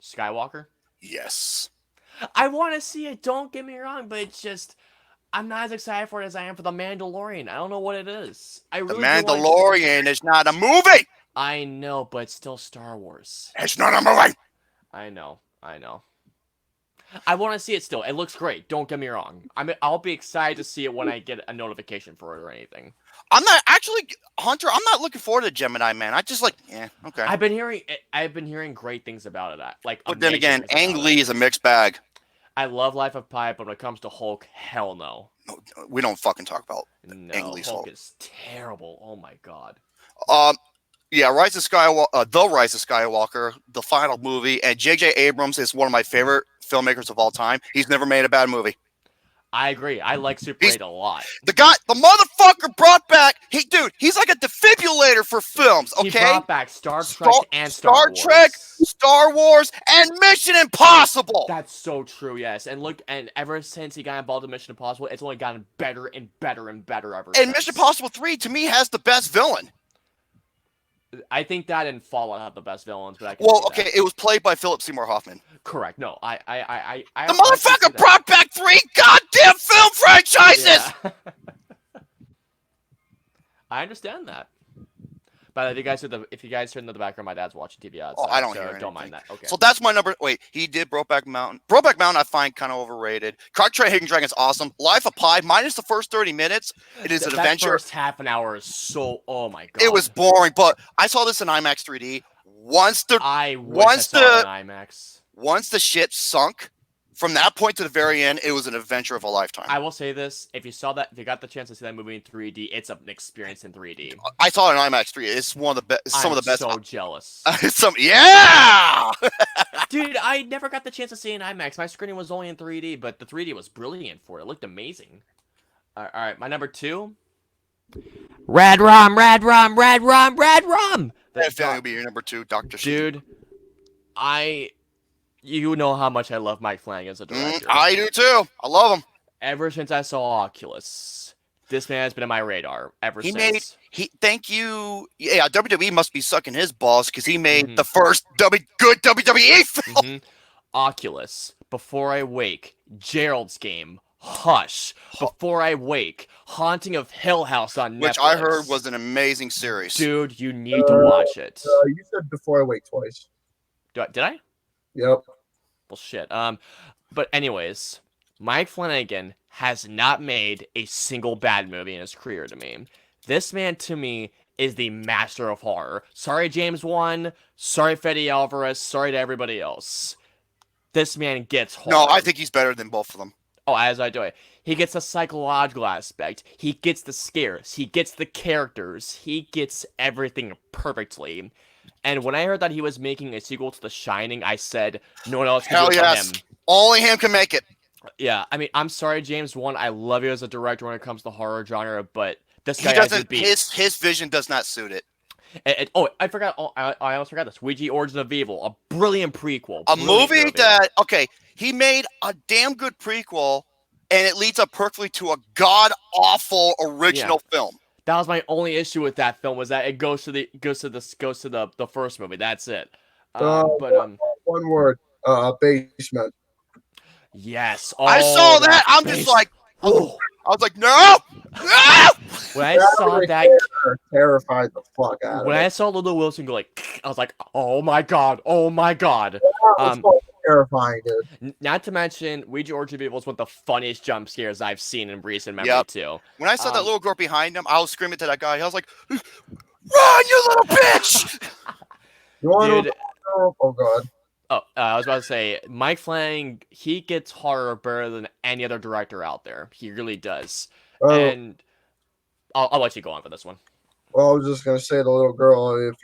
Skywalker? Yes. I want to see it, don't get me wrong, but it's just... I'm not as excited for it as I am for The Mandalorian. I don't know what it is. The Mandalorian is not a movie! I know, but it's still Star Wars. It's not a movie! I know. I want to see it still. It looks great. Don't get me wrong. I'll be excited to see it when I get a notification for it or anything. I'm not actually, Hunter. I'm not looking forward to Gemini Man. I just okay. I've been hearing great things about it. But then again, amazing things Ang about Lee it. is a mixed bag. I love Life of Pi, but when it comes to Hulk, hell no. No, we don't fucking talk about No, Ang Lee's Hulk Hulk. is terrible. Oh my god. Yeah, The Rise of Skywalker, the final movie, and J.J. Abrams is one of my favorite filmmakers of all time. He's never made a bad movie. I agree. I like Super 8 a lot. The motherfucker brought back. He's like a defibrillator for films. Okay, He brought back Star Trek and Star Wars. Trek, Star Wars, and Mission Impossible. That's so true. Yes, and look, and ever since he got involved in Mission Impossible, it's only gotten better and better and better ever. And Mission Impossible 3 to me has the best villain. I think that and Fallout have the best villains, but it was played by Philip Seymour Hoffman. Correct. No, I The motherfucker brought back 3 goddamn film franchises. Yeah. I understand that. But if you guys heard in the background, my dad's watching TV outside. I don't so hear anything. Don't mind that. Okay. So that's my number. Wait, he did Brokeback Mountain. Brokeback Mountain I find kind of overrated. Crouching Hidden Dragon's awesome. Life of Pi, minus the first 30 minutes, it is an adventure. That first half an hour is so. Oh my god. It was boring, but I saw this in IMAX 3D. Once the ship sunk, from that point to the very end, it was an adventure of a lifetime. I will say this: if you got the chance to see that movie in 3D, it's an experience in 3D. I saw it in IMAX 3D. It's one of the best. Some of the best. So jealous. Yeah. Dude, I never got the chance to see it in IMAX. My screening was only in 3D, but the 3D was brilliant for it. It looked amazing. All right, my number 2. Red Rum. That feeling will be your number 2, Dr. Dude, you know how much I love Mike Flanagan as a director. I do too. I love him. Ever since I saw Oculus, this man has been on my radar ever since. Thank you. Yeah, WWE must be sucking his balls because he made the first good WWE film. Oculus, Before I Wake, Gerald's Game, Hush, Before I Wake, Haunting of Hill House on Netflix. Which I heard was an amazing series. Dude, you need to watch it. You said Before I Wake twice. Did I? Yep. Well, shit. But anyways, Mike Flanagan has not made a single bad movie in his career to me. This man, to me, is the master of horror. Sorry, James Wan. Sorry, Fede Alvarez. Sorry to everybody else. This man gets horror. No, I think he's better than both of them. Oh, as I do it. He gets the psychological aspect. He gets the scares. He gets the characters. He gets everything perfectly. And when I heard that he was making a sequel to The Shining, I said, no one else can Hell do it but yes. him. Only him can make it. Yeah, I mean, I'm sorry, James. One, I love you as a director when it comes to horror genre, but this He guy has his doesn't. beat. His vision does not suit it. Oh, I forgot. Oh, I almost forgot this. Ouija Origins of Evil, a brilliant prequel. A Brilliant movie that he made a damn good prequel, and it leads up perfectly to a god awful original film. That was my only issue with that film, was that it goes to the first movie. That's it. One word, basement. Yes. I saw that. I'm just like, oh. I was like, no, no. When I saw that, terrified the fuck out of me. when I saw Little Wilson go like, I was like, oh my god, oh my god. Terrifying, dude. Not to mention, Ouija Origins of Evil is one of the funniest jump scares I've seen in recent memory too. When I saw that little girl behind him, I was screaming to that guy. I was like, run, you little bitch! Dude. Oh god. Oh, I was about to say, Mike Flanagan, he gets horror better than any other director out there. He really does. And I'll let you go on for this one. Well, I was just gonna say, the little girl. If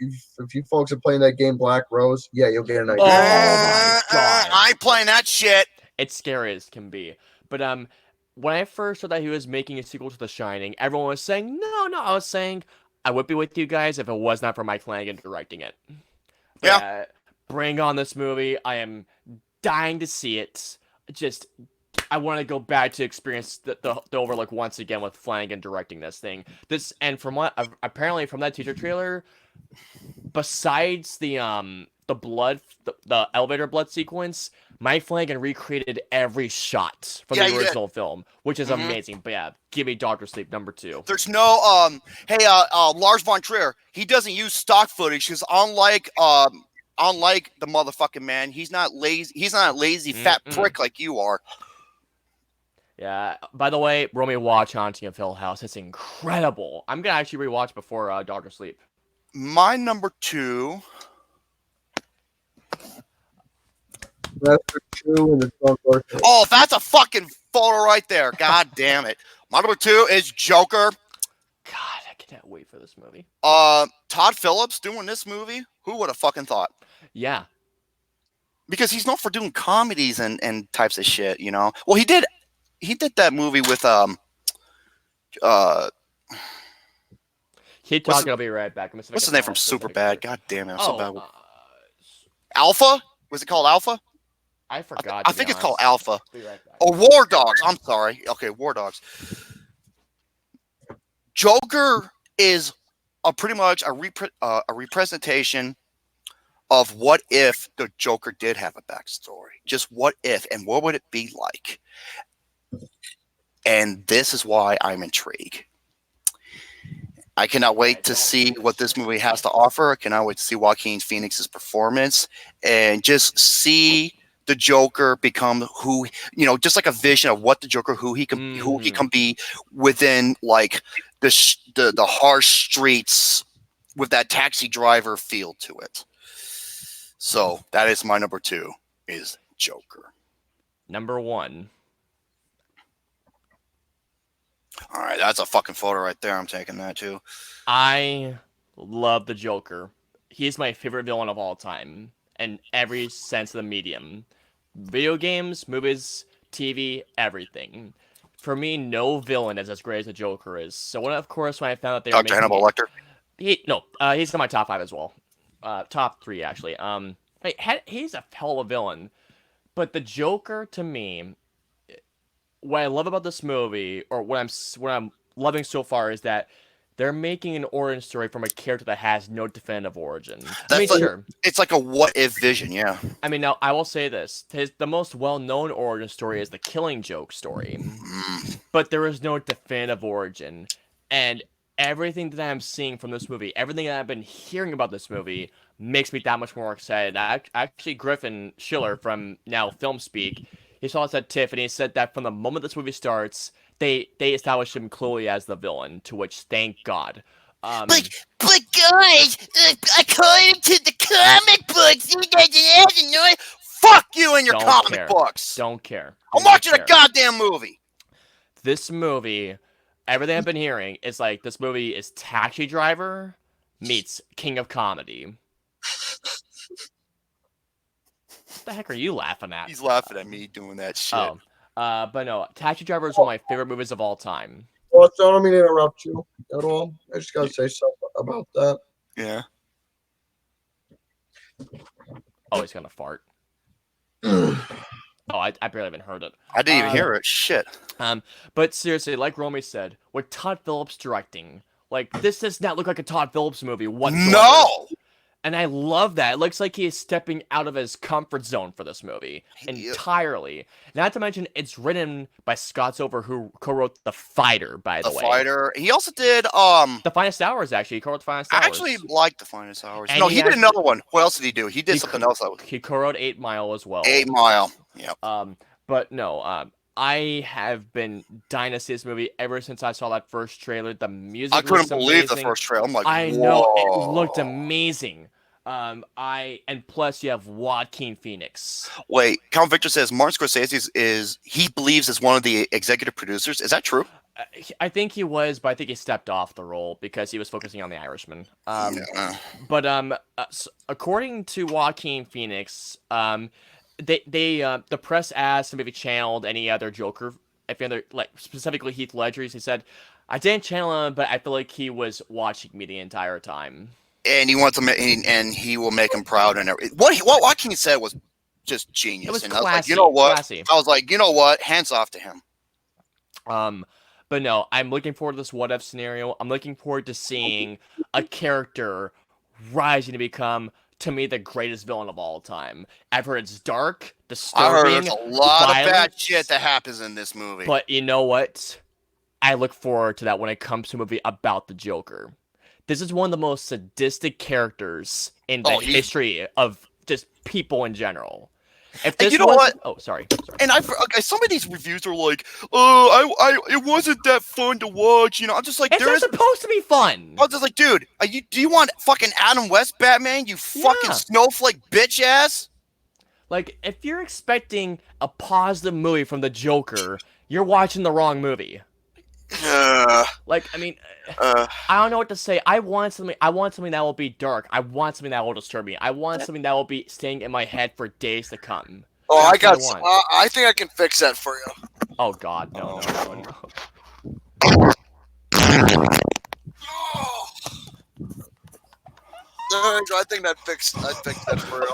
you folks are playing that game Black Rose, yeah, you'll get an idea. Oh my god! I ain't playing that shit. It's scary as can be. But when I first heard that he was making a sequel to The Shining, everyone was saying no. I was saying I would be with you guys if it was not for Mike Flanagan directing it. But, yeah. Bring on this movie. I am dying to see it. I want to go back to experience the Overlook once again with Flanagan directing this thing. And from what apparently from that teaser trailer, besides the elevator blood sequence, Mike Flanagan recreated every shot from the original film, which is amazing. But yeah, give me Dr. Sleep #2. There's no Lars von Trier. He doesn't use stock footage because unlike the motherfucking man, he's not lazy. He's not a lazy fat prick like you are. Yeah. By the way, Romy, watch Haunting of Hill House. It's incredible. I'm gonna actually rewatch before Dr. Sleep. My #2. Oh, that's a fucking photo right there. God damn it. My #2 is Joker. God, I can't wait for this movie. Todd Phillips doing this movie. Who would have fucking thought? Yeah. Because he's known for doing comedies and types of shit, you know. Well, he did that movie with Keep talking, I'll be right back. What's his name from Superbad? God damn it, I'm so bad. Alpha? Was it called Alpha? I forgot. I think it's called Alpha. Be right back. Oh, War Dogs. I'm sorry. Okay, War Dogs. Joker is pretty much a representation of what if the Joker did have a backstory. Just what if, and what would it be like? And this is why I'm intrigued. I cannot wait to see what this movie has to offer. I cannot wait to see Joaquin Phoenix's performance and just see the Joker become who, you know, just like a vision of what the Joker, who he can be within like the harsh streets with that Taxi Driver feel to it. So that is my #2 is Joker. #1. All right, that's a fucking photo right there. I'm taking that too. I love the Joker. He's my favorite villain of all time in every sense of the medium. Video games, movies, TV, everything. For me, no villain is as great as the Joker is. So when I found out they were Dr. Hannibal Lecter? He's in my top 5 as well. Top 3 actually. He's a hell of a villain. But the Joker, to me, what I love about this movie, or what I'm loving so far, is that they're making an origin story from a character that has no definitive origin. Sure. It's like a what if vision, yeah. I mean, now I will say this: the most well-known origin story is the Killing Joke story, but there is no definitive origin. And everything that I'm seeing from this movie, everything that I've been hearing about this movie, makes me that much more excited. Actually, Griffin Schiller from now Film Speak, he saw us at TIFF, and he said that from the moment this movie starts, they established him clearly as the villain, to which, thank God. But guys, according to the comic books, he doesn't have no Fuck you and your Don't comic care. books. Don't care. I'm Do not watching a care. goddamn movie. This movie, everything I've been hearing is like this movie is Taxi Driver meets King of Comedy. What the heck are you laughing at? He's laughing at me doing that shit. Oh, but no, Taxi Driver is one of my favorite movies of all time. Well, so I don't mean to interrupt you at all. I just gotta say something about that. Yeah. Oh, he's gonna fart. Oh, I barely even heard it. I didn't even hear it. Shit. But seriously, like Romy said, with Todd Phillips directing, like this does not look like a Todd Phillips movie whatsoever. No. And I love that. It looks like he is stepping out of his comfort zone for this movie entirely. Not to mention, it's written by Scott Silver, who co-wrote The Fighter, by the way. The Fighter. He also did The Finest Hours, actually. He co-wrote The Finest Hours. I actually like The Finest Hours. And No, he he did actually- another one. What else did he do? He did something else. He co-wrote 8 Mile as well. 8 Mile. Yep. But no, I have been dying to see this movie ever since I saw that first trailer. The music I couldn't looks believe the amazing. first trailer. I'm like, I know, it whoa. looked amazing. And plus you have Joaquin Phoenix. Wait, Count Victor says Martin Scorsese is he believes is one of the executive producers. Is that true? I think he was, but I think he stepped off the role because he was focusing on The Irishman. Yeah. But according to Joaquin Phoenix, the press asked him if he channeled any other Joker, if any other, like specifically Heath Ledger. He said, "I didn't channel him, but I feel like he was watching me the entire time." And he wants to, and he will make him proud. And everything. What Joaquin said was just genius. It was and classy. I was like, you know what? Classy. I was like, you know what? Hands off to him. But no, I'm looking forward to this what if scenario. I'm looking forward to seeing a character rising to become, to me, the greatest villain of all time. I've heard it's dark, disturbing, I heard there's a lot of bad violent, shit that happens in this movie. But you know what? I look forward to that when it comes to a movie about the Joker. This is one of the most sadistic characters in the history of just people in general. If this you know what? Oh, sorry. And some of these reviews are like, it wasn't that fun to watch. You know, I'm just like, It's not supposed to be fun. I was just like, dude, do you want fucking Adam West Batman? You fucking snowflake bitch ass. Like, if you're expecting a positive movie from the Joker, you're watching the wrong movie. Like, I mean, I don't know what to say. I want something that will be dark. I want something that will disturb me. I want something that will be staying in my head for days to come. Oh, That's I what got. I think I can fix that for you. Oh God, no. I think I'd fix that for you.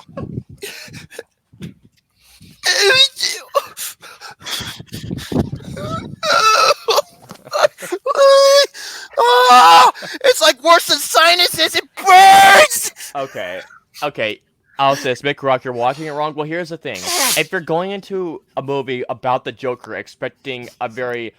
It's like worse than sinuses. It burns. Okay. I'll say this, Mick Rock, you're watching it wrong. Well, here's the thing. If you're going into a movie about the Joker expecting a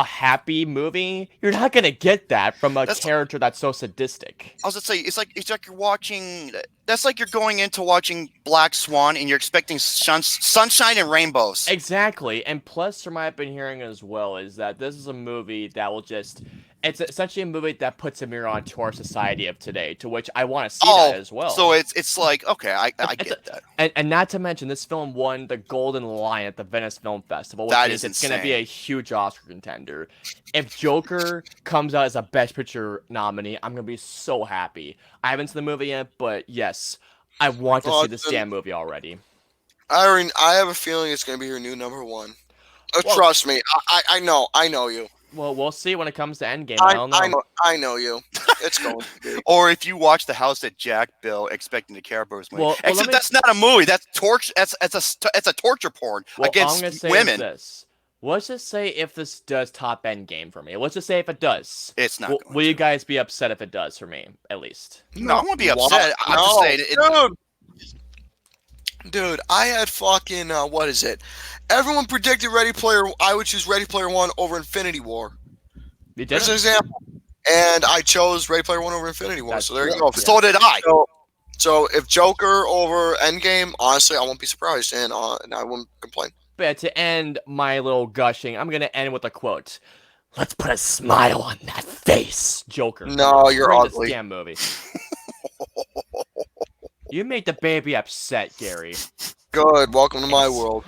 happy movie, you're not gonna get that from a character that's so sadistic. I was gonna say it's like you're watching. That's like you're going into watching Black Swan and you're expecting sunshine and rainbows. Exactly, and plus, from what I've been hearing as well, is that this is a movie that will it's essentially a movie that puts a mirror onto our society of today, to which I want to see that as well. So it's like, okay, I get that. And not to mention, this film won the Golden Lion at the Venice Film Festival, which That means is it's going to be a huge Oscar contender. If Joker comes out as a Best Picture nominee, I'm going to be so happy. I haven't seen the movie yet, but yes, I want to see this damn movie already. I have a feeling it's going to be your new number one. Trust me, I know you. Well, we'll see when it comes to Endgame. I don't know. I know you. It's going to be. Or if you watch The House that Jack built, expecting the Care Bears movie. Well, Except that's not a movie. That's torture. It's a torture porn against I'm gonna say women. This. Let's just say if this does top Endgame for me. Let's just say if it does. It's not. Will you guys be upset if it does for me, at least? No, I won't be upset. I'm just saying Dude, I had fucking what is it? Everyone predicted I would choose Ready Player One over Infinity War. You did. As an example. And I chose Ready Player One over Infinity War. So there you go. So did I. So if Joker over Endgame, honestly, I won't be surprised, and I won't complain. But to end my little gushing, I'm gonna end with a quote. Let's put a smile on that face, Joker. No, you're Bring ugly. This damn movie. You made the baby upset, Gary. Good. Welcome to my world.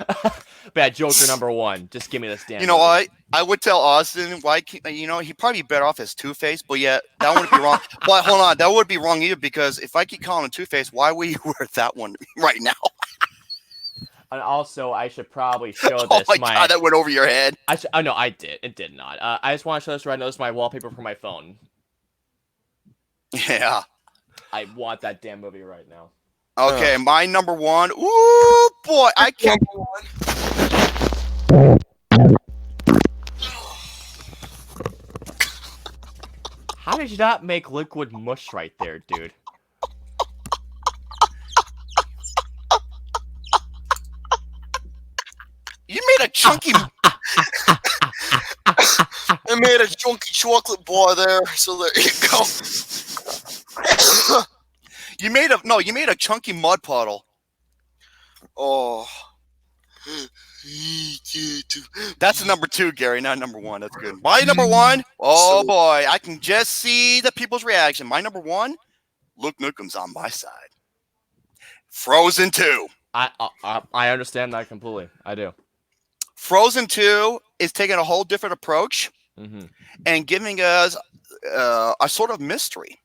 Bad Joker #1. Just give me this damn. You know movie. what? I would tell Austin why. He'd probably be better off as Two-Face, but yeah, that wouldn't be wrong. But hold on, that would be wrong either because if I keep calling him Two-Face, why would you wear that one right now? And also, I should probably show Oh this. my god, that went over your head. Oh no, I did. It did not. I just want to show this right now. This is my wallpaper for my phone. Yeah. I want that damn movie right now. Okay, my #1. Ooh boy, I can't. How did you not make liquid mush right there, dude? You made a chunky. I made a chunky chocolate bar there, so there you go. You made a chunky mud puddle. Oh. That's the #2, Gary, not #1. That's good. My #1. Oh boy, I can just see the people's reaction. My #1. LukeNukem's on my side. Frozen 2. I understand that completely. I do. Frozen 2 is taking a whole different approach and giving us a sort of mystery.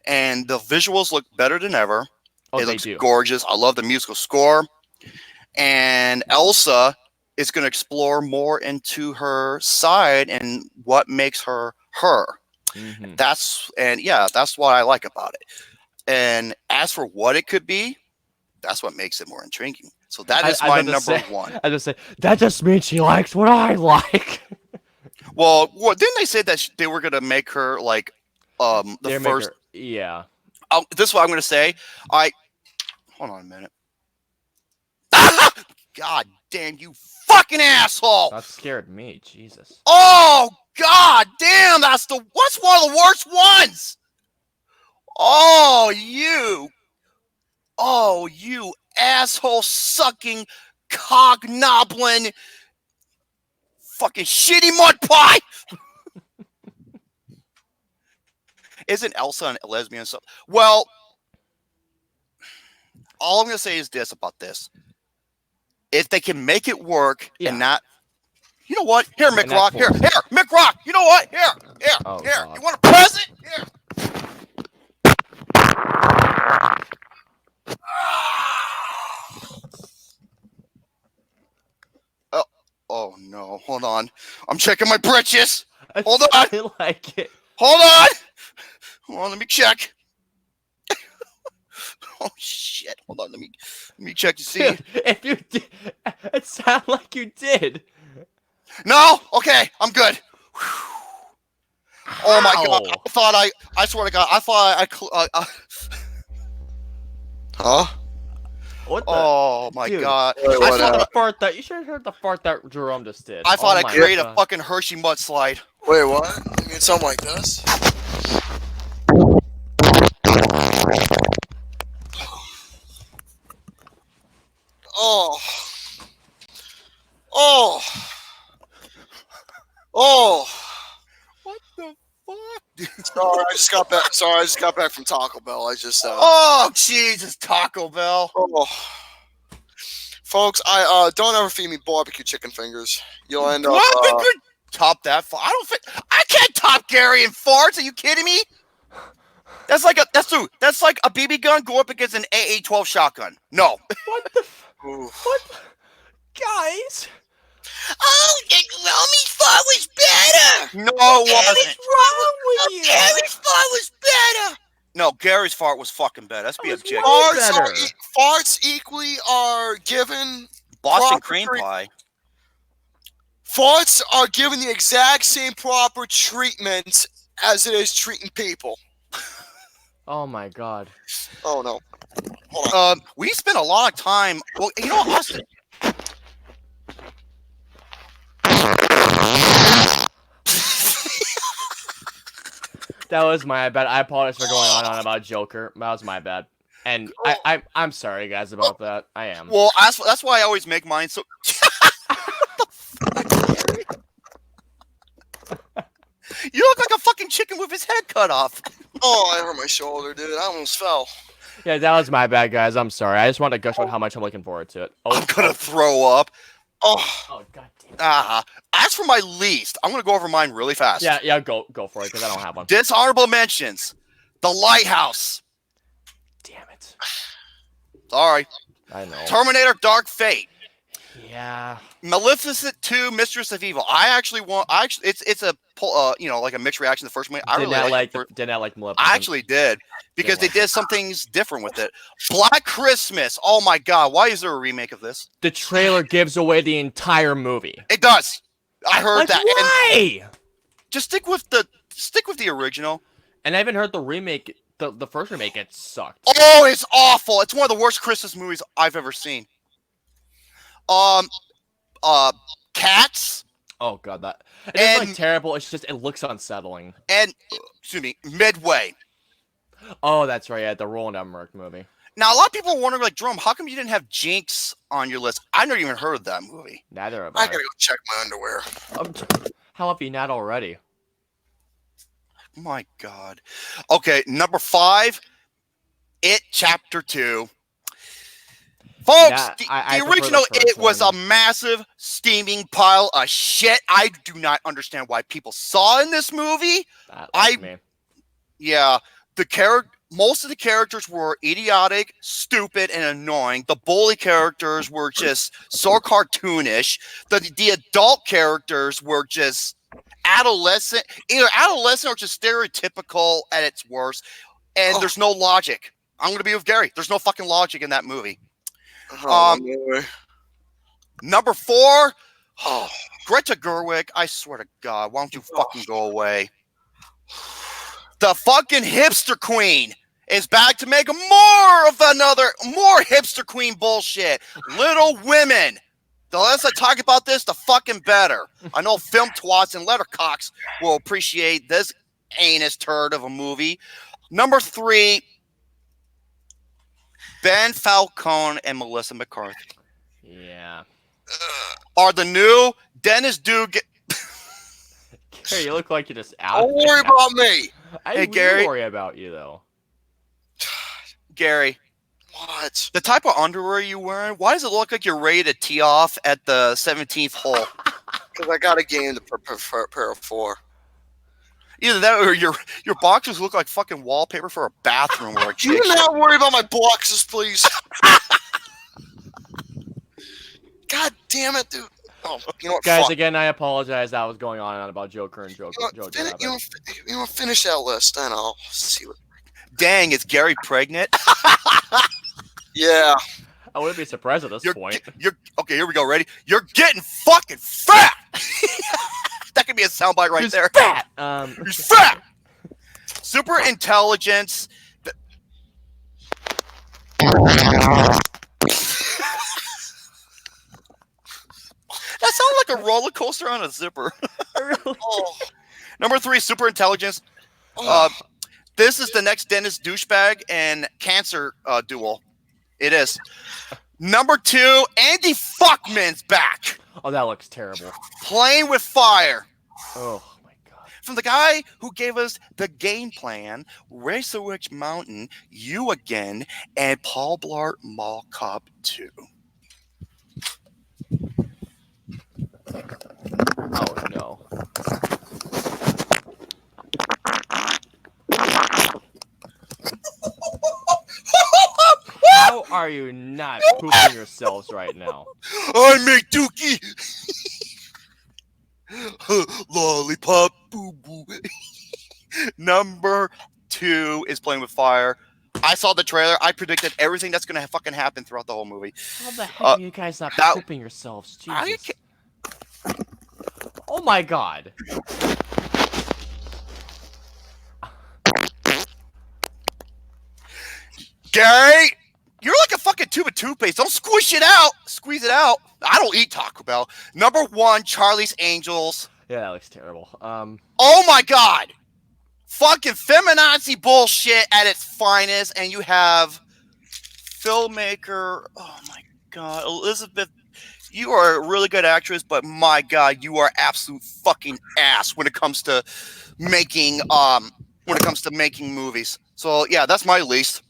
And the visuals look better than ever. Oh, it they looks do. gorgeous. I love the musical score. And Elsa is going to explore more into her side and what makes her her. That's what I like about it. And as for what it could be, that's what makes it more intriguing. So that is my #1. I just say that just means she likes what I like. Well, didn't they say that they were going to make her like the first? Yeah. Oh, this is what I'm going to say. Hold on a minute. God damn, you fucking asshole! That scared me, Jesus. Oh god damn, that's one of the worst ones. Oh you asshole sucking cock nobbling fucking shitty mud pie. Isn't Elsa a lesbian? Well, all I'm gonna say is this about this. If they can make it work and not, you know what? Here, Mick Rock. Here, Mick Rock. You know what? Here. Oh, here. God. You want a present? Here. Oh no! Hold on. I'm checking my britches. Hold on. I like it. Hold on. Hold on. Let me check. Oh shit! Hold on. Let me check to see. Dude, if you did, it sounded like you did. No. Okay. I'm good. Oh my god! I swear to God! I thought Huh? What the? Oh my Dude, god! Wait, I what saw the happened? fart that you should have heard the fart that Jerome just did. I thought Oh I my created a God. fucking Hershey mudslide. Wait, what? You mean something like this? Oh. Oh. Oh. What the fuck? Sorry, I just got back from Taco Bell. Oh Jesus, Taco Bell. Oh. Folks, I don't ever feed me barbecue chicken fingers. You'll end up. What? We could top that. I don't think I can't top Gary in farts. Are you kidding me? That's like a BB gun go up against an AA-12 shotgun. No. What the? Oof. What? Guys? Oh, Romy's fart was better. No, it wasn't. wrong with you? Gary's fart was better. No, Gary's fart was fucking better. Let's be That was objective. way Farts equally are given. Boston proper cream pie. Farts are given the exact same proper treatment as it is treating people. Oh my God. Oh no. Hold on. We spent a lot of time. Well, you know, Austin. That was my bad. I apologize for going on about Joker. That was my bad. And I'm sorry, guys, about that. I am. Well, that's why I always make mine so. You look like a fucking chicken with his head cut off. Oh, I hurt my shoulder, dude. I almost fell. Yeah, that was my bad, guys. I'm sorry. I just wanted to gush about how much I'm looking forward to it. I'm gonna throw up. Oh, god damn. As for my least, I'm gonna go over mine really fast. Yeah, go for it, because I don't have one. Dishonorable mentions. The Lighthouse. Damn it. Sorry. I know. Terminator Dark Fate. Yeah. Maleficent 2, Mistress of Evil. It's a like a mixed reaction to the first one. I Did really not like Maleficent. I actually did because they like did some things different with it. Black Christmas. Oh my god, why is there a remake of this? The trailer gives away the entire movie. It does. I heard Like, that. why? And just stick with the original. And I haven't heard the remake. The first remake, it sucked. Oh, it's awful. It's one of the worst Christmas movies I've ever seen. Cats. Oh god, that it's like terrible. It's just it looks unsettling. And excuse me, Midway. Oh, that's right. Yeah, the Roland Emmerich movie. Now a lot of people are wondering, like, Jerome, how come you didn't have Jinx on your list? I've never even heard of that movie. Neither of I us. gotta go check my underwear. How have you not already? My God. Okay, number 5, It Chapter 2. Folks, I the prefer original the first It was a one. massive steaming pile of shit. I do not understand why people saw in this movie. Yeah, most of the characters were idiotic, stupid, and annoying. The bully characters were just so cartoonish. The adult characters were just either adolescent or just stereotypical at its worst. And there's no logic. I'm gonna be with Gary. There's no fucking logic in that movie. Number 4, Greta Gerwig. I swear to God, why don't you fucking go away? The fucking hipster queen is back to make more hipster queen bullshit. Little Women. The less I talk about this, the fucking better. I know film twats and lettercocks will appreciate this anus turd of a movie. Number 3, Ben Falcone and Melissa McCarthy. Yeah. Are the new Dennis Dugan. Gary, you look like you're just out. Don't worry about me. I Gary. worry about you though. Gary, What? the type of underwear you wearing, why does it look like you're ready to tee off at the 17th hole? Because I got a game to prepare for. Either that or your boxers look like fucking wallpaper for a bathroom or a Can you chick. not worry about my boxes, please? God damn it, dude. Oh, you know what? Guys, Fuck. again, I apologize. That was going on and on about Joker and Joker. Finish that list, and I'll see what. Dang, is Gary pregnant? Yeah. I wouldn't be surprised at this point. Okay, here we go. Ready? You're getting fucking fat. That could be a soundbite right there. Fat. He's fat. Super intelligence. That sounds like a roller coaster on a zipper. Oh. Number 3, super intelligence. This is the next Dennis douchebag and cancer duel. It is. Number 2, Andy Fuckman's back. Oh, that looks terrible. Playing with fire. Oh my god. From the guy who gave us the game plan, Race Witch Mountain, You Again, and Paul Blart Mall Cop 2. Oh no. How are you not pooping yourselves right now? I make Dookie. Lollipop boo boo. Number 2 is Playing with Fire. I saw the trailer. I predicted everything that's gonna fucking happen throughout the whole movie. How the heck are you guys not pooping yourselves? Jesus. Oh my god. Gary, you're like a fucking tube of toothpaste. Don't squish it out. Squeeze it out. I don't eat Taco Bell. Number 1, Charlie's Angels. Yeah, that looks terrible. Oh my god. Fucking feminazi bullshit at its finest. And you have filmmaker. Oh my god. Elizabeth, you are a really good actress, but my god, you are absolute fucking ass when it comes to making movies. So yeah, that's my least.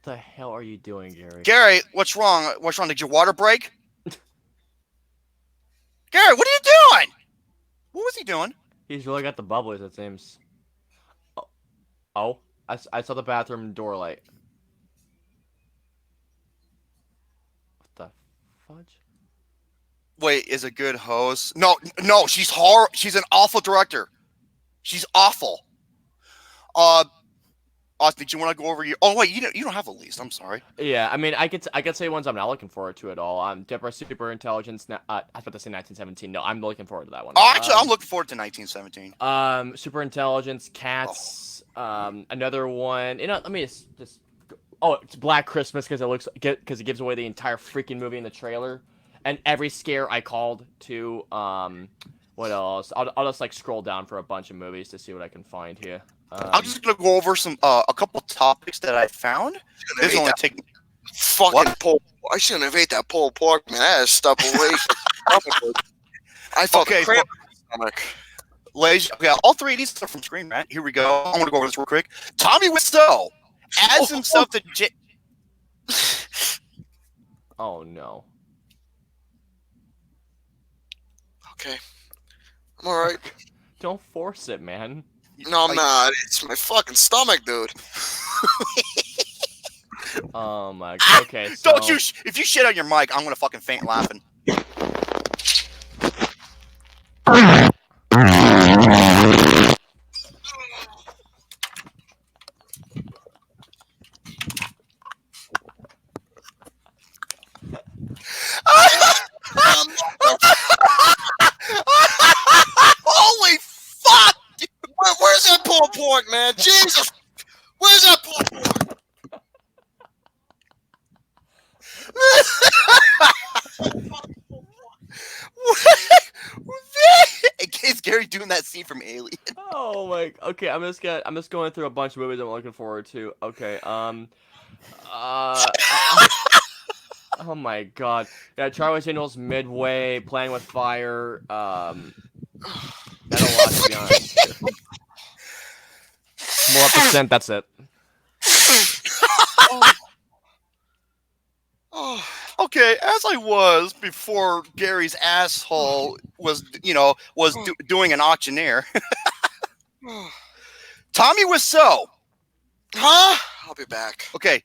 the hell are you doing, Gary? Gary, what's wrong? What's wrong? Did your water break? Gary, what are you doing? What was he doing? He's really got the bubblies, it seems. Oh, I saw the bathroom door light. What the fudge? Wait, is a good host? No, she's horrible. She's an awful director. She's awful. Austin, did you want to go over your? Oh wait, you don't have a list. I'm sorry. Yeah, I mean, I could say ones I'm not looking forward to at all. Dipper Super Intelligence. I was about to say 1917. No, I'm looking forward to that one. Oh, actually, I'm looking forward to 1917. Super Intelligence, Cats. Another one. Let me just. Oh, it's Black Christmas because it gives away the entire freaking movie in the trailer, and every scare I called to. What else? I'll just like scroll down for a bunch of movies to see what I can find here. I'm just gonna go over a couple topics that I found. This will only take fucking pulled. I shouldn't have ate that pulled pork, man. I had to stop away. I felt Okay, a cramp in my stomach. Ladies, okay, all three of these are from Screen Rant. Here we go. I'm gonna go over this real quick. Tommy Wiseau adds himself to Oh no. Okay, I'm all right. Don't force it, man. No, I'm not. It's my fucking stomach, dude. Oh my god. Okay, so... Don't you? If you shit on your mic, I'm gonna fucking faint laughing. Holy fuck! Where's that pulled pork, man? Jesus! Where's that pulled pork? Is Gary doing that scene from Alien? Oh my. Okay, I'm just going through a bunch of movies I'm looking forward to. Okay. Oh my god. Yeah, Charlie's Angels, Midway, Playing with Fire. Not a lot, to be honest. More percent. That's it. Oh, Okay, as I was before Gary's asshole was, doing an auctioneer. Tommy Wiseau. huh? I'll be back. Okay,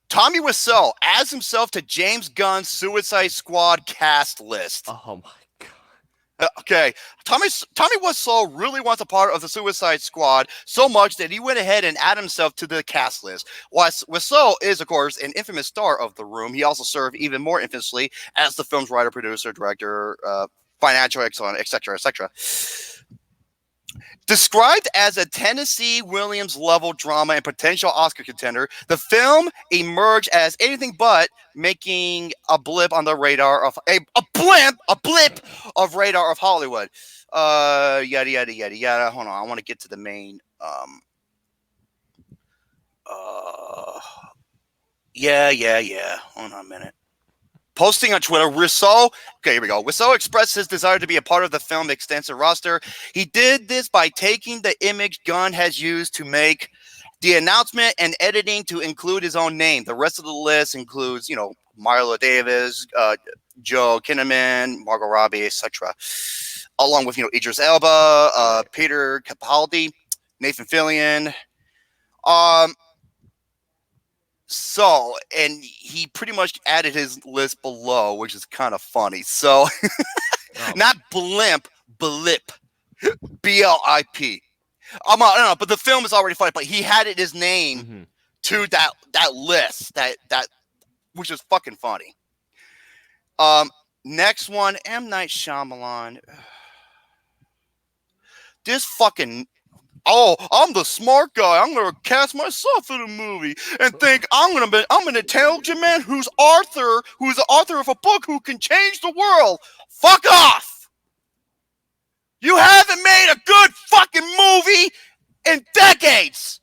Tommy Wiseau adds himself to James Gunn's Suicide Squad cast list. Oh my god. Okay, Tommy Wiseau really wants a part of the Suicide Squad so much that he went ahead and added himself to the cast list. Wiseau is, of course, an infamous star of The Room. He also served even more infamously as the film's writer, producer, director, financial excellent, etc., etc. Described as a Tennessee Williams level drama and potential Oscar contender, the film emerged as anything but, making a blip on the radar of a blip of radar of Hollywood. Yada yada yada yada. Hold on, I want to get to the main. Yeah. Hold on a minute. Posting on Twitter, Wiseau. Okay, here we go. Wiseau expressed his desire to be a part of the film's extensive roster. He did this by taking the image Gunn has used to make the announcement and editing to include his own name. The rest of the list includes, Marla Davis, Joe Kinnaman, Margot Robbie, etc., along with, Idris Elba, Peter Capaldi, Nathan Fillion. So, and he pretty much added his list below, which is kind of funny. So, not blimp, blip, B-L-I-P. I don't know, but the film is already funny. But he added his name to that list, that which is fucking funny. Next one, M. Night Shyamalan. This fucking. Oh, I'm the smart guy. I'm gonna cast myself in a movie and think I'm an intelligent man who's the author of a book who can change the world. Fuck off! You haven't made a good fucking movie in decades.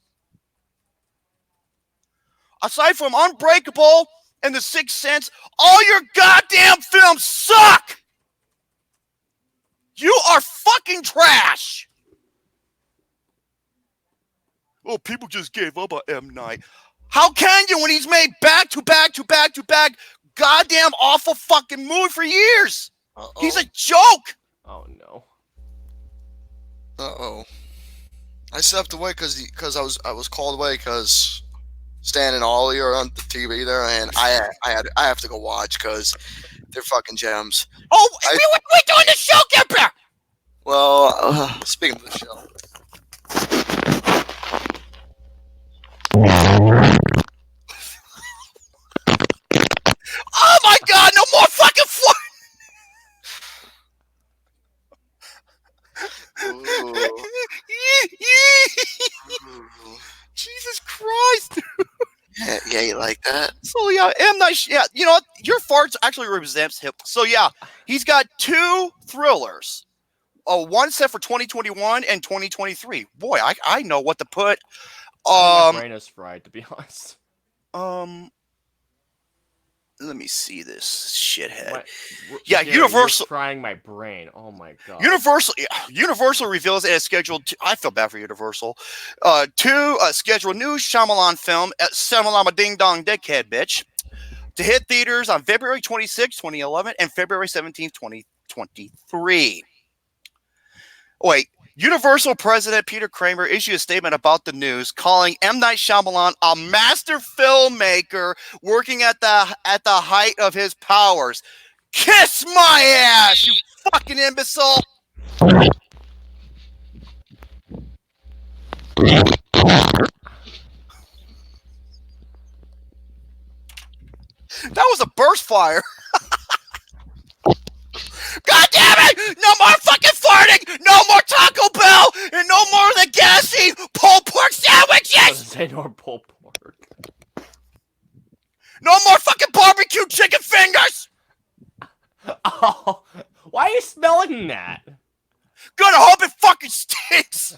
Aside from Unbreakable and The Sixth Sense, all your goddamn films suck. You are fucking trash. Oh, people just gave up on M. Night. How can you when he's made back to back goddamn awful fucking movie for years? He's a joke. Oh no. I stepped away because I was called away because Stan and Ollie are on the TV there, and I have to go watch because they're fucking gems. Oh, we're doing the show, Gimper. Well, speaking of the show. Oh my God! No more fucking Jesus Christ! Yeah, you like that? So yeah, M Night. Yeah, you know what? Your farts actually represents him. So yeah, he's got 2 thrillers. One set for 2021 and 2023. Boy, I know what to put. My brain is fried, to be honest. Let me see this shithead. Yeah, Universal frying my brain. Oh my God. Universal reveals it has scheduled. I feel bad for Universal. 2 scheduled new Shyamalan film at Shyamalan Ding Dong Dickhead Bitch to hit theaters on February 26, 2011 and February 17, 2023. Wait. Universal President Peter Kramer issued a statement about the news, calling M. Night Shyamalan a master filmmaker working at the height of his powers. Kiss my ass, you fucking imbecile! That was a burst fire. God damn it! No more fucking farting! No more Taco Bell! And no more of the gassy pulled pork sandwiches! Doesn't say no pulled pork. No more fucking barbecue chicken fingers! Oh, why are you smelling that? Gonna hope it fucking stinks!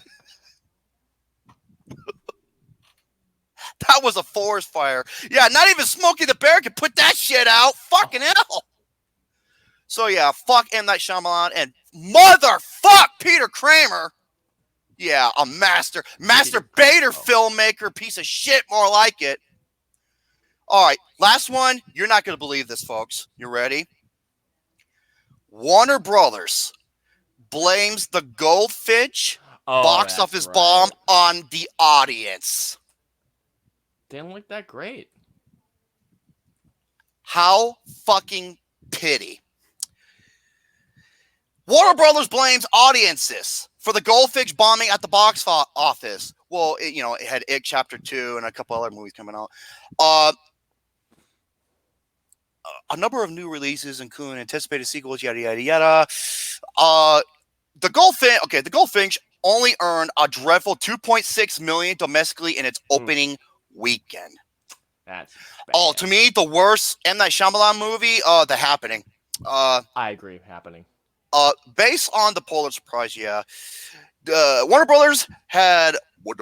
That was a forest fire. Yeah, not even Smokey the Bear could put that shit out. Fucking hell! So yeah, fuck M. Night Shyamalan and motherfuck Peter Kramer. Yeah, a masturbator filmmaker, piece of shit, more like it. All right, last one. You're not going to believe this, folks. You ready? Warner Brothers blames the Goldfinch box office bomb on the audience. Didn't look that great. How fucking pity. Warner Brothers blames audiences for the Goldfinch bombing at the box office. Well, it had It Chapter 2 and a couple other movies coming out. A number of new releases, including anticipated sequels, yada, yada, yada. The Goldfinch only earned a dreadful $2.6 million domestically in its opening weekend. That's bad. Oh, to me, the worst M. Night Shyamalan movie, The Happening. I agree, Happening. Based on the Pulitzer Prize, yeah, Warner Brothers had much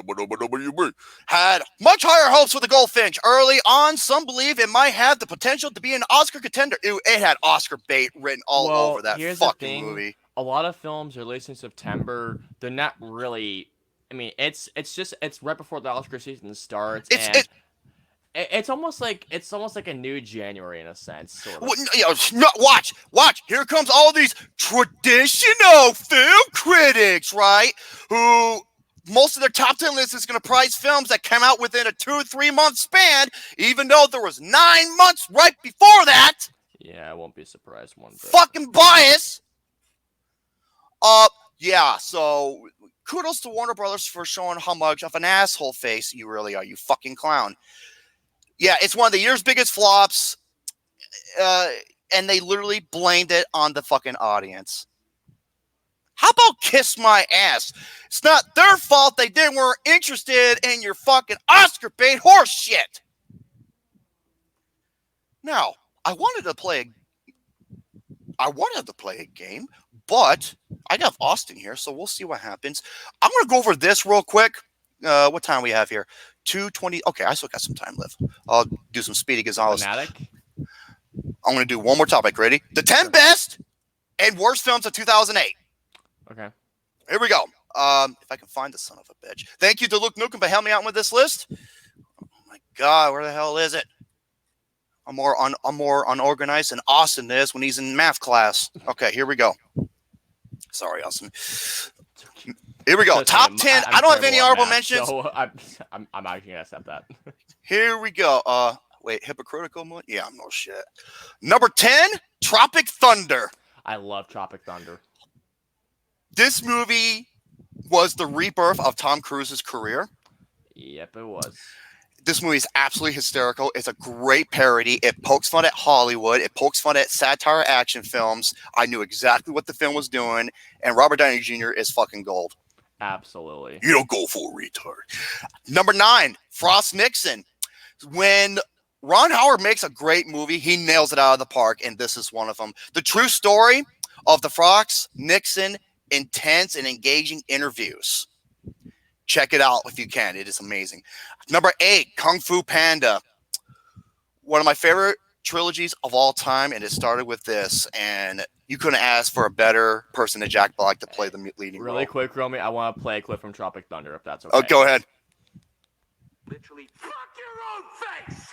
higher hopes for the Goldfinch. Early on, some believe it might have the potential to be an Oscar contender. It had Oscar bait written all over that fucking movie. A lot of films released in September, they're not really. I mean, it's right before the Oscar season starts. It's almost like a new January in a sense. Sort of. Watch. Here comes all these traditional film critics, right? Who most of their top 10 list is going to prize films that come out within a 2-3 month span, even though there was 9 months right before that. Yeah, I won't be surprised one bit. Fucking bias. Yeah. So kudos to Warner Brothers for showing how much of an asshole face you really are, you fucking clown. Yeah, it's one of the year's biggest flops, and they literally blamed it on the fucking audience. How about kiss my ass? It's not their fault they weren't interested in your fucking Oscar bait horse shit. Now, I wanted to play a game, but I got Austin here, so we'll see what happens. I'm going to go over this real quick. What time we have here? 2:20. Okay, I still got some time left. I'll do some Speedy Gonzalez. Fanatic? I'm going to do one more topic. Ready? The 10 best and worst films of 2008. Okay. Here we go. If I can find the son of a bitch. Thank you to LukeNukem for helping me out with this list. Oh my God, where the hell is it? I'm more unorganized than Austin is when he's in math class. Okay, here we go. Sorry, Austin. Here we go. Top 10. I don't have any honorable mentions. So I'm actually gonna accept that. Here we go. Wait, hypocritical mode? Yeah, I'm no shit. Number 10, Tropic Thunder. I love Tropic Thunder. This movie was the rebirth of Tom Cruise's career. Yep, it was. This movie is absolutely hysterical. It's a great parody. It pokes fun at Hollywood. It pokes fun at satire action films. I knew exactly what the film was doing, and Robert Downey Jr. is fucking gold. Absolutely. You don't go for a retard. Number 9, Frost Nixon. When Ron Howard makes a great movie, he nails it out of the park, and this is one of them. The true story of the Frost Nixon intense and engaging interviews. Check it out if you can. It is amazing. Number 8, Kung Fu Panda. One of my favorite trilogies of all time, and it started with this, and you couldn't ask for a better person than Jack Black to play the leading role. Really quick, Romy, I want to play a clip from Tropic Thunder, if that's okay. Oh, go ahead. Literally, fuck your own face!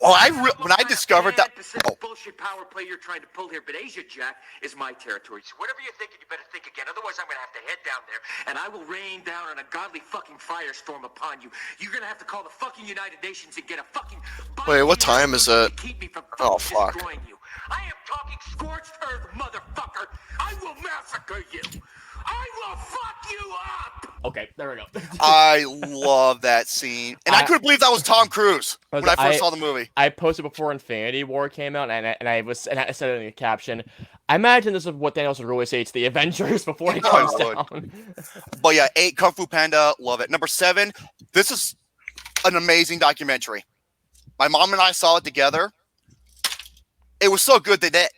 Well, when I discovered that... Oh. Bullshit power play you're trying to pull here, but Asia Jack is my territory. So whatever you're thinking, you better think again. Otherwise, I'm going to have to head down there, and I will rain down on a godly fucking firestorm upon you. You're going to have to call the fucking United Nations and get a fucking... Wait, what time is it? Oh, fuck. You. I am talking scorched earth, motherfucker. I will massacre you. I will fuck you up. Okay, there we go. I love that scene. And I couldn't believe that was Tom Cruise when I first saw the movie. I posted before Infinity War came out, and I said it in the caption. I imagine this is what Thanos would really say to the Avengers before he comes down. But yeah, 8, Kung Fu Panda, love it. Number 7, this is an amazing documentary. My mom and I saw it together. It was so good that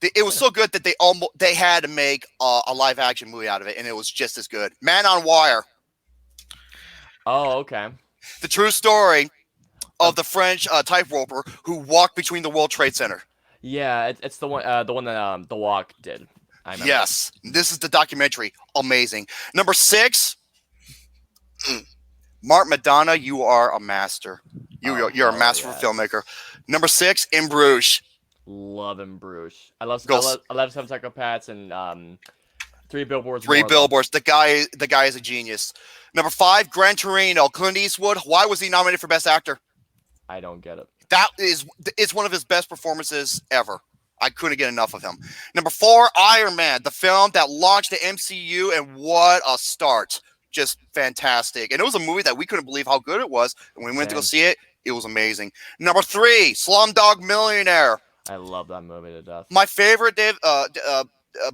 it was so good that they had to make a live action movie out of it, and it was just as good. Man on Wire. Oh, okay. The true story of the French tightroper who walked between the World Trade Center. Yeah, it's the one that The Walk did. I remember. Yes, this is the documentary. Amazing. Number 6, Mark Madonna. You are a master. You're a masterful filmmaker. Number 6, In Bruges. Love In Bruges. I love Seven Psychopaths and 3 Billboards. 3 Billboards. The guy is a genius. Number 5, Gran Torino. Clint Eastwood. Why was he nominated for Best Actor? I don't get it. It's one of his best performances ever. I couldn't get enough of him. Number 4, Iron Man, the film that launched the MCU, and what a start. Just fantastic. And it was a movie that we couldn't believe how good it was. And when we went to go see it, it was amazing. Number 3, Slumdog Millionaire. I love that movie to death. My favorite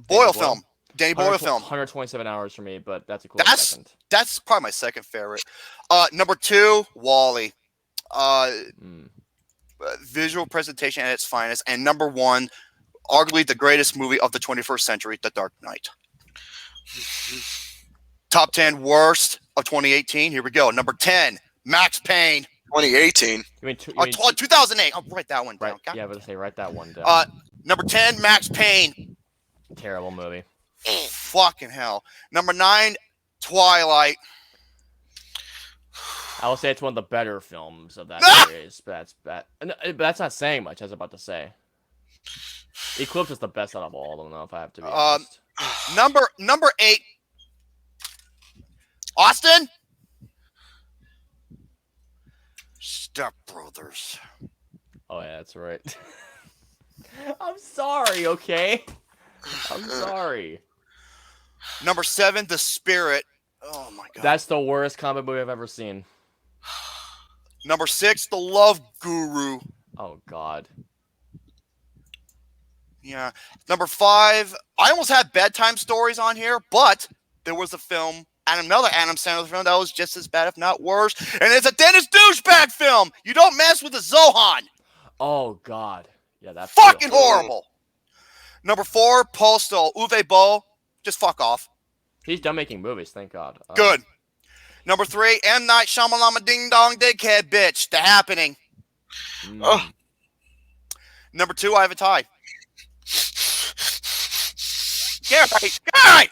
Boyle film. Danny Boyle film. 127 hours for me, but that's a close second. That's probably my second favorite. Number 2, Wall-E. Visual presentation at its finest. And number 1, arguably the greatest movie of the 21st century, The Dark Knight. Top 10 worst of 2018. Here we go. Number 10, Max Payne. 2018. 2008. I'll write that one down. Right, yeah, I was gonna say write that one down. Number 10, Max Payne. Terrible movie. Fucking hell. Number 9, Twilight. I will say it's one of the better films of that series, but that's bad. But that's not saying much. I was about to say. Eclipse is the best out of all of them, though, if I have to be honest. Number 8, Austin. Step Brothers. Oh yeah, that's right. I'm sorry, okay? I'm sorry. Number 7, The Spirit. Oh my god. That's the worst comic movie I've ever seen. Number 6, The Love Guru. Oh god. Yeah. Number 5, I almost had Bedtime Stories on here, but there was a film, another Adam Sandler film that was just as bad, if not worse, and it's a Dennis douchebag film. You don't mess with the Zohan. Oh god. Yeah, that's fucking horrible. Number 4, Postal. Uwe Boll. Just fuck off. He's done making movies, thank God. Good. Number 3, M. Night Shyamalan Ding Dong Dickhead Bitch. The Happening. Number 2, I have a tie. Gary!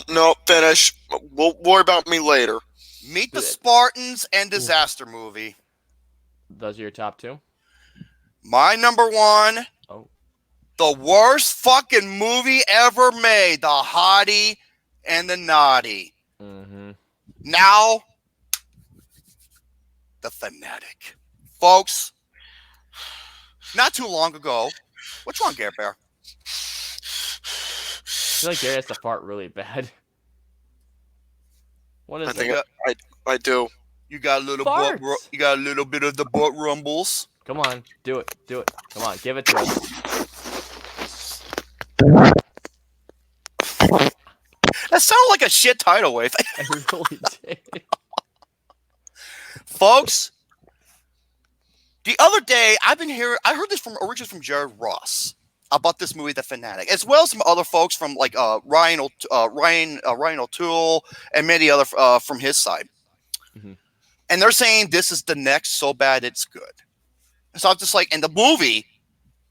No, finish. We'll worry about me later. Meet the Spartans and Disaster movie. Those are your top two? My number one. Oh. The worst fucking movie ever made. The Hottie and the Naughty. Mm-hmm. Now, The Fanatic. Folks, not too long ago. What's wrong, Gare Bear? I feel like Gary has to fart really bad. What is I it? think I do. You got a little Farts. you got a little bit of the butt rumbles. Come on, do it. Do it. Come on, give it to us. That sounded like a shit tidal wave. I really did. Folks, the other day I heard this originally from Jared Ross about this movie, The Fanatic, as well as some other folks from like Ryan O'Toole and many other from his side. Mm-hmm. And they're saying this is the next so bad it's good. So I'm just like, and the movie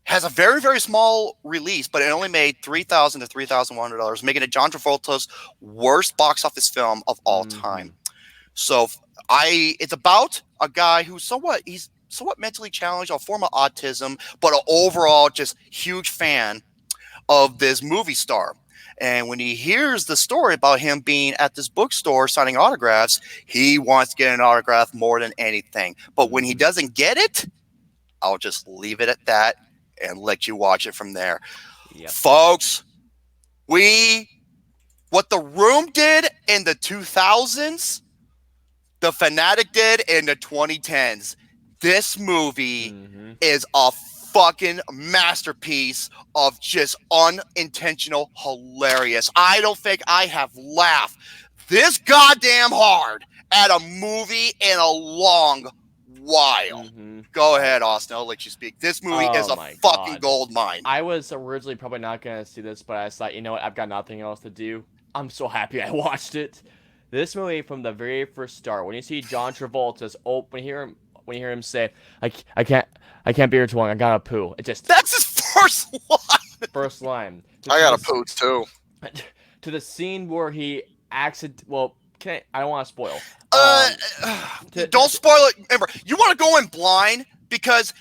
has a very, very small release, but it only made $3,000 to $3,100, making it John Travolta's worst box office film of all time. So it's about a guy who's somewhat mentally challenged, a form of autism, but an overall just huge fan of this movie star. And when he hears the story about him being at this bookstore signing autographs, he wants to get an autograph more than anything. But when he doesn't get it, I'll just leave it at that and let you watch it from there. Yep. Folks, what The Room did in the 2000s, The Fanatic did in the 2010s. This movie is a fucking masterpiece of just unintentional hilarious. I don't think I have laughed this goddamn hard at a movie in a long while. Go ahead, Austin. I'll let you speak. This movie is a fucking gold mine. I was originally probably not going to see this, but I thought, you know what? I've got nothing else to do. I'm so happy I watched it. This movie, from the very first start, when you see John Travolta's when you hear him say, I can't be here too long, I gotta poo. That's his first line. First line. I gotta poo too. To the scene where he I don't want to spoil. Don't spoil it. Remember, you want to go in blind because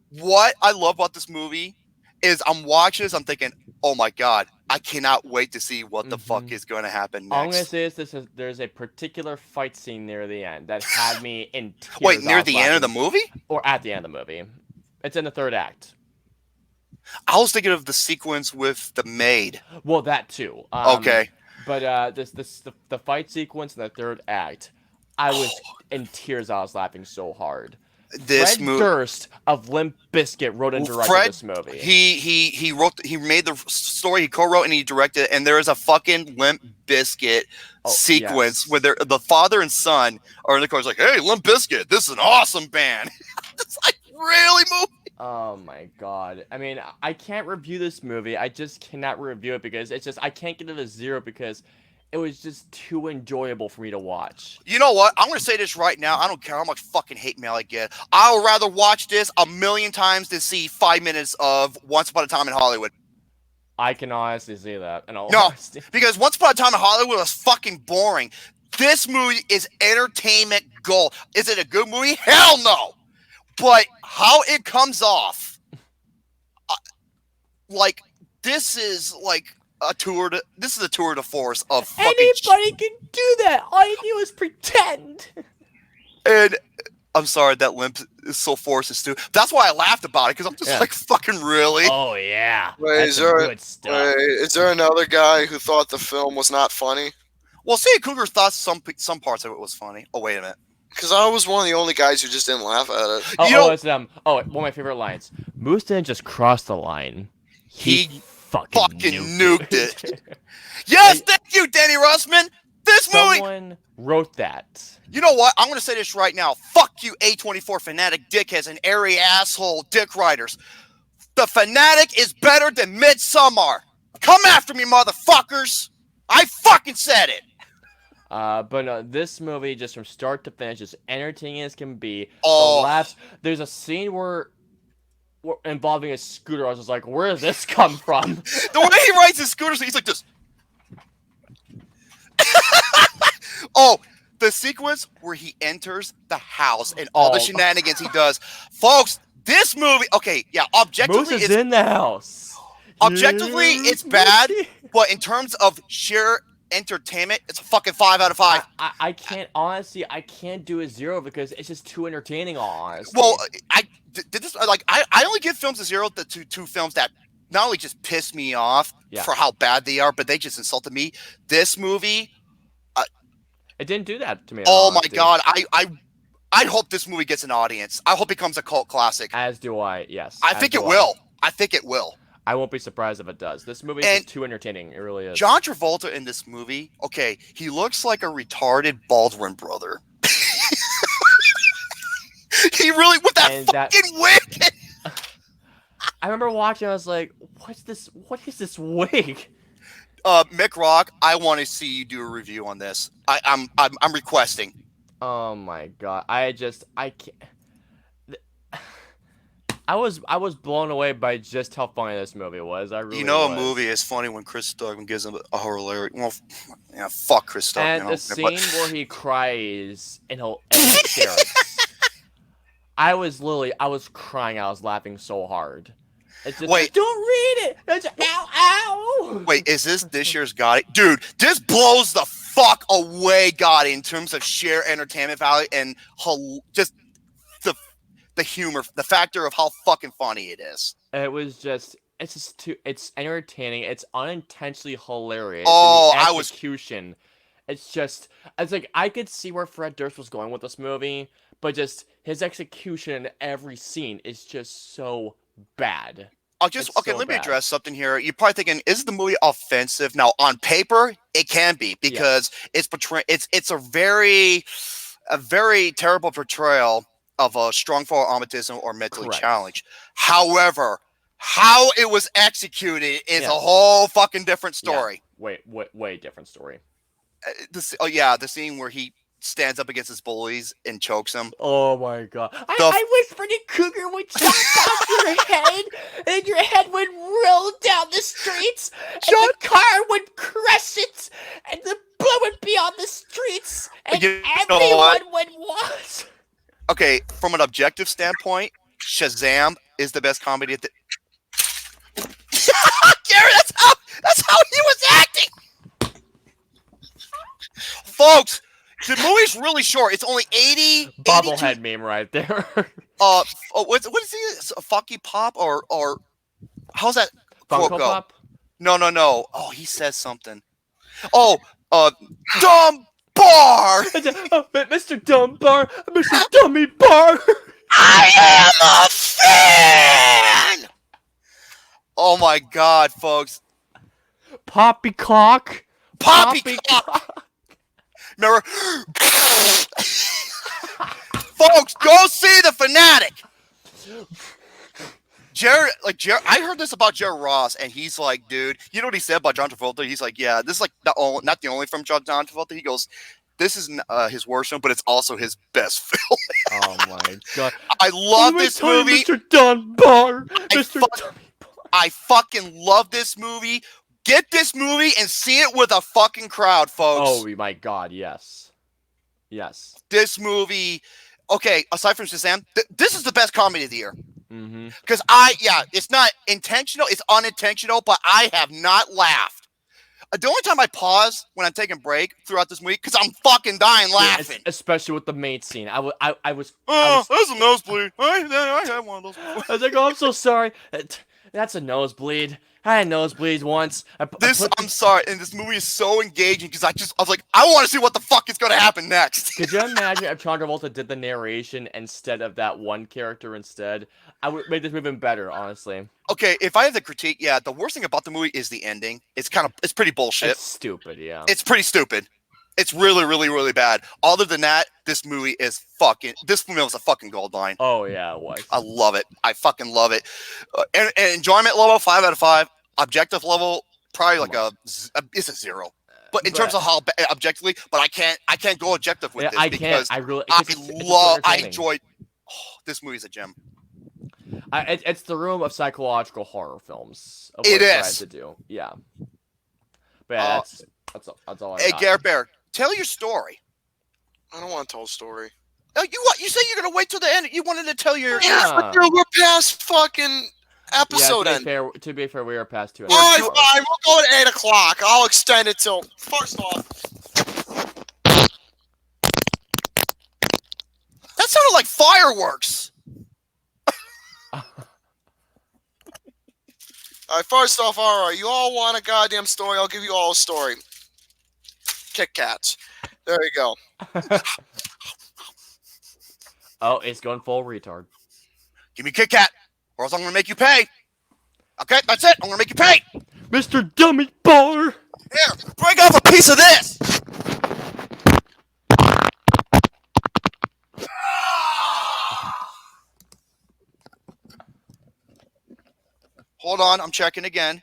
what I love about this movie is I'm watching this, I'm thinking, oh my god, I cannot wait to see what the fuck is going to happen next. All I'm going to say is there's a particular fight scene near the end that had me in tears. Wait, near the end of the movie? Or at the end of the movie. It's in the third act. I was thinking of the sequence with the maid. Well, that too. Okay. But the fight sequence in the third act, I was in tears. I was laughing so hard. Fred Durst of Limp Bizkit wrote and directed this movie. He made the story, he co-wrote and he directed it, and there is a fucking Limp Bizkit sequence where the father and son are in the car. It's like, hey, Limp Bizkit, this is an awesome band. It's like, really, movie? Oh my god. I mean, I can't review this movie. I just cannot review it because I can't get it a 0 because it was just too enjoyable for me to watch. You know what? I'm going to say this right now. I don't care how much fucking hate mail I get. I would rather watch this 1,000,000 times than see 5 minutes of Once Upon a Time in Hollywood. I can honestly say that. No, because Once Upon a Time in Hollywood was fucking boring. This movie is entertainment gold. Is it a good movie? Hell no. But how it comes off, this is a tour de force of fucking anybody can do that. All you do is pretend. And I'm sorry that Limp is so forced to do. That's why I laughed about it because I'm just like, fucking really. Oh yeah. Wait, is there another guy who thought the film was not funny? Well, Sadie Cougar thought some parts of it was funny. Oh, wait a minute. Because I was one of the only guys who just didn't laugh at it. It's one of my favorite lines. Moose didn't just cross the line. He fucking nuked it. Yes, thank you, Danny Russman. Someone wrote that. You know what? I'm going to say this right now. Fuck you, A24 Fanatic dickheads and airy asshole dick writers. The Fanatic is better than Midsommar. Come after me, motherfuckers. I fucking said it. But no, this movie, just from start to finish, is entertaining as can be. There's a scene where involving a scooter. I was just like, where does this come from? The way he rides his scooter, he's like this. Oh, the sequence where he enters the house and all the Oh. shenanigans he does, folks. This movie, okay, yeah, objectively, Moose is it's in the house. objectively it's bad, but in terms of sheer entertainment, it's a fucking 5 out of 5. I can't honestly. I can't do a 0 because it's just too entertaining. Honestly. Well, I did this like I only give films a 0 to two films that not only just piss me off for how bad they are, but they just insulted me. This movie, it didn't do that to me. Oh my god, I hope this movie gets an audience. I hope it becomes a cult classic. As do I. Yes. I think it will. I think it will. I won't be surprised if it does. This movie is too entertaining. It really is. John Travolta in this movie, okay, he looks like a retarded Baldwin brother. He really, with that fucking wig. I remember watching. I was like, "What's this? What is this wig?" Mick Rock, I want to see you do a review on this. I'm requesting. Oh my god! I can't. I was blown away by just how funny this movie was. I really a was. movie is funny when Chris Stuckman gives him a hilarious. Well, yeah, fuck Chris Stuckman. And the scene where he cries in hysterics. I was crying. I was laughing so hard. It's just, wait, don't read it. It's ow ow. Wait, is this year's Gotti? Dude, this blows the fuck away, Gotti, in terms of sheer entertainment value and just the humor, the factor of how fucking funny it is. It's entertaining. It's unintentionally hilarious. Oh, and the execution. It's like I could see where Fred Durst was going with this movie, but just his execution in every scene is just so bad. Let me address something here. You're probably thinking, is the movie offensive? Now, on paper, it can be because it's a very terrible portrayal of a strong form of autism or mentally challenged. However, how it was executed is a whole fucking different story. Yeah. Way different story. The scene where he stands up against his bullies and chokes him. Oh my god! I wish Freddy Krueger would chop off your head, and your head would roll down the streets, and the car would crush it, and the blood would be on the streets, and everyone would watch. Okay, from an objective standpoint, Shazam is the best comedy at the. Gary, that's how he was acting. Folks, the movie's really short. It's only 80 bobblehead meme right there. What is he? A Funky Pop or how's that quote go? Pop? No. Oh, he says something. Oh, dumb bar. Mr. Dumb Bar, Mr. Dummy Bar. I am a fan. Oh my god, folks. Poppycock. Poppycock. Remember? Folks, go see The Fanatic. Jared, I heard this about Jared Ross, and he's like, dude, you know what he said about John Travolta? He's like, yeah, this is like not the only film John Travolta. He goes, this is his worst film, but it's also his best film. Oh my god, I love this movie, Mr. Dunbar. Mr. I fucking love this movie. Get this movie and see it with a fucking crowd, folks. Oh my god, yes. This movie, okay, aside from Shazam, this is the best comedy of the year. Mm-hmm. Because it's not intentional, it's unintentional, but I have not laughed. The only time I pause when I'm taking a break throughout this movie, because I'm fucking dying laughing. Especially with the main scene. I was. That's a nosebleed. I had one of those before. I was like, oh, I'm so sorry. That's a nosebleed. I had nosebleeds once. I'm sorry, and this movie is so engaging because I was like, I want to see what the fuck is going to happen next. Could you imagine if John Travolta did the narration instead of that one character instead? I would make this movie even better, honestly. Okay, if I have the critique, the worst thing about the movie is the ending. It's pretty bullshit. It's stupid, yeah. It's pretty stupid. It's really, really, really bad. Other than that, this movie was a fucking gold mine. Oh yeah, it was. I love it. I fucking love it. And enjoyment level, 5 out of 5. Objective level, probably it's a 0. But in terms of how objectively, but I can't go objective with this because I enjoyed. This movie's a gem. It's the room of psychological horror films. It is to do, yeah. But yeah, that's all. Hey, Garrett Bear, tell your story. I don't want to tell a story. Oh, you said you're gonna wait till the end. You wanted to tell your. Yeah. But dude, we're past fucking episode yeah, end. to be fair, we are past 2 All right, hours. fine. We'll go at 8 o'clock. I'll extend it till. First off, That sounded like fireworks. all right. First off, all right. You all want a goddamn story? I'll give you all a story. Kit Kats. There you go. Oh, it's going full retard. Give me Kit Kat, or else I'm gonna make you pay. Okay, that's it. I'm gonna make you pay. Mr. Dummy Bar! Here, break off a piece of this. Hold on, I'm checking again.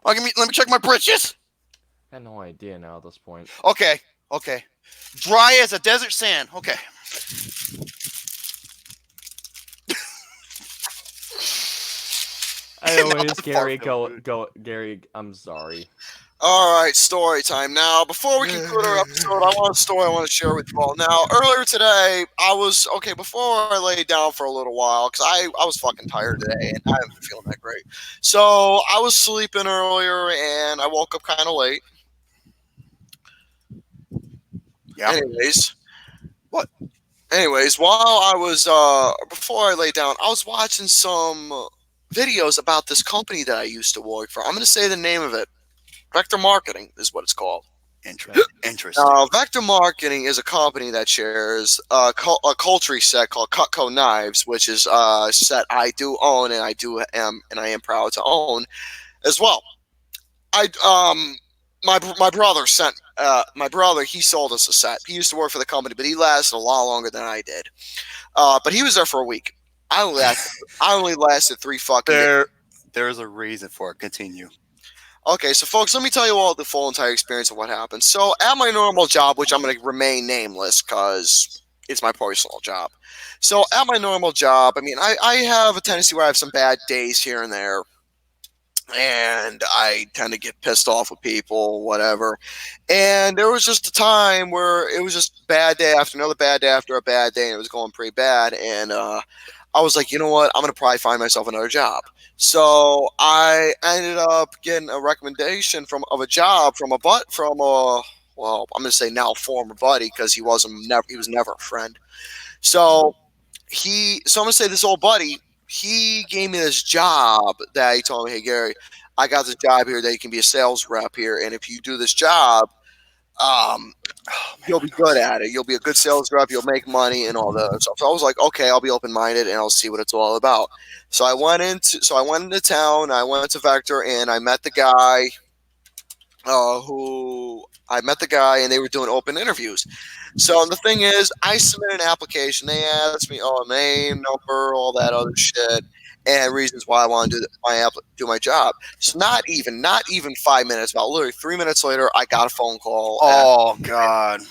Oh, let me check my britches. I have no idea now at this point. Okay. Dry as a desert sand. Okay. Anyways, the Gary, fart go, Gary, I'm sorry. All right, story time. Now, before we conclude our episode, I want a story I want to share with you all. Now, earlier today, before I laid down for a little while, because I was fucking tired today, and I haven't feeling that great. So, I was sleeping earlier, and I woke up kind of late. Yeah. Anyways, while I was, before I laid down, I was watching some videos about this company that I used to work for. I'm going to say the name of it. Vector Marketing is what it's called. Interesting. Vector Marketing is a company that shares a culture set called Cutco Knives, which is a set I do own and I am proud to own as well. My brother he sold us a set. He used to work for the company, but he lasted a lot longer than I did. But he was there for a week. I only lasted 3 fucking days. There's a reason for it. Continue. Okay, so folks, let me tell you all the full entire experience of what happened. So at my normal job, which I'm going to remain nameless because it's my personal job. So at my normal job, I mean, I have a tendency where I have some bad days here and there. And I tend to get pissed off with people, whatever. And there was just a time where it was just bad day after another bad day after a bad day, and it was going pretty bad. And I was like, you know what? I'm going to probably find myself another job. So I ended up getting a recommendation of a job from I'm going to say now former buddy, because he was never a friend. So I'm going to say this old buddy, he gave me this job that he told me, hey, Gary, I got this job here that you can be a sales rep here. And if you do this job, you'll be good at it. You'll be a good sales rep. You'll make money and all that other stuff. So I was like, okay, I'll be open-minded and I'll see what it's all about. So I went into town. I went to Vector and I met the guy and they were doing open interviews. So the thing is, I submitted an application. They asked me, name, number, all that other shit, and reasons why I want to do my job. So not even 5 minutes, about literally 3 minutes later, I got a phone call. Oh God.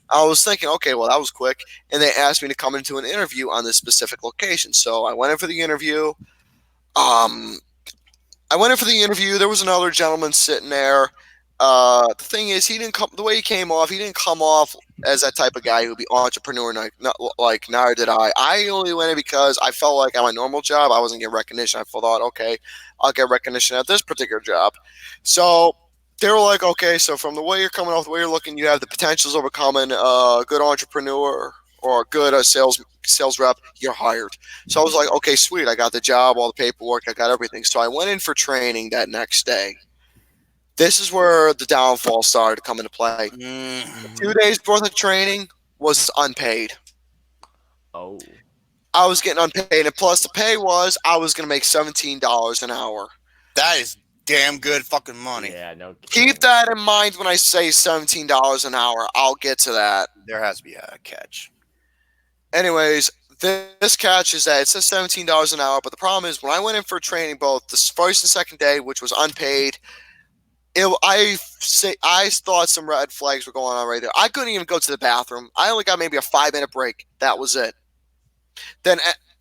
I was thinking, okay, well, that was quick. And they asked me to come into an interview on this specific location. So I went in for the interview. There was another gentleman sitting there. The thing is, the way he came off, he didn't come off as that type of guy who'd be entrepreneur. Neither did I. I only went in because I felt like at my normal job, I wasn't getting recognition. I thought, okay, I'll get recognition at this particular job. So they were like, okay, so from the way you're coming off, the way you're looking, you have the potentials of becoming a good entrepreneur or a good sales rep. You're hired. So I was like, okay, sweet. I got the job, all the paperwork, I got everything. So I went in for training that next day. This is where the downfall started to come into play. 2 days worth of training was unpaid. Oh. I was getting unpaid, and plus the pay was I was going to make $17 an hour. That is damn good fucking money. Yeah, no kidding. Keep that in mind when I say $17 an hour. I'll get to that. There has to be a catch. Anyways, this catch is that it says $17 an hour, but the problem is when I went in for training both the first and second day, which was unpaid, I thought some red flags were going on right there. I couldn't even go to the bathroom. I only got maybe a 5-minute break. That was it.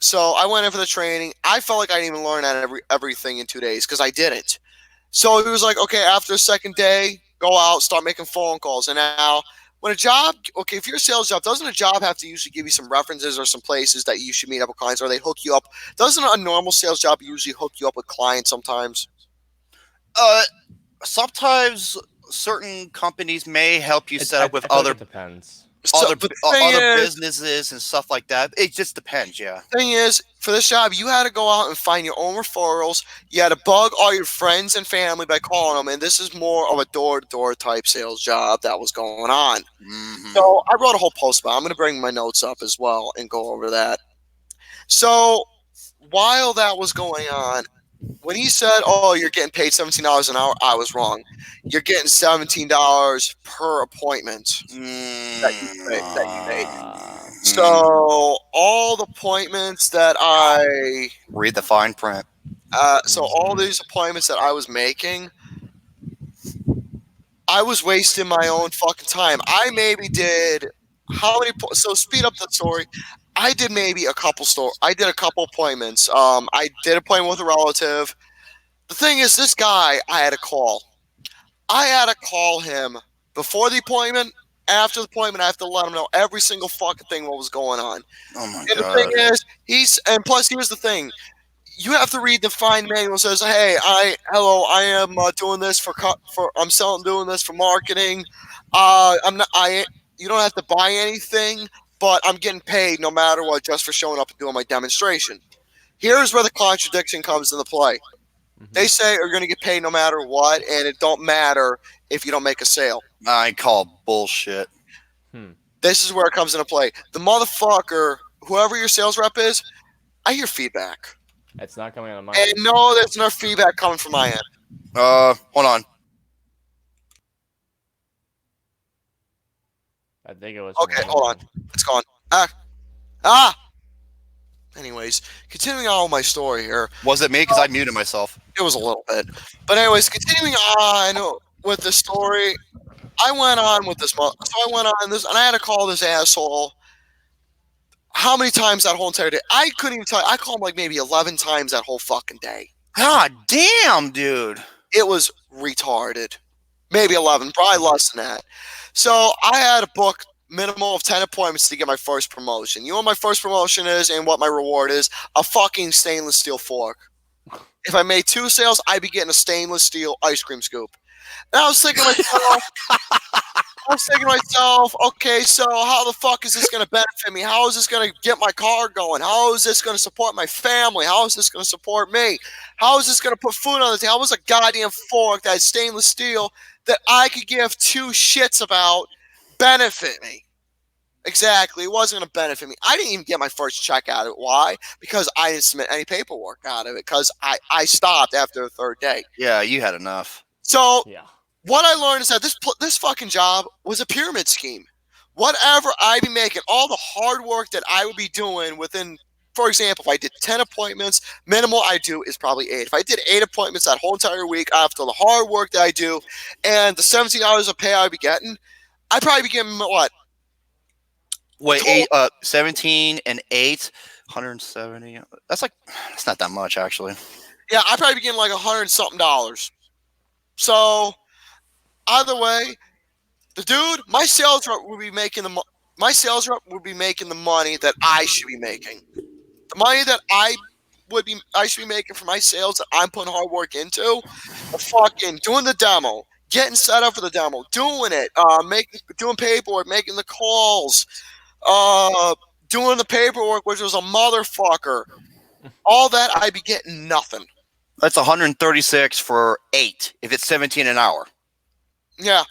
So I went in for the training. I felt like I didn't even learn everything in 2 days because I didn't. So it was like, okay, after the second day, go out, start making phone calls. And now when a job, okay, if you're a sales job, doesn't a job have to usually give you some references or some places that you should meet up with clients, or they hook you up? Doesn't a normal sales job usually hook you up with clients sometimes? Sometimes certain companies may help you set up with I feel like other it depends. other But the thing other is, businesses and stuff like that. It just depends, yeah. thing is, for this job, you had to go out and find your own referrals. You had to bug all your friends and family by calling them, and this is more of a door-to-door type sales job that was going on. Mhm. So I wrote a whole post about it. I'm going to bring my notes up as well and go over that. So while that was going on, when he said, "Oh, you're getting paid $17 an hour," I was wrong. You're getting $17 per appointment that you made. So all the appointments that Read the fine print. so all these appointments that I was making, I was wasting my own fucking time. I maybe did how many? So speed up the story. I did maybe a couple I did a couple appointments. I did an appointment with a relative. The thing is, this guy I had to call. I had to call him before the appointment, after the appointment. I have to let him know every single fucking thing what was going on. Oh my And the god. thing is, and plus here's the thing. You have to read the fine manual. It says, "Hey, I am doing this doing this for marketing. I'm not. You don't have to buy anything, but I'm getting paid no matter what just for showing up and doing my demonstration." Here's where the contradiction comes into play. They say you're going to get paid no matter what, and it don't matter if you don't make a sale. I call bullshit. This is where it comes into play. The motherfucker, whoever your sales rep is, I hear feedback. It's not coming out of my And end. no, there's no feedback coming from my end. Hold on. I think it was. Okay, hold on. It's gone. Anyways, continuing on with my story here. Was it me? Because I muted myself. It was a little bit. But anyways, continuing on with the story, I went on with this. So I went on this, and I had to call this asshole. How many times that whole entire day? I couldn't even tell you. I called him like maybe 11 times that whole fucking day. God damn, dude. It was retarded. Maybe 11, probably less than that. So I had to book minimal of 10 appointments to get my first promotion. You know what my first promotion is and what my reward is? A fucking stainless steel fork. If I made 2 sales, I'd be getting a stainless steel ice cream scoop. And I was thinking to myself, okay, so how the fuck is this going to benefit me? How is this going to get my car going? How is this going to support my family? How is this going to support me? How is this going to put food on the table? How was a goddamn fork that is stainless steel that I could give 2 shits about benefit me? Exactly. It wasn't going to benefit me. I didn't even get my first check out of it. Why? Because I didn't submit any paperwork out of it because I stopped after the 3rd day. Yeah, you had enough. So Yeah. what I learned is that this fucking job was a pyramid scheme. Whatever I'd be making, all the hard work that I would be doing within, for example, if I did 10 appointments, minimal I do is probably 8. If I did 8 appointments that whole entire week after the hard work that I do and the $17 of pay I'd be getting, I'd probably be getting what? Wait, 17 and 8, 170. That's not that much actually. Yeah, I'd probably be getting like $100 and something. So either way, the dude, my sales rep would be making the money that I should be making. The money that I should be making for my sales that I'm putting hard work into, fucking doing the demo, getting set up for the demo, doing it, doing paperwork, making the calls, doing the paperwork, which was a motherfucker. All that I'd be getting nothing. That's 136 for 8 if it's 17 an hour. Yeah.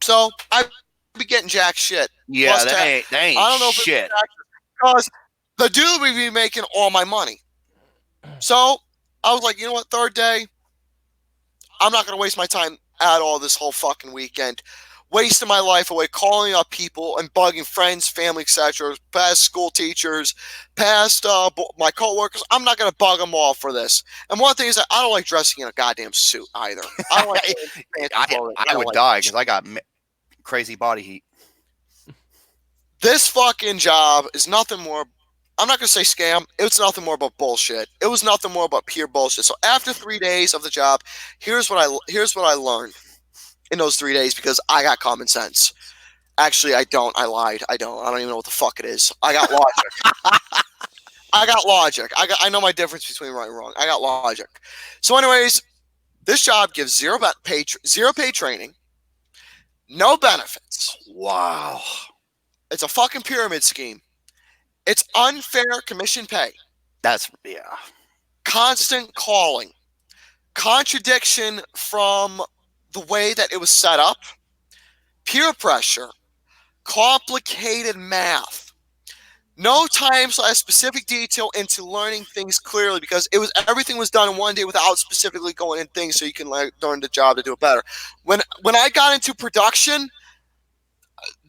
So I'd be getting jack shit. Yeah, Plus that tax. ain't I don't know shit. if because the dude would be making all my money. So I was like, you know what, 3rd day, I'm not gonna waste my time at all this whole fucking weekend, wasting my life away calling up people and bugging friends, family, etc., past school teachers, past my coworkers. I'm not gonna bug them all for this. And one thing is that I don't like dressing in a goddamn suit either. I don't like I would die because I got crazy body heat. This fucking job is nothing more. I'm not gonna say scam. It's nothing more but bullshit. It was nothing more but pure bullshit. So after 3 days of the job, here's what I learned in those 3 days because I got common sense. Actually, I don't. I lied. I don't even know what the fuck it is. I got logic. I got logic. I know my difference between right and wrong. I got logic. So, anyways, this job gives zero paid training, no benefits. Wow. It's a fucking pyramid scheme. It's unfair commission pay. That's yeah. Constant calling. Contradiction from the way that it was set up. Peer pressure. Complicated math. No time/specific detail into learning things clearly because everything was done in one day without specifically going in things so you can learn the job to do it better. When I got into production,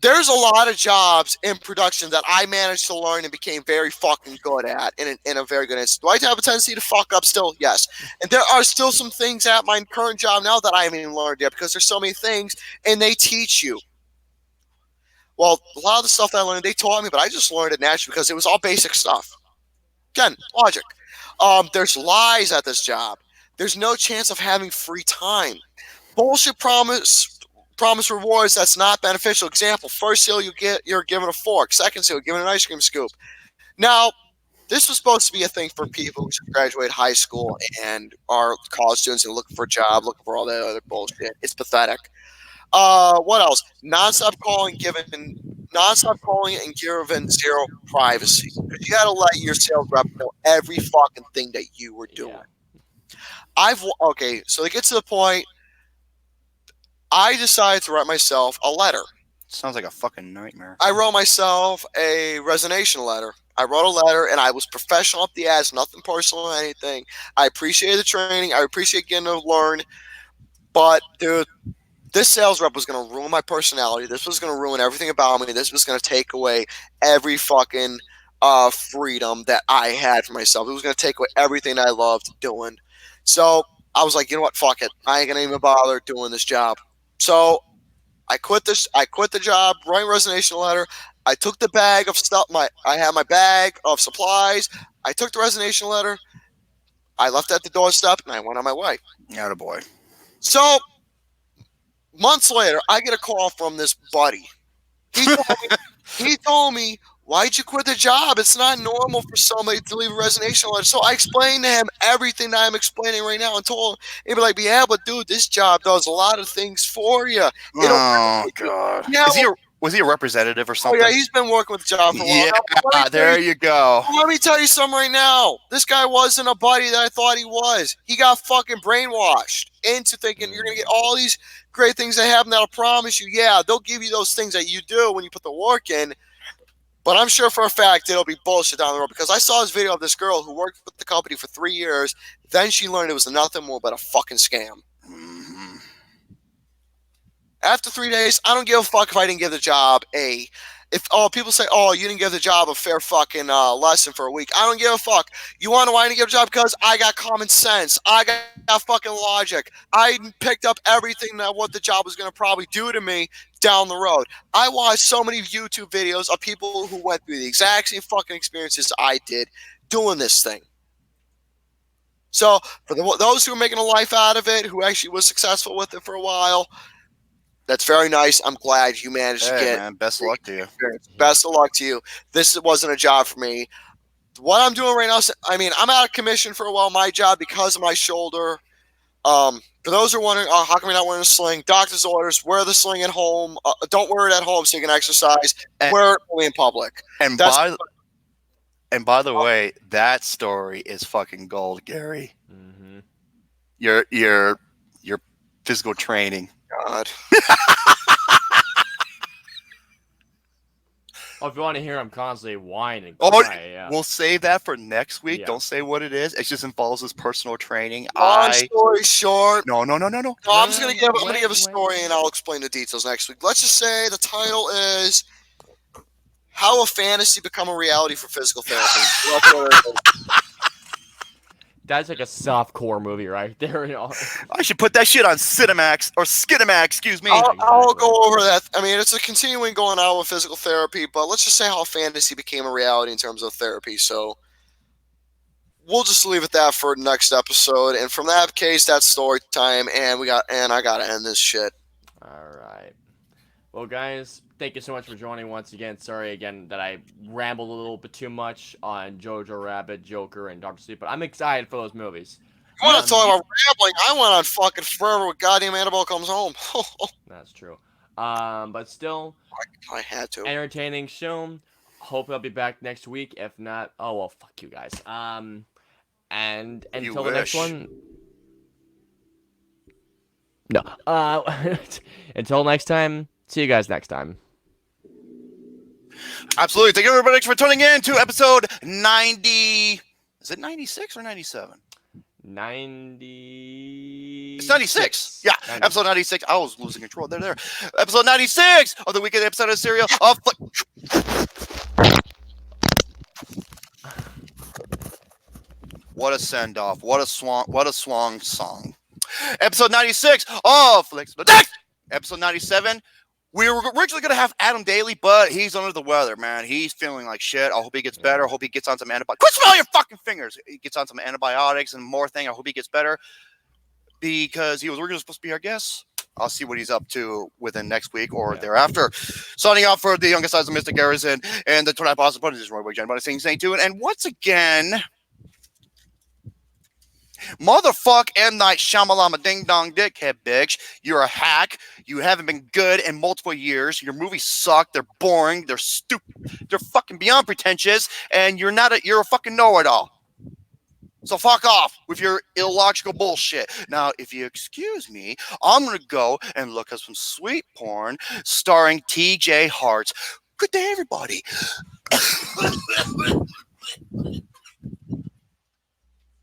there's a lot of jobs in production that I managed to learn and became very fucking good at in a very good instant. Do I have a tendency to fuck up still? Yes. And there are still some things at my current job now that I haven't even learned yet because there's so many things and they teach you. Well, a lot of the stuff that I learned, they taught me, but I just learned it naturally because it was all basic stuff. Again, logic. There's lies at this job. There's no chance of having free time. Bullshit promise rewards that's not beneficial. Example, first sale you're given a fork. Second sale, you're given an ice cream scoop. Now, this was supposed to be a thing for people who should graduate high school and are college students and looking for a job, looking for all that other bullshit. It's pathetic. What else? Nonstop calling and giving zero privacy. You got to let your sales rep know every fucking thing that you were doing. Yeah. Okay, so to get to the point, I decided to write myself a letter. Sounds like a fucking nightmare. I wrote myself a resignation letter. I wrote a letter and I was professional up the ass, nothing personal or anything. I appreciate the training. I appreciate getting to learn. But dude, this sales rep was going to ruin my personality. This was going to ruin everything about me. This was going to take away every fucking freedom that I had for myself. It was going to take away everything I loved doing. So I was like, you know what? Fuck it. I ain't going to even bother doing this job. So I quit the job, writing a resignation letter. I took the bag of stuff. I had my bag of supplies. I took the resignation letter. I left at the doorstep and I went on my way. Attaboy. So months later, I get a call from this buddy. He told me, why'd you quit the job? It's not normal for somebody to leave a resignation letter. So I explained to him everything that I'm explaining right now and told him, he'd be like, yeah, but dude, this job does a lot of things for you. Oh, God. Yeah, Was he a representative or Oh, something? yeah, he's been working with the job for a while. Yeah, there you go. Let me tell you something right now. This guy wasn't a buddy that I thought he was. He got fucking brainwashed into thinking you're going to get all these great things they have, and that'll promise you, yeah, they'll give you those things that you do when you put the work in. But I'm sure for a fact it'll be bullshit down the road because I saw this video of this girl who worked with the company for 3 years. Then she learned it was nothing more but a fucking scam. Mm-hmm. After 3 days, I don't give a fuck if I didn't give the job people say, oh, you didn't give the job a fair fucking lesson for a week. I don't give a fuck. You want to know why I didn't give a job? Because I got common sense. I got fucking logic. I picked up everything that what the job was going to probably do to me down the road. I watched so many YouTube videos of people who went through the exact same fucking experiences I did doing this thing. So for those who are making a life out of it, who actually was successful with it for a while, that's very nice. I'm glad you managed to get. Man, best of luck to you. Best of luck to you. This wasn't a job for me. What I'm doing right now, I mean, I'm out of commission for a while. My job because of my shoulder. For those who are wondering, how come you're not wearing a sling? Doctor's orders: wear the sling at home. Don't wear it at home so you can exercise. Wear it only in public. And by the way, that story is fucking gold, Gary. Mm-hmm. Your physical training. God. Oh, if you want to hear him constantly whine and Oh, cry, yeah. We'll save that for next week. Yeah. Don't say what it is. It just involves his personal training. Long story short. No. I'm just gonna give a story and I'll explain the details next week. Let's just say the title is How a Fantasy Become a Reality for Physical Therapy. That's like a softcore movie right there. You know? I should put that shit on Cinemax or Skinemax, excuse me. I'll go over that. I mean, it's a continuing going on with physical therapy, but let's just say how fantasy became a reality in terms of therapy. So we'll just leave it that for next episode. And from that case, that's story time. And I gotta end this shit. All right. Well, guys, thank you so much for joining once again. Sorry again that I rambled a little bit too much on Jojo Rabbit, Joker, and Doctor Sleep, but I'm excited for those movies. You want to talk about rambling? I went on fucking forever with goddamn Annabelle Comes Home. That's true. But still, I had to. entertaining show. Hope I'll be back next week. If not, oh well, fuck you guys. And until the next wish. one. No. Until next time. See you guys next time. Absolutely. Thank you, everybody, for tuning in to episode 90. Is it 96 or 97? 90. It's 96. Yeah, 96. episode 96. I was losing control. There. Episode 96 of the weekend episode of Serial of. What a send off. What a swang song. Episode 96 of Flexible Dex. Episode 97. We were originally going to have Adam Daly, but he's under the weather, man. He's feeling like shit. I hope he gets better. I hope he gets on some antibiotics. Quit smelling your fucking fingers. He gets on some antibiotics and more thing. I hope he gets better because he was originally supposed to be our guest. I'll see what he's up to within next week or thereafter. Signing out for the youngest size of Mr. Garrison and the 29 possible this is Roy Boy Jen. But saying to it. And once again, motherfuck M. Night Shyamalan, ding dong dickhead bitch. You're a hack. You haven't been good in multiple years. Your movies suck. They're boring. They're stupid. They're fucking beyond pretentious. And you're a fucking know-it-all. So fuck off with your illogical bullshit. Now, if you excuse me, I'm going to go and look at some sweet porn starring TJ Hart. Good day, everybody.